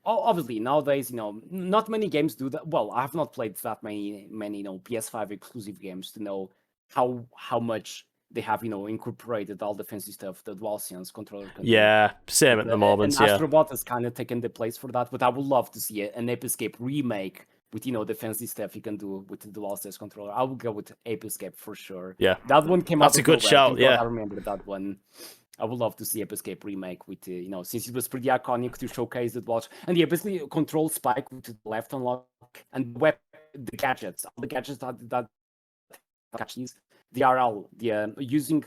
B: obviously nowadays, not many games do that. Well, I have not played that many PS5 exclusive games to know how much they have, incorporated all the fancy stuff, the DualSense controller can do.
A: Same at the moment,
B: and Astrobot has kind of taken the place for that, but I would love to see an Ape Escape remake with, the fancy stuff you can do with the DualSense controller. I would go with Ape Escape for sure.
A: Yeah.
B: That one came out.
A: That's a good shout, yeah.
B: I remember that one. I would love to see Ape Escape remake with, since it was pretty iconic to showcase the watch. And yeah, basically control Spyke with the left unlock and the gadgets. All the gadgets that catches, they are all using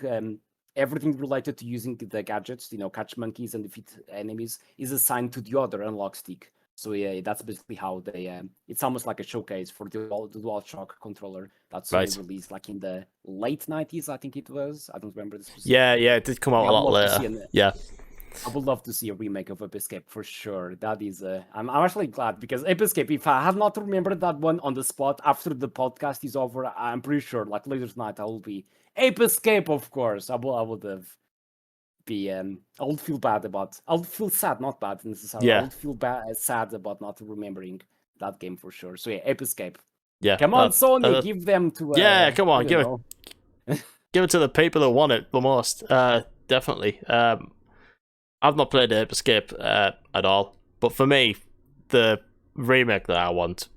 B: everything related to using the gadgets, catch monkeys and defeat enemies, is assigned to the other unlock stick. So yeah, that's basically how they. It's almost like a showcase for the DualShock controller that's released like in the late 90s, I think it was. I don't remember the specific.
A: Yeah, it did come out a lot later. Yeah.
B: I would love to see a remake of Ape Escape for sure. That is, I'm actually glad because Ape Escape, if I have not remembered that one on the spot after the podcast is over, I'm pretty sure, like later tonight, I will be Ape Escape, of course. I would have be, I would feel bad about, I would feel sad, not bad necessarily. I
A: Yeah.
B: would feel sad about not remembering that game for sure. So yeah, Ape Escape.
A: Yeah.
B: Come on, Sony, give them to.
A: Yeah, come on, give
B: know.
A: it to the people that want it the most. Definitely. I've not played Ape Escape at all, but for me, the remake that I want,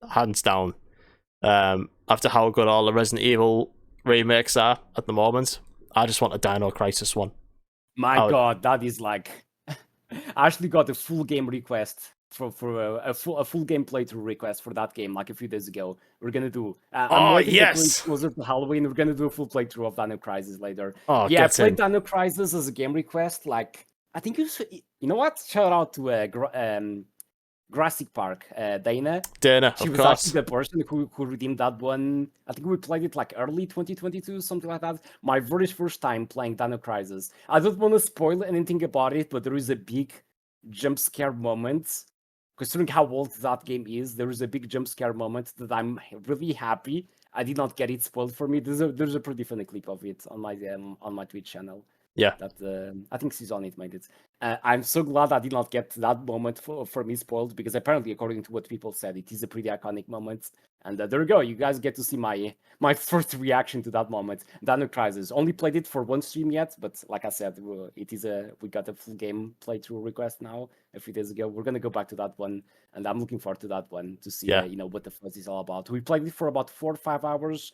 A: hands down, after how good all the Resident Evil remakes are at the moment, I just want a Dino Crisis one.
B: My God, that is like, I actually got a full game request for a full game playthrough request for that game like a few days ago. We're gonna do. I'm waiting to play closer to Halloween. We're gonna do a full playthrough of Dino Crisis later. Yeah, I played Dino Crisis as a game request. Like, I think you know what? Shout out to Jurassic Park, Dana. She was actually the person who redeemed that one. I think we played it like early 2022, something like that. My very first time playing Dino Crisis. I don't want to spoil anything about it, but there is a big jump scare moment. Considering how old that game is, there is a big jump scare moment that I'm really happy I did not get it spoiled for me. There's a pretty funny clip of it on my Twitch channel.
A: Yeah.
B: That I think Seasonit made it. I'm so glad I did not get that moment for me spoiled, because apparently, according to what people said, it is a pretty iconic moment. And there we go. You guys get to see my first reaction to that moment. Dino Crisis. Only played it for one stream yet, but like I said, we got a full game playthrough request now a few days ago. We're gonna go back to that one, and I'm looking forward to that one to see what the fuzz is all about. We played it for about 4 or 5 hours.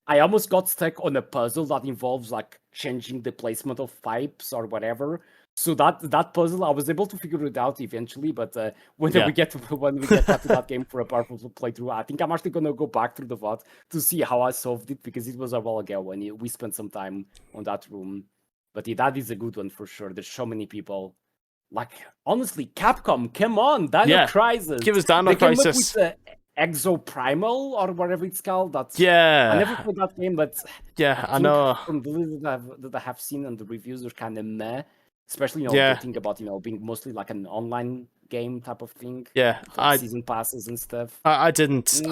B: I almost got stuck on a puzzle that involves like changing the placement of pipes or whatever. So that puzzle, I was able to figure it out eventually. But when we get back to that game for a powerful playthrough, I think I'm actually gonna go back through the VOD to see how I solved it, because it was a while ago when we spent some time on that room. But that is a good one for sure. There's so many people. Like, honestly, Capcom, come on, Dino Crisis.
A: Give us Dino Crisis.
B: Exoprimal or whatever it's called. I never played that game, but
A: I know
B: from the little that I have seen and the reviews are kind of meh, especially the thing about being mostly like an online game type of thing.
A: Season
B: passes and stuff.
A: I didn't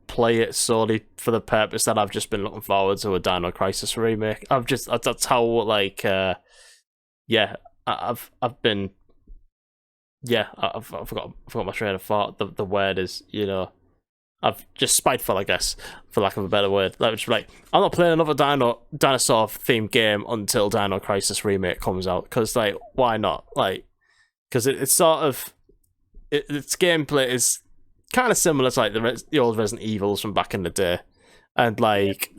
A: play it solely for the purpose that I've just been looking forward to a Dino Crisis remake. That's how like I've been. I forgot my train of thought. The word is, I've just spiteful, I guess, for lack of a better word. Like, I'm not playing another dinosaur themed game until Dino Crisis remake comes out, because like, why not? Like, because it's sort of its gameplay is kind of similar to like the old Resident Evils from back in the day, and like.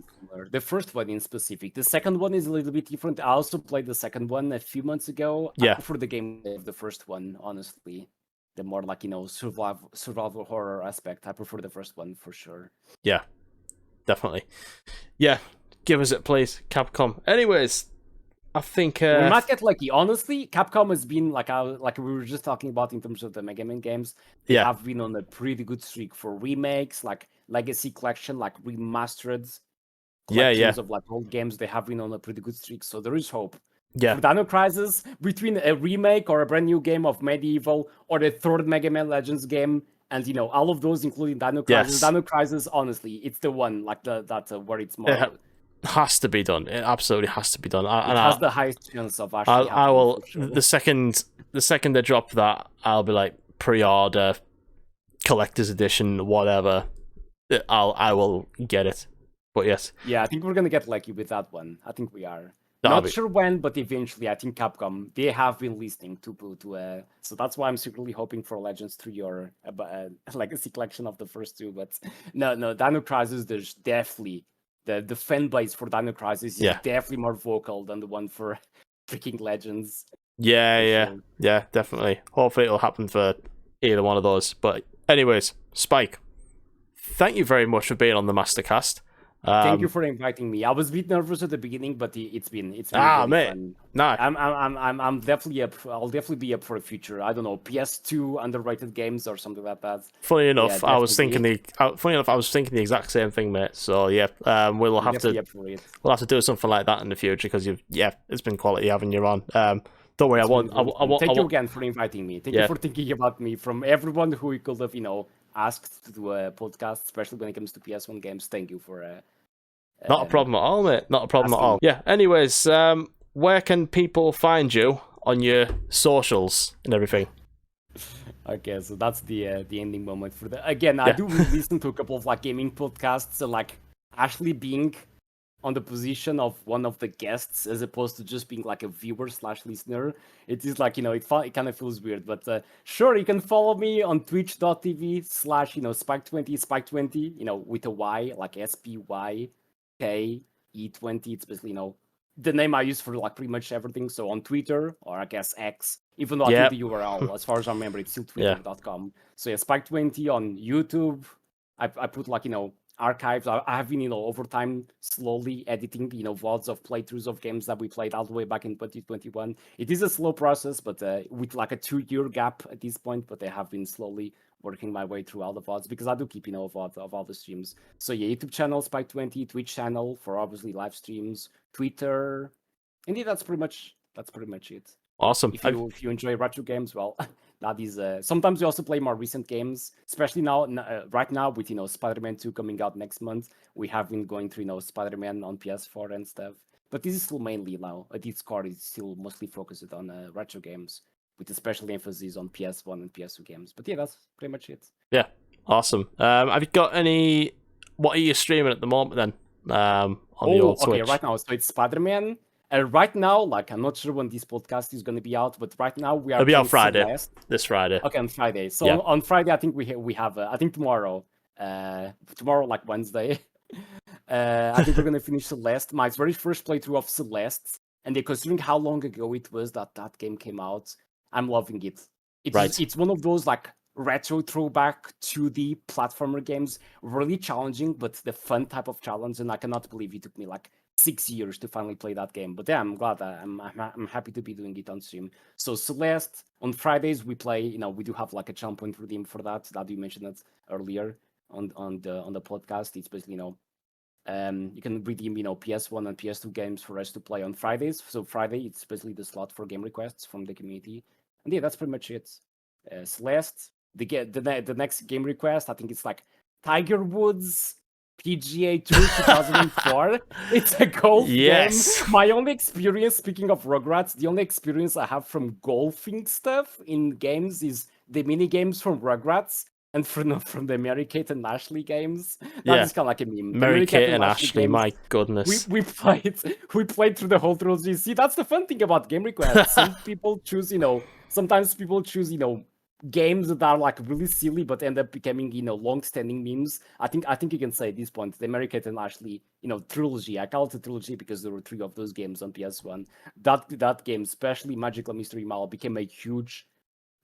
B: The first one in specific. The second one is a little bit different. I also played the second one a few months ago. I prefer the game of the first one, honestly. The more like, survival horror aspect. I prefer the first one for sure.
A: Yeah, definitely. Yeah, give us it, please, Capcom. Anyways, I think
B: we might get lucky. Honestly, Capcom has been like we were just talking about in terms of the Mega Man games. They have been on a pretty good streak for remakes, like Legacy Collection, like remastered. Of like old games. They have been on a pretty good streak, so there is hope. For Dino Crisis, between a remake or a brand new game of Medieval or the third Mega Man Legends game, and all of those, including Dino Crisis. Dino Crisis, honestly, it's the one like that's where it's more.
A: It has to be done. It absolutely has to be done.
B: It has the highest chance of actually.
A: I will.
B: Sure.
A: The second they drop that, I'll be like pre-order, collector's edition, whatever. I will get it. But yes.
B: Yeah, I think we're gonna get lucky with that one. I think we are. Not sure when, but eventually, I think Capcom, they have been listening to so that's why I'm secretly hoping for Legends 3 or Legacy Collection of the first two. But no, Dino Crisis, there's definitely the fan base for Dino Crisis is definitely more vocal than the one for freaking Legends.
A: Yeah, definitely. Hopefully it'll happen for either one of those. But anyways, Spyke, thank you very much for being on the Mastercast.
B: Thank you for inviting me. I was a bit nervous at the beginning, but it's been really fun.
A: No,
B: I'm definitely up. I'll definitely be up for the future. I don't know, PS2 underrated games or something like that.
A: Funny enough, I was thinking the exact same thing, mate. So we'll have to do something like that in the future, because it's been quality having you on. Don't worry, I
B: It's
A: won't.
B: really
A: I won't.
B: Thank you again for inviting me. Thank you for thinking about me. From everyone who you could have, asked to do a podcast, especially when it comes to PS1 games. Thank you for.
A: Not a problem at all, mate. Not a problem at
B: asking.
A: all. Yeah. Anyways, where can people find you on your socials and everything?
B: Okay, so that's the ending moment for the. Again, I do listen to a couple of like gaming podcasts, and like actually being on the position of one of the guests as opposed to just being like a viewer/listener. It is like, it kind of feels weird, but sure, you can follow me on twitch.tv/ Spyke20, Spyke20, with a Y, like SPYKE20. It's basically, the name I use for like pretty much everything. So on Twitter, or I guess X, even though I think the URL, as far as I remember, it's still twitter.com. So yeah, Spyke20 on YouTube. I put like, archives. I have been, over time, slowly editing, VODs of playthroughs of games that we played all the way back in 2021. It is a slow process, but with like a 2-year gap at this point, but I have been slowly working my way through all the VODs because I do keep, a VOD of all the streams. So yeah, YouTube channel, Spyke20, Twitch channel for obviously live streams, Twitter. Indeed, that's pretty much it.
A: Awesome.
B: If you enjoy retro games, well, that is. Sometimes we also play more recent games, especially now. Right now, with Spider-Man 2 coming out next month, we have been going through Spider-Man on PS4 and stuff. But this is still mainly now at its core. It's still mostly focused on retro games, with a special emphasis on PS1 and PS2 games. But yeah, that's pretty much it.
A: Yeah, awesome. Have you got any? What are you streaming at the moment then? On the old Switch.
B: Okay, right now, so it's Spider-Man. Right now, like, I'm not sure when this podcast is going to be out, but right now we are.
A: It'll be on Friday.
B: Celeste.
A: This Friday.
B: Okay, on Friday. So on Friday, I think we have. I think tomorrow. Tomorrow, like Wednesday. I think we're gonna finish Celeste. My very first playthrough of Celeste, and considering how long ago it was that game came out, I'm loving it. It's one of those like retro throwback 2D platformer games, really challenging, but the fun type of challenge. And I cannot believe it took me like 6 years to finally play that game. But yeah, I'm glad. I'm happy to be doing it on stream. So Celeste, on Fridays we play. We do have like a channel point redeem for that. That you mentioned it earlier on the podcast. It's basically you can redeem PS1 and PS2 games for us to play on Fridays. So Friday it's basically the slot for game requests from the community. And yeah, that's pretty much it. Celeste, the next game request, I think it's like Tiger Woods PGA Tour 2004. It's a golf game. My only experience, speaking of Rugrats, the only experience I have from golfing stuff in games is the mini games from Rugrats and from the Mary-Kate and Ashley games. That is kind of like a meme.
A: Mary-Kate and Ashley, games, my goodness.
B: We played through the whole trilogy. See, that's the fun thing about game requests. Some people choose, sometimes people choose, games that are like really silly but end up becoming long-standing memes. I think you can say at this point the Mary-Kate and Ashley trilogy. I call it a trilogy because there were 3 of those games on PS1. That game, especially Magical Mystery Mall, became a huge.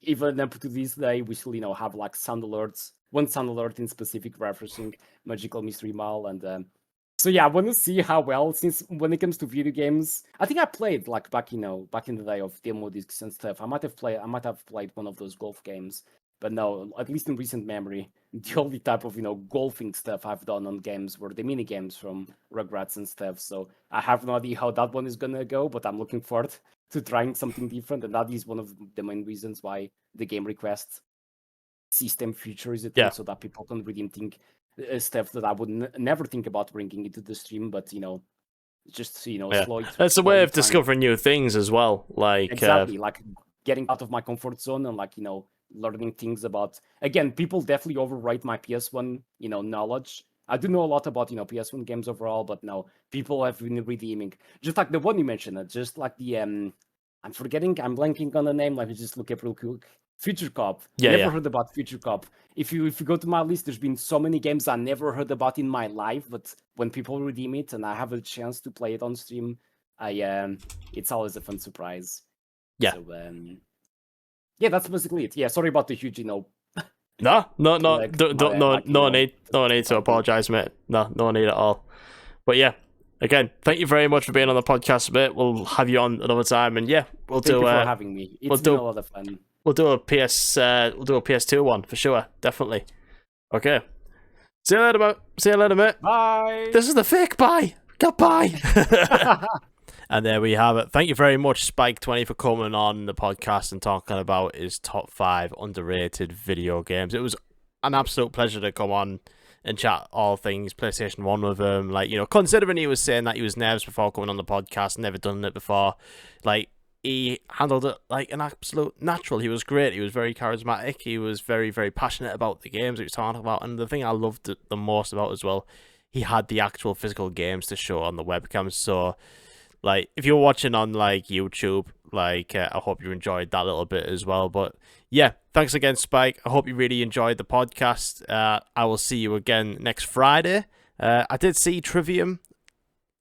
B: Even up to this day, we still have like sound alerts. One sound alert in specific referencing Magical Mystery Mall, and so yeah, I want to see how well, since when it comes to video games, I think I played like back in the day of demo discs and stuff. I might have played one of those golf games, but no, at least in recent memory, the only type of golfing stuff I've done on games were the mini games from Rugrats and stuff. So I have no idea how that one is gonna go, but I'm looking forward to trying something different, and that is one of the main reasons why the game request system features it, so that people can redeem stuff that I would never think about bringing into the stream, but just slow it.
A: That's a way of discovering new things as well, like
B: exactly, like getting out of my comfort zone and like learning things about. Again, people definitely overrate my PS1 knowledge. I do know a lot about PS1 games overall, but no, people have been redeeming, just like the one you mentioned, just like the I'm blanking on the name. Let me just look up real quick. Future Cop. Never heard about Future Cop. If you go to my list, there's been so many games I never heard about in my life, but when people redeem it and I have a chance to play it on stream, it's always a fun surprise.
A: Yeah.
B: So, that's basically it. Yeah, sorry about the huge,
A: No, no need to apologize, mate. No need at all. But yeah, again, thank you very much for being on the podcast, mate. We'll have you on another time, and thank you
B: for having me. It's been a lot of fun.
A: We'll do a PS2 one for sure, definitely. Okay. See you later, mate.
B: Bye.
A: This is the fake bye. Goodbye. And there we have it. Thank you very much, Spyke20, for coming on the podcast and talking about his top 5 underrated video games. It was an absolute pleasure to come on and chat all things PlayStation 1 with him. Like, you know, considering he was saying that he was nervous before coming on the podcast, never done it before, like, he handled it like an absolute natural. He was great. He was very charismatic. He was very, very passionate about the games he was talking about. And the thing I loved the most about as well, he had the actual physical games to show on the webcam. So, like, if you're watching on, like, YouTube, like, I hope you enjoyed that little bit as well. But, yeah, thanks again, Spyke. I hope you really enjoyed the podcast. I will see you again next Friday. I did see Trivium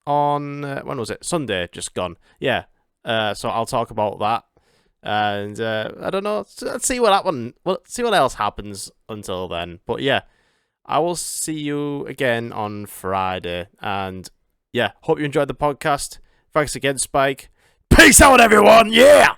A: on, when was it? Sunday, just gone. Yeah. So I'll talk about that, and I don't know. Let's see what happened. Well, see what else happens until then. But yeah, I will see you again on Friday, and yeah, hope you enjoyed the podcast. Thanks again, Spyke. Peace out, everyone. Yeah.